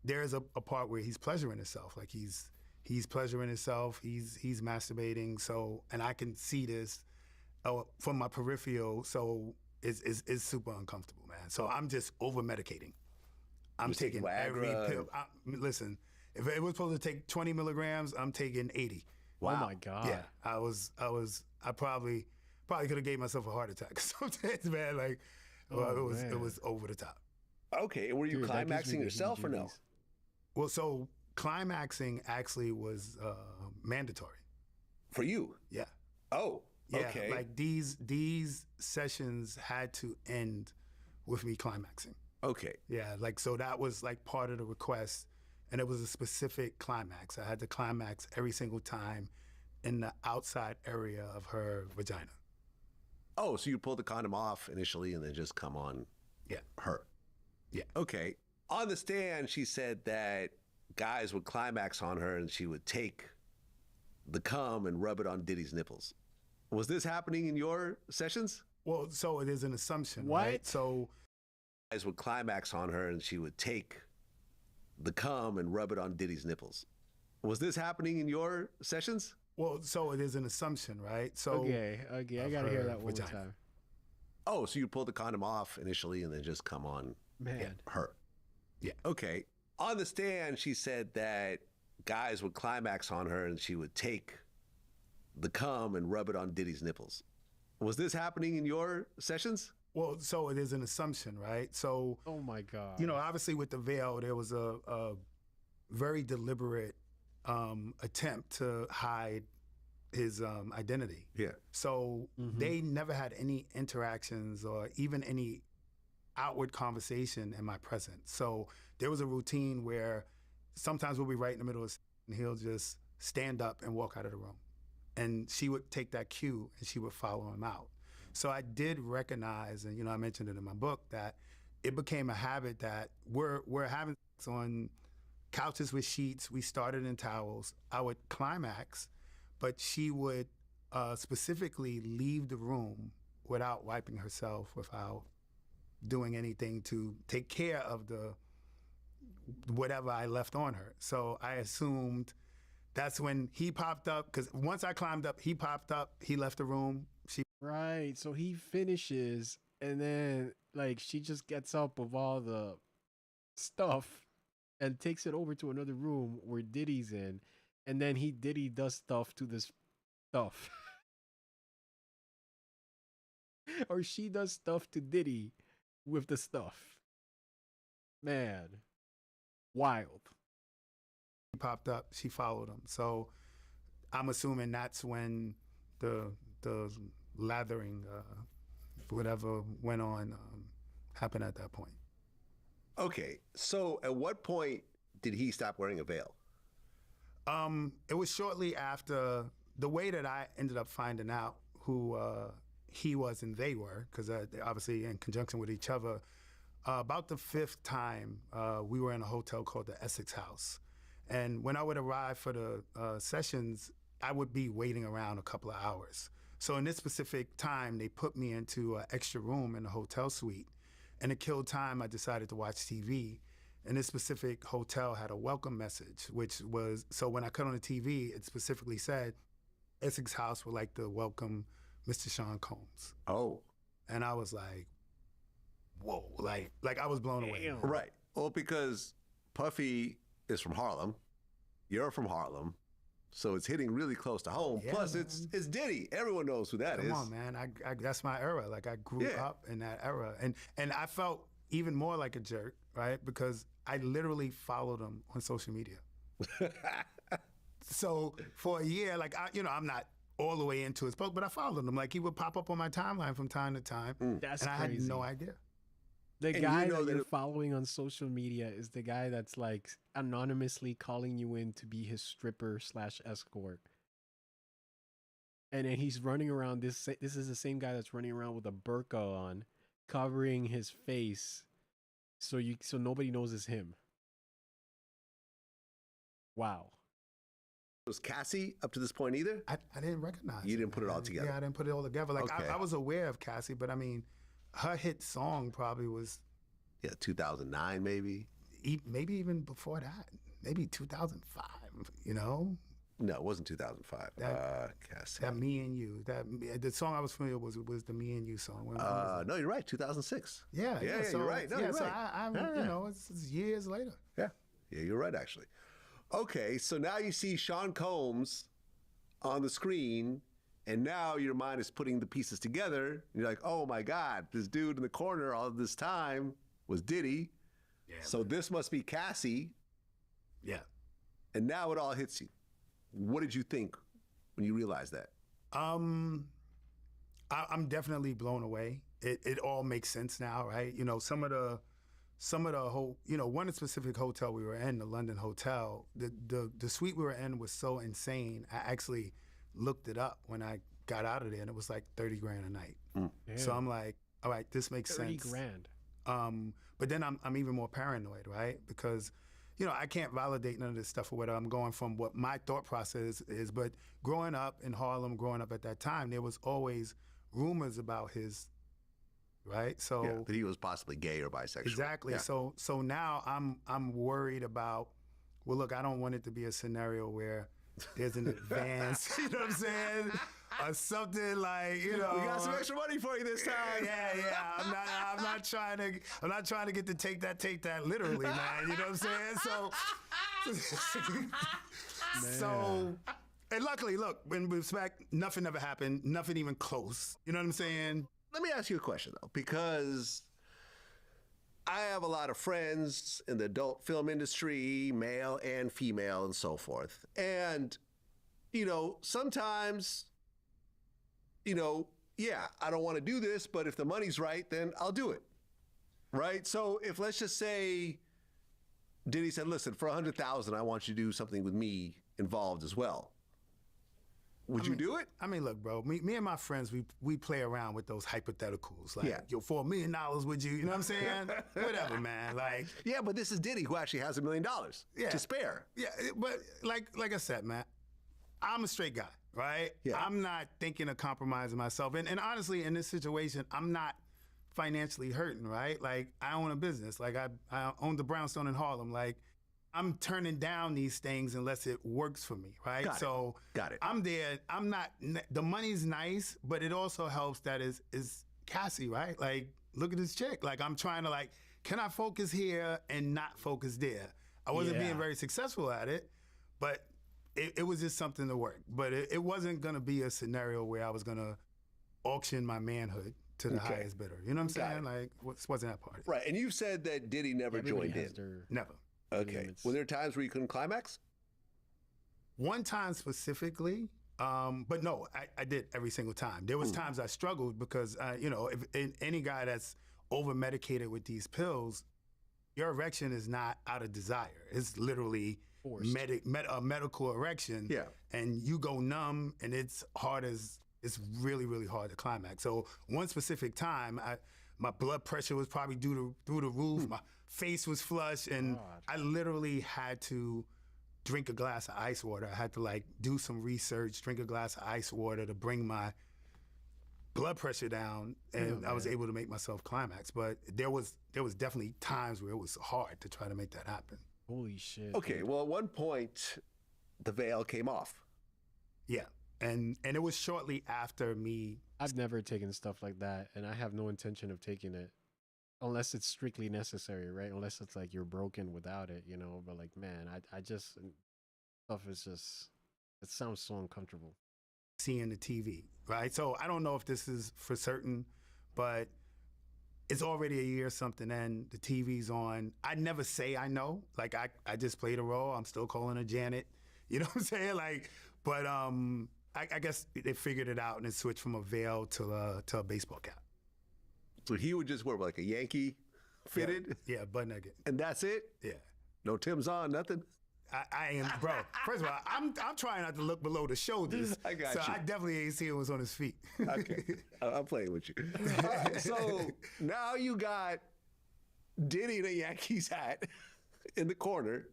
[SPEAKER 11] there's a part where he's pleasuring himself, like he's pleasuring himself, he's masturbating. So, and I can see this from my peripheral, so it's super uncomfortable, man. So I'm just over medicating. I'm taking every pill. Listen. If it was supposed to take 20 milligrams, I'm taking 80.
[SPEAKER 1] Wow. Oh my God.
[SPEAKER 11] Yeah, I probably could have gave myself a heart attack sometimes, man. Like, it was over the top.
[SPEAKER 10] Okay, were you climaxing yourself or no?
[SPEAKER 11] Well, so climaxing actually was mandatory.
[SPEAKER 10] For you?
[SPEAKER 11] Yeah.
[SPEAKER 10] Oh, okay.
[SPEAKER 11] Yeah, like these sessions had to end with me climaxing.
[SPEAKER 10] Okay.
[SPEAKER 11] Yeah, like so that was like part of the request. and it was a specific climax. I had to climax every single time in the outside area of her vagina.
[SPEAKER 10] Oh, so you pulled the condom off initially and then just come on her.
[SPEAKER 11] Yeah.
[SPEAKER 10] Okay. On the stand, she said that guys would climax on her and she would take the cum and rub it on Diddy's nipples. Was this happening in your sessions?
[SPEAKER 11] Well, so it is an assumption,
[SPEAKER 1] What?
[SPEAKER 11] right? So
[SPEAKER 10] Guys would climax on her and she would take the cum and rub it on Diddy's nipples. Was this happening in your sessions?
[SPEAKER 11] well, so it is an assumption, right? So
[SPEAKER 1] Okay, I gotta hear
[SPEAKER 11] her
[SPEAKER 1] that one more
[SPEAKER 11] vagina.
[SPEAKER 1] time.
[SPEAKER 10] Oh, so you pulled the condom off initially and then just come on
[SPEAKER 1] Man.
[SPEAKER 10] her.
[SPEAKER 11] Yeah.
[SPEAKER 10] Okay. On the stand, she said that guys would climax on her and she would take the cum and rub it on Diddy's nipples. Was this happening in your sessions?
[SPEAKER 11] Well, so it is an assumption, right? So
[SPEAKER 1] Oh my God.
[SPEAKER 11] you know, obviously with the veil, there was a very deliberate attempt to hide his identity.
[SPEAKER 10] Yeah.
[SPEAKER 11] So they never had any interactions or even any outward conversation in my presence. So there was a routine where sometimes we'll be right in the middle of and he'll just stand up and walk out of the room. And she would take that cue and she would follow him out. So I did recognize, and you know, I mentioned it in my book, that it became a habit that we're having sex on couches with sheets. We started in towels. I would climax, but she would specifically leave the room without wiping herself, without doing anything to take care of the whatever I left on her. So I assumed that's when he popped up, because once I climbed up, he popped up, he left the room. She
[SPEAKER 1] Right. So he finishes, and then like she just gets up with all the stuff and takes it over to another room where Diddy's in, and then Diddy does stuff to this stuff. Or she does stuff to Diddy with the stuff. Man. Wild.
[SPEAKER 11] popped up, she followed him. So I'm assuming that's when the lathering, whatever went on, happened at that point.
[SPEAKER 10] Okay. So at what point did he stop wearing a veil?
[SPEAKER 11] It was shortly after. The way that I ended up finding out who he was and they were, because obviously in conjunction with each other, about the fifth time, we were in a hotel called the Essex House. And when I would arrive for the sessions, I would be waiting around a couple of hours. So in this specific time, they put me into an extra room in the hotel suite. And to kill time, I decided to watch TV. And this specific hotel had a welcome message, which was, so when I cut on the TV, it specifically said, Essex House would like to welcome Mr. Sean Combs.
[SPEAKER 10] Oh.
[SPEAKER 11] And I was like, whoa, like I was blown away.
[SPEAKER 1] Damn.
[SPEAKER 10] Right. Well, because Puffy is from Harlem. You're from Harlem. So it's hitting really close to home.
[SPEAKER 11] Yeah,
[SPEAKER 10] Plus,
[SPEAKER 11] man.
[SPEAKER 10] it's Diddy. Everyone knows who that is.
[SPEAKER 11] Come on, man. I that's my era. Like I grew
[SPEAKER 10] Yeah.
[SPEAKER 11] up in that era. And I felt even more like a jerk, right? Because I literally followed him on social media. So for a year, like I'm not all the way into his post, but I followed him. Like he would pop up on my timeline from time to time.
[SPEAKER 1] That's
[SPEAKER 11] and I had
[SPEAKER 1] crazy.
[SPEAKER 11] no idea.
[SPEAKER 1] The
[SPEAKER 10] And
[SPEAKER 1] guy
[SPEAKER 10] you know
[SPEAKER 1] that
[SPEAKER 10] that
[SPEAKER 1] you're
[SPEAKER 10] it-
[SPEAKER 1] following on social media is the guy that's like anonymously calling you in to be his stripper / escort. And then he's running around. This is the same guy that's running around with a burqa on, covering his face, so nobody knows it's him. Wow.
[SPEAKER 10] Was Cassie up to this point either?
[SPEAKER 11] I didn't recognize
[SPEAKER 10] You
[SPEAKER 11] it,
[SPEAKER 10] didn't put it all
[SPEAKER 11] man.
[SPEAKER 10] together?
[SPEAKER 11] Yeah, I didn't put it all together. Like
[SPEAKER 10] Okay.
[SPEAKER 11] I was aware of Cassie, but I mean, her hit song probably was
[SPEAKER 10] Yeah, 2009 maybe.
[SPEAKER 11] maybe even before that. Maybe 2005, you know?
[SPEAKER 10] No, it wasn't 2005. Cassie.
[SPEAKER 11] That Me and You. The song I was familiar with was the Me and You song. When was it?
[SPEAKER 10] No, you're right. 2006.
[SPEAKER 11] Yeah,
[SPEAKER 10] yeah,
[SPEAKER 11] so,
[SPEAKER 10] you're right. No,
[SPEAKER 11] yeah,
[SPEAKER 10] you're
[SPEAKER 11] so
[SPEAKER 10] right.
[SPEAKER 11] I
[SPEAKER 10] Yeah.
[SPEAKER 11] you know, it's years later.
[SPEAKER 10] Yeah, you're right, actually. Okay, so now you see Sean Combs on the screen, and now your mind is putting the pieces together. And you're like, oh my God, this dude in the corner all this time was Diddy.
[SPEAKER 11] Yeah.
[SPEAKER 10] So this must be Cassie.
[SPEAKER 11] Yeah.
[SPEAKER 10] And now it all hits you. What did you think when you realized that?
[SPEAKER 11] I'm definitely blown away. It all makes sense now, right? You know, some of the some of the one specific hotel we were in, the London Hotel, the suite we were in was so insane. I actually looked it up when I got out of there, and it was like 30 grand a night. So I'm like, all right, this makes
[SPEAKER 1] 30
[SPEAKER 11] sense.
[SPEAKER 1] 30 grand.
[SPEAKER 11] But then I'm even more paranoid, right? Because, I can't validate none of this stuff or whatever. I'm going from what my thought process is. But growing up in Harlem, growing up at that time, there was always rumors about his, right? So
[SPEAKER 10] that he was possibly gay or bisexual.
[SPEAKER 11] exactly.
[SPEAKER 10] Yeah.
[SPEAKER 11] So now I'm worried about. Well, look, I don't want it to be a scenario where there's an advance. You know what I'm saying? Or something like,
[SPEAKER 10] we got some extra money for you this time.
[SPEAKER 11] Yeah. I'm not trying to get to take that literally, man. You know what I'm saying? So and luckily, look, when we was back, nothing ever happened, nothing even close. You know what I'm saying?
[SPEAKER 10] Let me ask you a question, though, because I have a lot of friends in the adult film industry, male and female and so forth. And, sometimes, I don't want to do this, but if the money's right, then I'll do it. Right? So if, let's just say, Diddy said, listen, for $100,000, I want you to do something with me involved as well. Would you do it?
[SPEAKER 11] I mean, look, bro, me and my friends, we play around with those hypotheticals. Like, yo, for $1 million, would you? You know what I'm saying? Whatever, man. Like,
[SPEAKER 10] yeah, but this is Diddy, who actually has $1 million to spare.
[SPEAKER 11] Yeah, but like I said, man, I'm a straight guy, right?
[SPEAKER 10] Yeah.
[SPEAKER 11] I'm not thinking of compromising myself. And honestly, in this situation, I'm not financially hurting, right? Like, I own a business. Like, I own the Brownstone in Harlem. Like, I'm turning down these things unless it works for me, right?
[SPEAKER 10] Got it.
[SPEAKER 11] I'm there. I'm not. The money's nice, but it also helps that is Cassie, right? Like, look at this chick. Like, I'm trying to can I focus here and not focus there? I wasn't being very successful at it, but it was just something to work. But it wasn't gonna be a scenario where I was gonna auction my manhood to the highest bidder. You know what I'm saying? Like, wasn't that part of it?
[SPEAKER 10] Right, and you said that Diddy never joined in.
[SPEAKER 11] Never.
[SPEAKER 10] Okay. Were there times where you couldn't climax?
[SPEAKER 11] One time specifically, but no, I did every single time. There was times I struggled because, if any guy that's over-medicated with these pills, your erection is not out of desire. It's literally a medical erection.
[SPEAKER 10] Yeah. And
[SPEAKER 11] you go numb, and it's really, really hard to climax. So one specific time, my blood pressure was probably through the roof. My face was flushed, and I literally had to drink a glass of ice water. I had to do some research, drink a glass of ice water to bring my blood pressure down, and I was able to make myself climax. But there was definitely times where it was hard to try to make that happen.
[SPEAKER 1] Holy shit.
[SPEAKER 10] Okay, well, at one point, the veil came off.
[SPEAKER 11] Yeah, and it was shortly after me.
[SPEAKER 1] I've never taken stuff like that, and I have no intention of taking it unless it's strictly necessary, right? Unless it's like you're broken without it, But like, man, I just, stuff is just, it sounds so uncomfortable.
[SPEAKER 11] Seeing the TV, right? So I don't know if this is for certain, but it's already a year or something and the TV's on. I never say I know. Like, I just played a role. I'm still calling her Janet. You know what I'm saying? Like, but I guess they figured it out and it switched from a veil to a baseball cap.
[SPEAKER 10] So he would just wear like a Yankee fitted?
[SPEAKER 11] Yeah, butt naked.
[SPEAKER 10] And that's it?
[SPEAKER 11] Yeah.
[SPEAKER 10] No Tim's on, nothing?
[SPEAKER 11] I am, bro. First of all, I'm trying not to look below the shoulders.
[SPEAKER 10] I got
[SPEAKER 11] so
[SPEAKER 10] you.
[SPEAKER 11] I definitely ain't see what's on his feet.
[SPEAKER 10] Okay. I'm playing with you. So now you got Diddy in a Yankees hat in the corner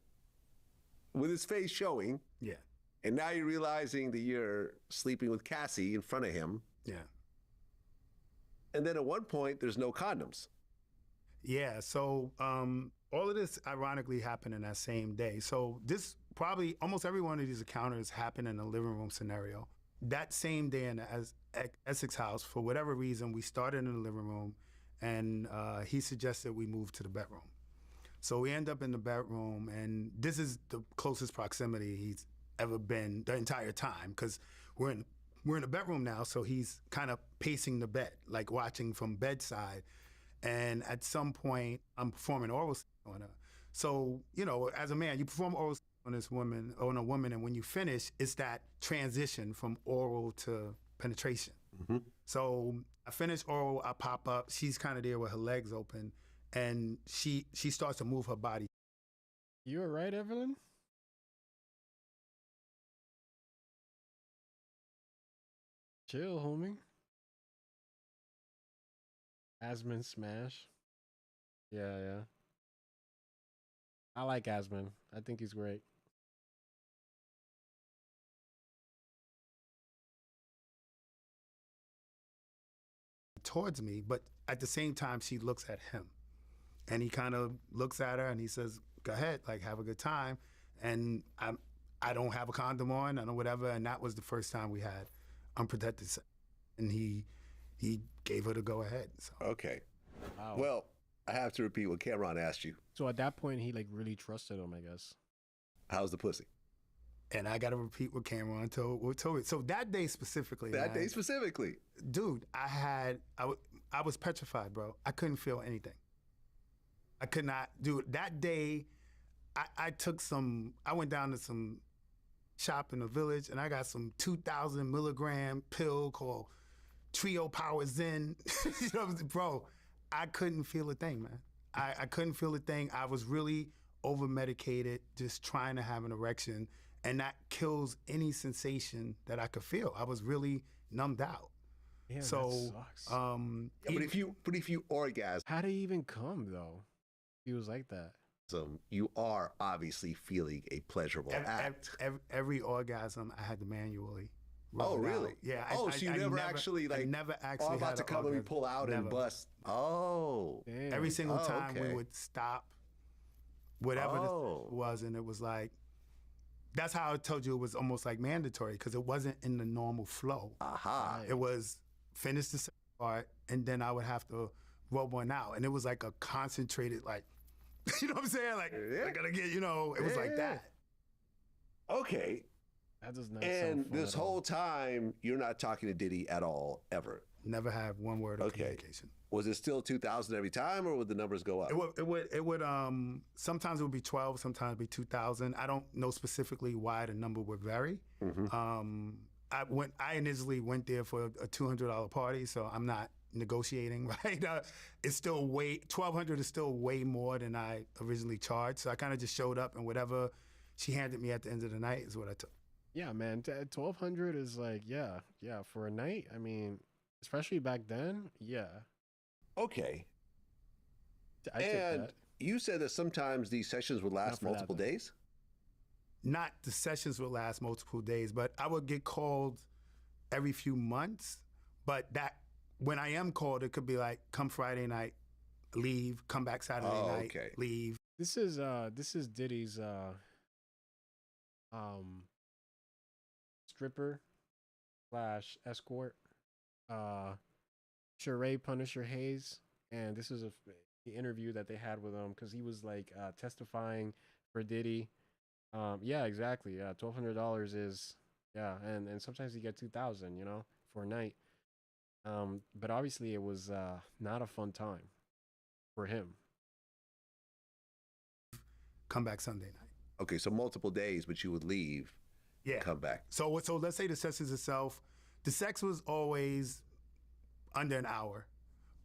[SPEAKER 10] with his face showing.
[SPEAKER 11] Yeah.
[SPEAKER 10] And now you're realizing that you're sleeping with Cassie in front of him.
[SPEAKER 11] Yeah.
[SPEAKER 10] And then at one point, there's no condoms.
[SPEAKER 11] Yeah, so all of this ironically happened in that same day. So this probably, almost every one of these encounters happened in a living room scenario. That same day in the Essex house, for whatever reason, we started in the living room and he suggested we move to the bedroom. So we end up in the bedroom, and this is the closest proximity he's ever been the entire time, because we're in the bedroom now, so he's kind of pacing the bed, like watching from bedside. And at some point, I'm performing oral on her. So, as a man, you perform oral on a woman, and when you finish, it's that transition from oral to penetration.
[SPEAKER 10] Mm-hmm.
[SPEAKER 11] So I finish oral, I pop up, she's kind of there with her legs open, and she starts to move her body.
[SPEAKER 1] You all right, Evelyn? Chill, homie. Asmon Smash. Yeah, yeah. I like Asmon. I think he's great.
[SPEAKER 11] Towards me, but at the same time, she looks at him, and he kind of looks at her and he says, "Go ahead, like have a good time." And I don't have a condom on, I don't whatever, and that was the first time we had unprotected sex, and he gave her the go ahead. So.
[SPEAKER 10] Okay.
[SPEAKER 1] Wow.
[SPEAKER 10] Well, I have to repeat what Cameron asked you.
[SPEAKER 1] So at that point, he like really trusted him, I guess.
[SPEAKER 10] How's the pussy?
[SPEAKER 11] And I got to repeat what Cameron told me. So that day specifically, dude, I was petrified, bro. I couldn't feel anything. I could not, dude. That day, I went down to some shop in the village, and I got some 2,000 milligram pill called Trio Power Zen. You know, bro, I couldn't feel a thing, man. I couldn't feel a thing. I was really over medicated, just trying to have an erection. And that kills any sensation that I could feel. I was really numbed out.
[SPEAKER 1] Yeah,
[SPEAKER 11] so,
[SPEAKER 1] that sucks.
[SPEAKER 10] But if you orgasm,
[SPEAKER 1] how did he even come though? He was like that.
[SPEAKER 10] So you are obviously feeling a pleasurable act.
[SPEAKER 11] Every orgasm I had to manually.
[SPEAKER 10] Oh, really?
[SPEAKER 11] Out. Yeah.
[SPEAKER 10] So you never actually like.
[SPEAKER 11] I never actually.
[SPEAKER 10] I'm about to come and we pull out and bust. Oh.
[SPEAKER 1] Damn.
[SPEAKER 11] Every single time
[SPEAKER 10] okay.
[SPEAKER 11] we would stop, whatever this was, and it was like. That's how I told you it was almost like mandatory because it wasn't in the normal flow.
[SPEAKER 10] Aha.
[SPEAKER 11] It was finish the second part and then I would have to rub one out. And it was like a concentrated, like, you know what I'm saying? Like, I gotta get, you know, it was like that.
[SPEAKER 10] Okay.
[SPEAKER 1] That does not
[SPEAKER 10] and
[SPEAKER 1] sound fun
[SPEAKER 10] this
[SPEAKER 1] at all.
[SPEAKER 10] whole time, you're not talking to Diddy at all, ever?
[SPEAKER 11] Never had one word of communication.
[SPEAKER 10] Was it still 2,000 every time, or would the numbers go up?
[SPEAKER 11] It would. Sometimes it would be 12, sometimes it'd be 2,000. I don't know specifically why the number would vary.
[SPEAKER 10] Mm-hmm.
[SPEAKER 11] I initially went there for a $200 party, so I'm not negotiating, right? It's still $1,200 is still way more than I originally charged. So I kind of just showed up, and whatever she handed me at the end of the night is what I took.
[SPEAKER 1] Yeah, man, 1,200 is like, yeah, for a night. I mean, especially back then, yeah.
[SPEAKER 10] Okay.
[SPEAKER 1] I took that.
[SPEAKER 10] You said that sometimes these sessions would last multiple days?
[SPEAKER 11] Not the sessions would last multiple days, but I would get called every few months. But that when I am called, it could be like, come Friday night, leave, come back Saturday night, leave.
[SPEAKER 1] This is Diddy's stripper / escort. Sheree Punisher Hayes, and this is the interview that they had with him because he was like testifying for Diddy. Yeah, exactly. Yeah, $1,200 is and sometimes you get 2,000, you know, for a night. But obviously it was not a fun time for him.
[SPEAKER 11] Come back Sunday night.
[SPEAKER 10] Okay, so multiple days, but you would leave.
[SPEAKER 11] Yeah.
[SPEAKER 10] Come back.
[SPEAKER 11] So let's say the sessions itself, the sex was always under an hour,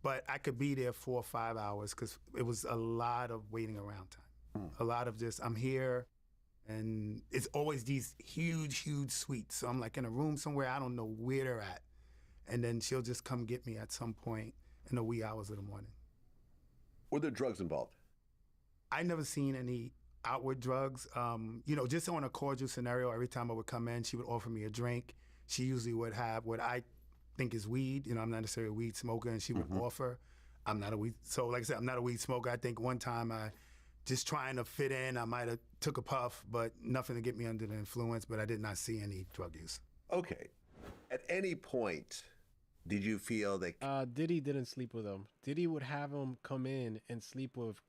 [SPEAKER 11] but I could be there 4 or 5 hours because it was a lot of waiting around time. A lot of just, I'm here, and it's always these huge suites. So I'm like in a room somewhere, I don't know where they're at. And then she'll just come get me at some point in the wee hours of the morning.
[SPEAKER 10] Were there drugs involved?
[SPEAKER 11] I never seen any outward drugs. You know, just on a cordial scenario, every time I would come in, she would offer me a drink. She usually would have what I think is weed. You know, I'm not necessarily a weed smoker, and she would offer. I'm not a weed. So like I said, I'm not a weed smoker. I think one time I just trying to fit in, I might have took a puff, but nothing to get me under the influence, but I did not see any drug use.
[SPEAKER 10] Okay. At any point, did you feel that...
[SPEAKER 1] Diddy didn't sleep with him. Diddy would have him come in and sleep with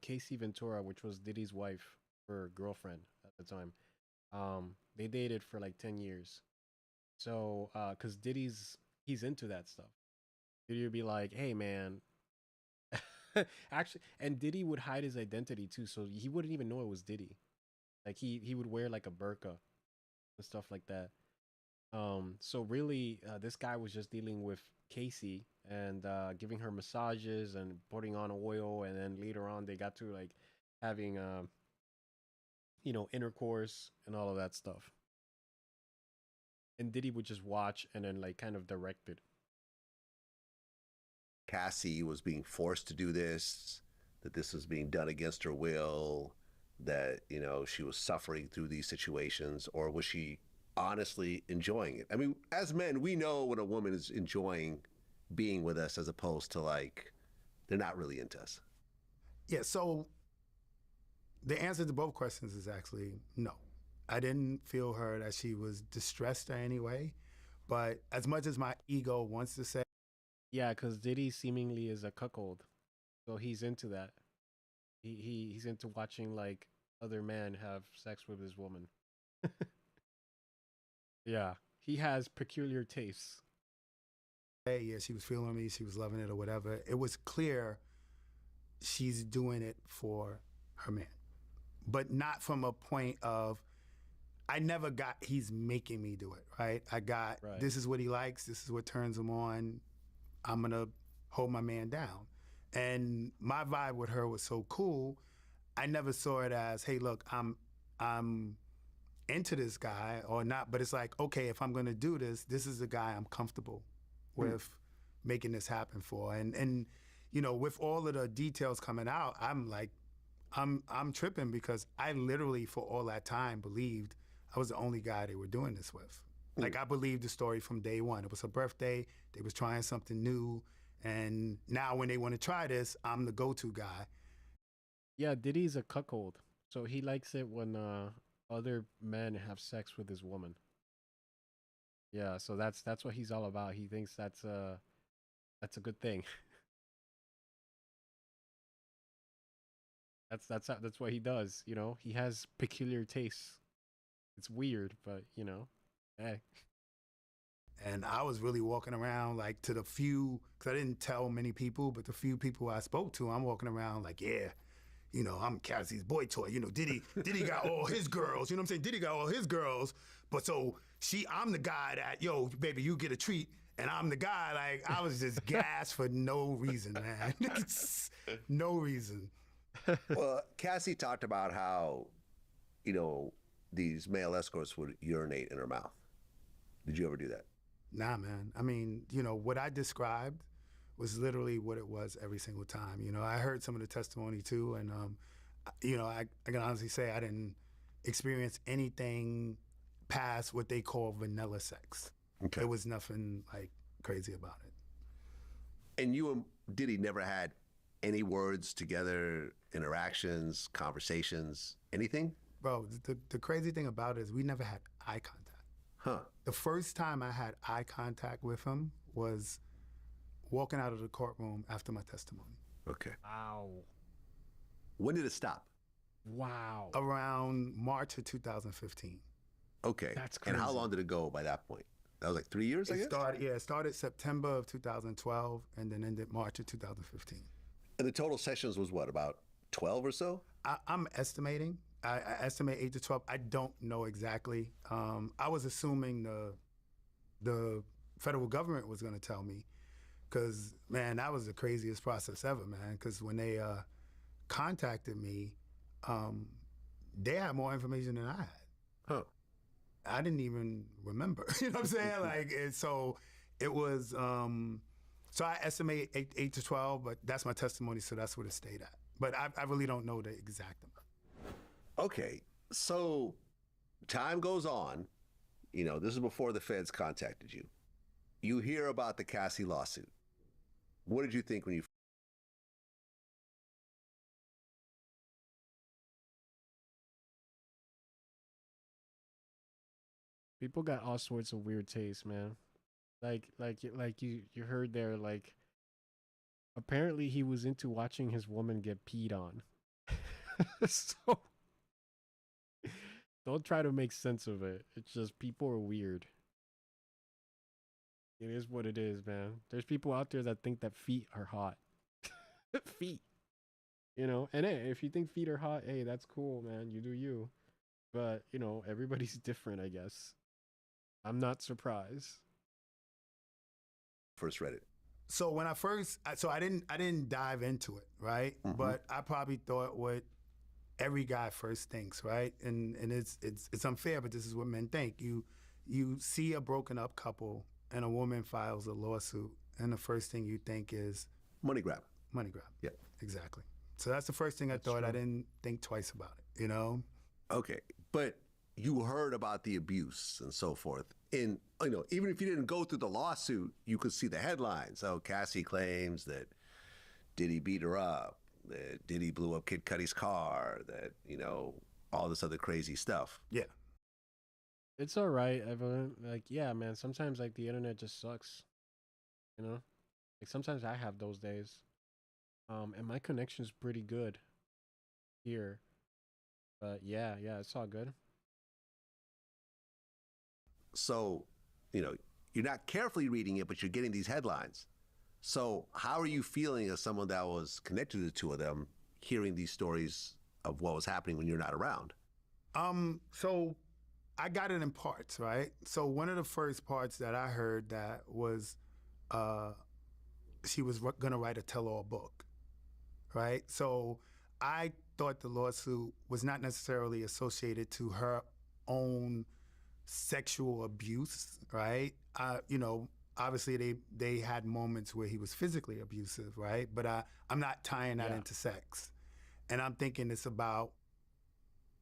[SPEAKER 1] Casey Ventura, which was Diddy's wife or girlfriend at the time. They dated for like 10 years. So, because he's into that stuff. Diddy would be like, hey, man. Actually, and Diddy would hide his identity too, so he wouldn't even know it was Diddy. Like he would wear like a burqa and stuff like that. So really, this guy was just dealing with Casey and giving her massages and putting on oil, and then later on they got to like having intercourse and all of that stuff. And Diddy would just watch and then like kind of direct it.
[SPEAKER 10] Cassie was being forced to do this, that this was being done against her will, that, she was suffering through these situations, or was she honestly enjoying it? I mean, as men, we know when a woman is enjoying being with us as opposed to like, they're not really into us.
[SPEAKER 11] Yeah, so the answer to both questions is actually no. I didn't feel her that she was distressed in any way, but as much as my ego wants to say,
[SPEAKER 1] Yeah, because Diddy seemingly is a cuckold, so he's into that. He's into watching like other men have sex with his woman. Yeah, he has peculiar tastes.
[SPEAKER 11] hey, yeah, she was feeling me, she was loving it or whatever, it was clear she's doing it for her man. But not from a point of, I never got, he's making me do it, right? I got,
[SPEAKER 1] Right.
[SPEAKER 11] This is what he likes, this is what turns him on, I'm gonna hold my man down. And my vibe with her was so cool, I never saw it as, hey, look, I'm into this guy or not, but it's like, okay, if I'm gonna do this, this is the guy I'm comfortable with making this happen for. And with all of the details coming out, I'm like, I'm tripping because I literally for all that time believed I was the only guy they were doing this with. Like I believed the story from day one. It was her birthday, they was trying something new, and now when they want to try this, I'm the go-to guy.
[SPEAKER 1] Yeah, Diddy's a cuckold, so he likes it when other men have sex with his woman. Yeah, so that's what he's all about. He thinks that's a good thing. That's what he does. He has peculiar tastes. It's weird, but hey.
[SPEAKER 11] And I was really walking around like to the few, because I didn't tell many people, but the few people I spoke to, I'm walking around like, yeah, I'm Cassie's boy toy. Diddy got all his girls. You know what I'm saying? Diddy got all his girls. But so I'm the guy that, yo, baby, you get a treat. And I'm the guy, like, I was just gassed for no reason, man. No reason.
[SPEAKER 10] Well, Cassie talked about how, these male escorts would urinate in her mouth. Did you ever do that?
[SPEAKER 11] Nah, man. I mean, what I described was literally what it was every single time. I heard some of the testimony too, and I can honestly say I didn't experience anything past what they call vanilla sex.
[SPEAKER 10] Okay.
[SPEAKER 11] There was nothing like crazy about it.
[SPEAKER 10] And you and Diddy never had any words together, interactions, conversations, anything?
[SPEAKER 11] Bro, the crazy thing about it is we never had eye contact.
[SPEAKER 10] Huh.
[SPEAKER 11] The first time I had eye contact with him was walking out of the courtroom after my testimony.
[SPEAKER 10] Okay.
[SPEAKER 1] Wow.
[SPEAKER 10] When did it stop?
[SPEAKER 1] Wow.
[SPEAKER 11] Around March of 2015.
[SPEAKER 10] Okay.
[SPEAKER 1] That's crazy.
[SPEAKER 10] And how long did it go by that point? That was like 3 years, I guess?
[SPEAKER 11] It started September of 2012 and then ended March of 2015.
[SPEAKER 10] And the total sessions was what, about 12 or so?
[SPEAKER 11] I'm estimating. I estimate 8 to 12. I don't know exactly. I was assuming the federal government was going to tell me, because, man, that was the craziest process ever, man. Because when they contacted me, they had more information than I had.
[SPEAKER 10] Huh.
[SPEAKER 11] I didn't even remember. You know what I'm saying? Like, so it was. So I estimate 8 to 12, but that's my testimony, so that's what it stayed at. But I really don't know the exact amount.
[SPEAKER 10] Okay, so time goes on. This is before the feds contacted you. You hear about the Cassie lawsuit. What did you think when you...
[SPEAKER 1] People got all sorts of weird tastes, man. Like you heard there, like apparently he was into watching his woman get peed on. So don't try to make sense of it. It's just people are weird. It is what it is, man. There's people out there that think that feet are hot. Feet. And hey, if you think feet are hot, hey, that's cool, man. You do you. But, everybody's different, I guess. I'm not surprised.
[SPEAKER 10] first read it?
[SPEAKER 11] So when I first, so I didn't dive into it, right? But I probably thought what every guy first thinks, right? And it's unfair, but this is what men think. You see a broken up couple and a woman files a lawsuit, and the first thing you think is
[SPEAKER 10] money grab.
[SPEAKER 11] Money grab.
[SPEAKER 10] Yeah,
[SPEAKER 11] exactly. So that's the first thing I thought. I didn't think twice about it, you know?
[SPEAKER 10] Okay, but you heard about the abuse and so forth. And, you know, even if you didn't go through the lawsuit, you could see the headlines. Oh, Cassie claims that Diddy beat her up, that Diddy blew up Kid Cudi's car, that, you know, all this other crazy stuff.
[SPEAKER 11] Yeah.
[SPEAKER 1] It's all right, Evelyn. Like, yeah, man, sometimes, like, the internet just sucks, you know? Like, sometimes I have those days. And my connection's pretty good here. But, yeah, it's all good.
[SPEAKER 10] So, you know, you're not carefully reading it, but you're getting these headlines. So how are you feeling as someone that was connected to the two of them, hearing these stories of what was happening when you're not around?
[SPEAKER 11] So I got it in parts, right? So one of the first parts that I heard that was she was going to write a tell-all book, right? So I thought the lawsuit was not necessarily associated to her own sexual abuse, right? You know, obviously they had moments where he was physically abusive, right? But I'm not tying that into sex. And I'm thinking it's about,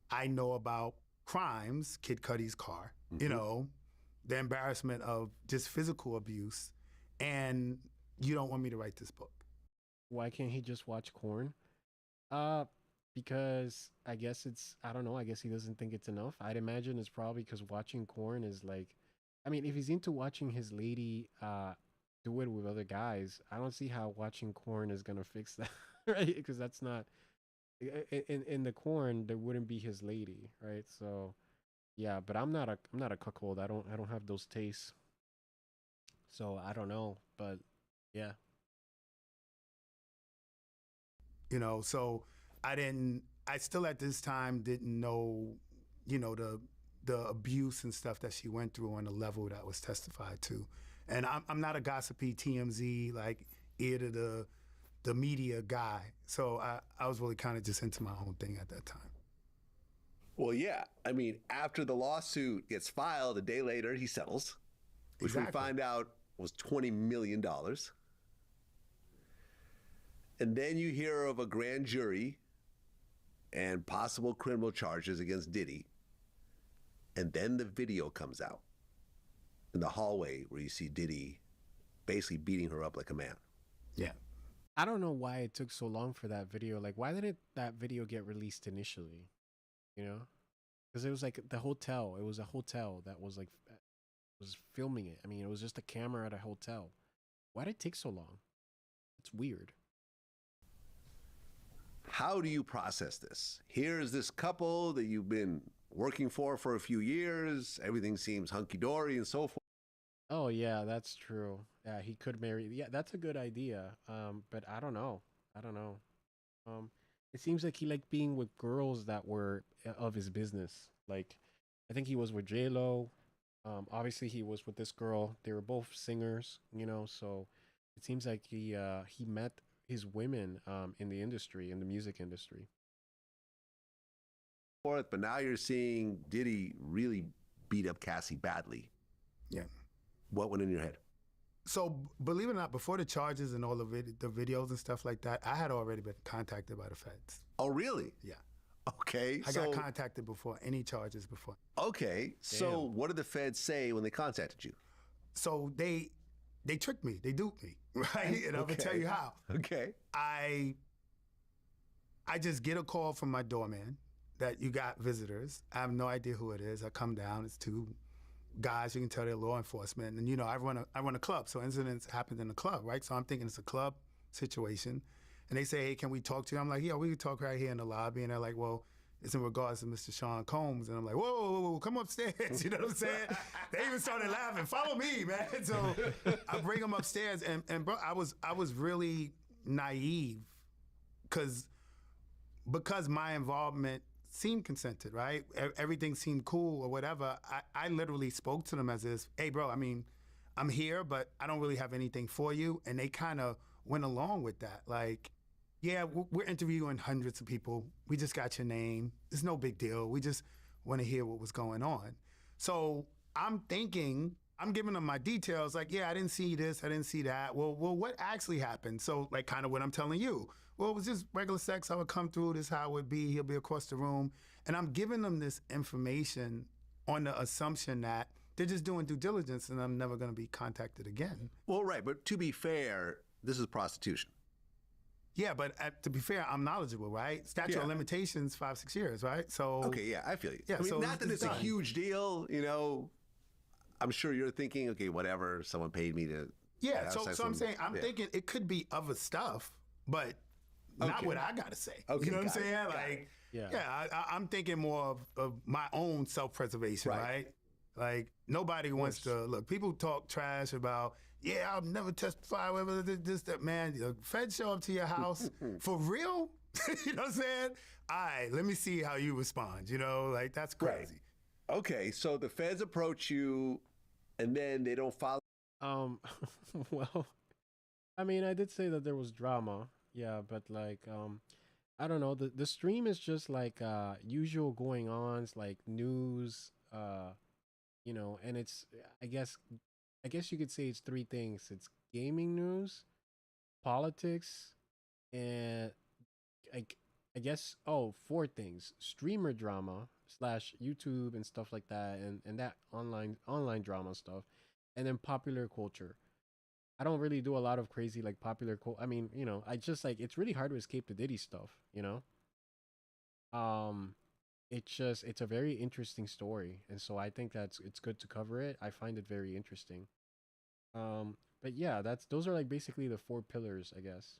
[SPEAKER 11] I know about crimes, Kid Cudi's car, you know, the embarrassment of just physical abuse, and you don't want me to write this book.
[SPEAKER 1] Why can't he just watch Korn? Because I guess I don't know, I guess he doesn't think it's enough. I'd imagine it's probably because watching Korn is like, I mean, if he's into watching his lady do it with other guys, I don't see how watching Korn is gonna fix that, right? Because that's not, in the Korn, there wouldn't be his lady, right? So, yeah, but I'm not a cuckold. I don't have those tastes. So I don't know, but yeah.
[SPEAKER 11] You know, so I still at this time didn't know, you know, the abuse and stuff that she went through on the level that was testified to. And I'm not a gossipy TMZ, like, ear to the media guy. So I was really kind of just into my own thing at that time.
[SPEAKER 10] Well, yeah. I mean, after the lawsuit gets filed, a day later, he settles, which we find out was $20 million. And then you hear of a grand jury and possible criminal charges against Diddy. And then the video comes out in the hallway where you see Diddy basically beating her up like a man.
[SPEAKER 11] Yeah.
[SPEAKER 1] I don't know why it took so long for that video. Like, why didn't that video get released initially? You know? Because it was like the hotel. It was a hotel that was like, was filming it. I mean, it was just a camera at a hotel. Why did it take so long? It's weird.
[SPEAKER 10] How do you process this? Here's this couple that you've been working for a few years. Everything seems hunky-dory and so forth.
[SPEAKER 1] Oh, yeah, that's true. Yeah, he could marry. Yeah, that's a good idea. But I don't know. It seems like he liked being with girls that were of his business. Like, I think he was with J-Lo. Obviously, he was with this girl. They were both singers, you know, so it seems like he met his women in the industry, in the music industry.
[SPEAKER 10] But now you're seeing Diddy really beat up Cassie badly.
[SPEAKER 11] Yeah.
[SPEAKER 10] What went in your head?
[SPEAKER 11] So believe it or not, before the charges and all the videos and stuff like that, I had already been contacted by the feds.
[SPEAKER 10] Oh, really?
[SPEAKER 11] Yeah.
[SPEAKER 10] Okay.
[SPEAKER 11] I got contacted before any charges before.
[SPEAKER 10] Okay. So what did the feds say when they contacted you?
[SPEAKER 11] So they tricked me. They duped me, right? And I'm going to tell you how.
[SPEAKER 10] Okay.
[SPEAKER 11] I just get a call from my doorman that you got visitors. I have no idea who it is. I come down. It's two guys. You can tell they're law enforcement. And, you know, I run a club. So incidents happened in the club, right? So I'm thinking it's a club situation. And they say, hey, can we talk to you? I'm like, yeah, we can talk right here in the lobby. And they're like, well, it's in regards to Mr. Sean Combs. And I'm like, whoa, come upstairs. You know what I'm saying? They even started laughing. Follow me, man. So I bring them upstairs. And bro, I was really naive because my involvement seemed consented, right? Everything seemed cool or whatever. I literally spoke to them as this, hey, bro, I mean, I'm here, but I don't really have anything for you. And they kind of went along with that. Like, yeah, we're interviewing hundreds of people. We just got your name. It's no big deal. We just want to hear what was going on. So I'm thinking, I'm giving them my details. Like, yeah, I didn't see this. I didn't see that. Well, what actually happened? So like kind of what I'm telling you. Well, it was just regular sex. I would come through. This is how it would be. He'll be across the room. And I'm giving them this information on the assumption that they're just doing due diligence and I'm never going to be contacted again.
[SPEAKER 10] Well, right. But to be fair, this is prostitution.
[SPEAKER 11] Yeah, but to be fair, I'm knowledgeable, right? Statute of limitations, 5-6 years, right? So
[SPEAKER 10] okay, yeah, I feel you.
[SPEAKER 11] Yeah,
[SPEAKER 10] I mean,
[SPEAKER 11] so
[SPEAKER 10] not that it's a
[SPEAKER 11] done.
[SPEAKER 10] huge deal, you know. I'm sure you're thinking, okay, whatever. Someone paid me to.
[SPEAKER 11] Yeah,
[SPEAKER 10] have
[SPEAKER 11] so
[SPEAKER 10] sex
[SPEAKER 11] I'm
[SPEAKER 10] with
[SPEAKER 11] saying
[SPEAKER 10] them.
[SPEAKER 11] I'm thinking it could be other stuff, but not what I gotta say.
[SPEAKER 10] Okay,
[SPEAKER 11] you know what I'm
[SPEAKER 10] got it,
[SPEAKER 11] saying?
[SPEAKER 10] got
[SPEAKER 11] Like,
[SPEAKER 1] Yeah.
[SPEAKER 11] I'm thinking more of my own self-preservation, right? Like nobody wants to look. People talk trash about, yeah, I'll never testify, whatever this, that. Man, the feds show up to your house for real. You know what I'm saying? All right, let me see how you respond. You know, like that's crazy.
[SPEAKER 10] Right. Okay, so the feds approach you, and then they don't follow.
[SPEAKER 1] Well, I mean, I did say that there was drama. Yeah, but like, I don't know. The stream is just like usual going ons, like news. You know, and it's I guess you could say it's three things. It's gaming news, politics, and I guess four things: streamer drama / YouTube and stuff like that, and that online drama stuff, and then popular culture. I don't really do a lot of crazy like popular I mean, you know, I just like it's really hard to escape the Diddy stuff, you know. It's a very interesting story, and so I think it's good to cover it. I find it very interesting. But yeah, those are like basically the four pillars, I guess.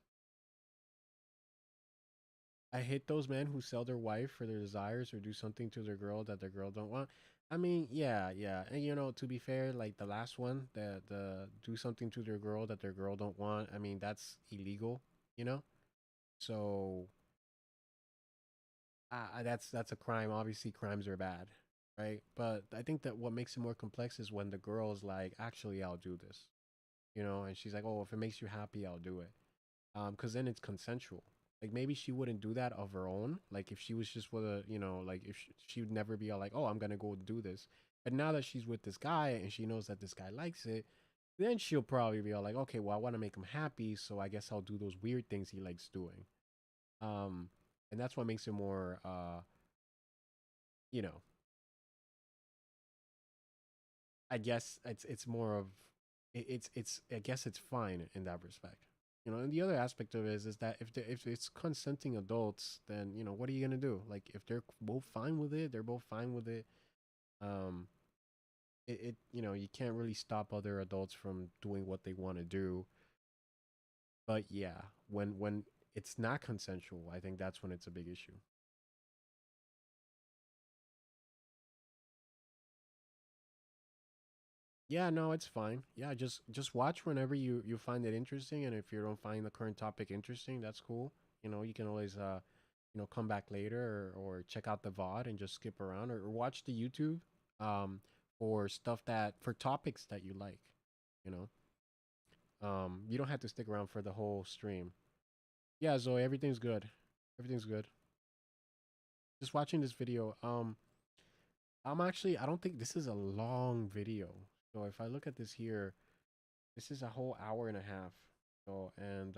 [SPEAKER 1] I hate those men who sell their wife for their desires or do something to their girl that their girl don't want. I mean, yeah, and you know, to be fair, like the last one, the do something to their girl that their girl don't want. I mean, that's illegal, you know. So that's a crime. Obviously, crimes are bad, right? But I think that what makes it more complex is when the girl's like, actually, I'll do this, you know, and she's like, oh, if it makes you happy, I'll do it. Because then it's consensual. Like maybe she wouldn't do that of her own. Like if she was just with a, you know, like if she would never be all like, oh, I'm gonna go do this. But now that she's with this guy and she knows that this guy likes it, then she'll probably be all like, okay, well, I want to make him happy, so I guess I'll do those weird things he likes doing. And that's what makes it more, you know, I guess it's more of, it's I guess it's fine in that respect. You know, and the other aspect of it is that if it's consenting adults, then you know what are you gonna do? Like if they're both fine with it, they're both fine with it. You know you can't really stop other adults from doing what they want to do. But yeah, when it's not consensual, I think that's when it's a big issue. Yeah, no, it's fine. Yeah, just watch whenever you find it interesting, and if you don't find the current topic interesting, that's cool. You know, you can always you know, come back later or check out the VOD and just skip around or watch the YouTube for stuff for topics that you like, you know. You don't have to stick around for the whole stream. Yeah, Zoe, everything's good. Everything's good. Just watching this video. I don't think this is a long video. So if I look at this here, this is a whole hour and a half. So and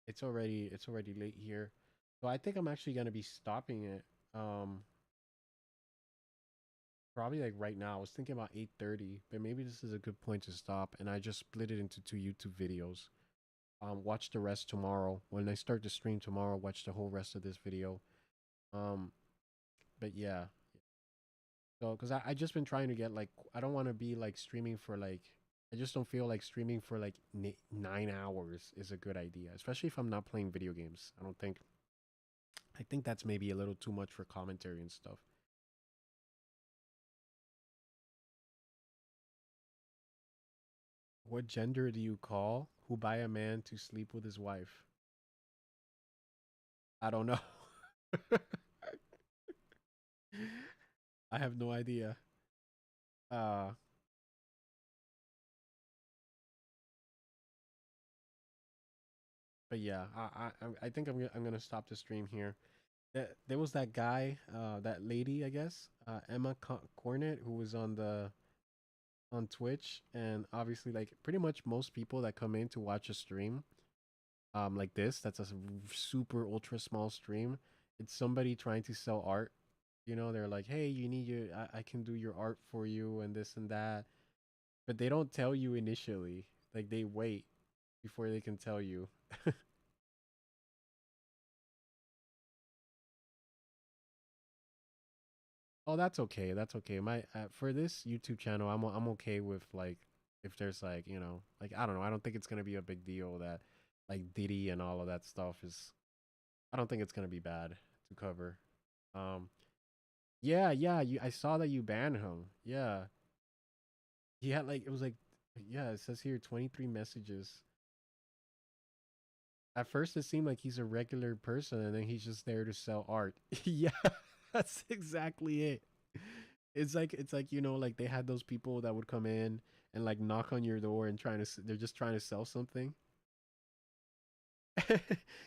[SPEAKER 1] it's already late here. So I think I'm actually gonna be stopping it. Probably like right now. I was thinking about 8:30, but maybe this is a good point to stop. And I just split it into 2 YouTube videos. Watch the rest tomorrow. When I start the stream tomorrow, watch the whole rest of this video. But yeah. So, because I just been trying to get like, I don't want to be like streaming for like, I just don't feel like streaming for like 9 hours is a good idea, especially if I'm not playing video games. I think that's maybe a little too much for commentary and stuff. What gender do you call who buy a man to sleep with his wife? I don't know. I have no idea. But yeah, I think I'm gonna stop the stream here. There was that guy, that lady, I guess, Emma Cornet, who was on Twitch, and obviously, like, pretty much most people that come in to watch a stream, like this, that's a super ultra small stream. It's somebody trying to sell art. You know, they're like, hey, you need your, I can do your art for you and this and that. But they don't tell you initially. Like, they wait before they can tell you. Oh, that's okay. That's okay. My for this YouTube channel, I'm okay with, like, if there's, like, you know, like, I don't know. I don't think it's gonna be a big deal that, like, Diddy and all of that stuff is. I don't think it's gonna be bad to cover. Um, yeah, yeah. I saw that you banned him. Yeah, he had, like, it was like, yeah. It says here 23 messages. At first, it seemed like he's a regular person, and then he's just there to sell art. Yeah, that's exactly it. It's like, you know, like, they had those people that would come in and, like, knock on your door and they're just trying to sell something.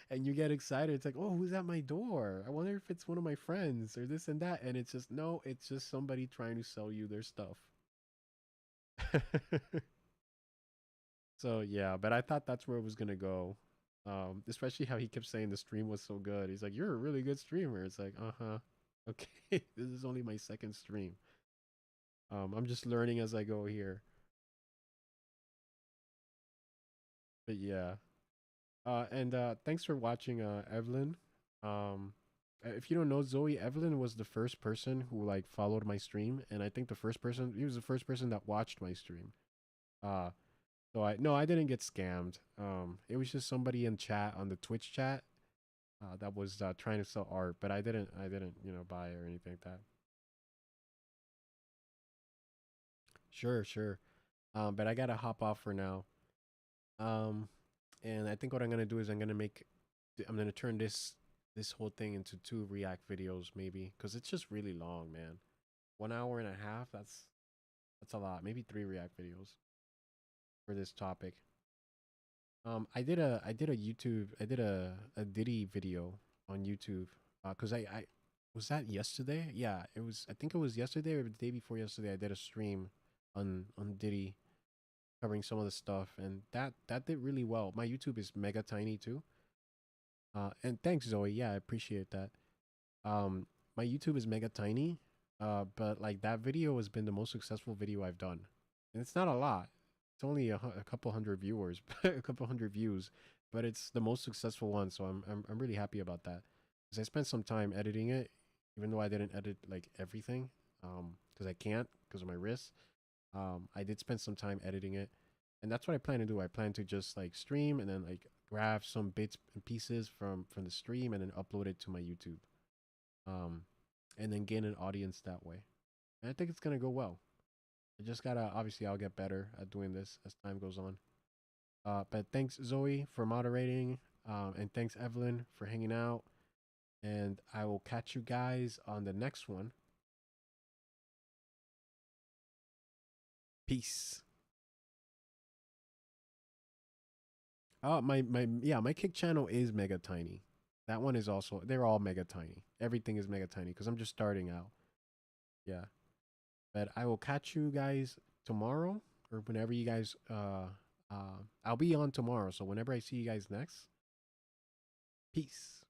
[SPEAKER 1] And you get excited. It's like, oh, who's at my door? I wonder if it's one of my friends or this and that. And it's just, no, it's just somebody trying to sell you their stuff. So yeah, but I thought that's where it was gonna go. Especially how he kept saying the stream was so good. He's like, you're a really good streamer. It's like, uh-huh. Okay, this is only my second stream. I'm just learning as I go here. But yeah. And thanks for watching, Evelyn. If you don't know Zoe, Evelyn was the first person who, like, followed my stream, and I think he was the first person that watched my stream. So I didn't get scammed. It was just somebody in chat, on the Twitch chat, that was trying to sell art, but I didn't, you know, buy or anything like that. Sure, sure. But I gotta hop off for now. And I think what I'm gonna do is I'm gonna turn this whole thing into 2 React videos, maybe, because it's just really long, man. 1 hour and a half. That's a lot. Maybe 3 React videos for this topic. I did a Diddy video on YouTube, because I was that yesterday? Yeah, it was. I think it was yesterday or the day before yesterday. I did a stream on Diddy, covering some of the stuff, and that did really well. My YouTube is mega tiny too. And thanks, Zoe. Yeah, I appreciate that. My YouTube is mega tiny, but, like, that video has been the most successful video I've done, and it's not a lot. It's only a couple hundred viewers, a couple hundred views, but it's the most successful one. So I'm really happy about that, because I spent some time editing it, even though I didn't edit, like, everything, because I can't, because of my wrist. I did spend some time editing it, and that's what I plan to do. I plan to just, like, stream and then, like, grab some bits and pieces from the stream and then upload it to my YouTube, and then gain an audience that way. And I think it's gonna go well. I just gotta, obviously, I'll get better at doing this as time goes on. But thanks, Zoe, for moderating, and thanks, Evelyn, for hanging out. And I will catch you guys on the next one. Peace. My Kick channel is mega tiny. That one is also, they're all mega tiny. Everything is mega tiny because I'm just starting out. Yeah. But I will catch you guys tomorrow, or whenever you guys I'll be on tomorrow, so whenever I see you guys next. Peace.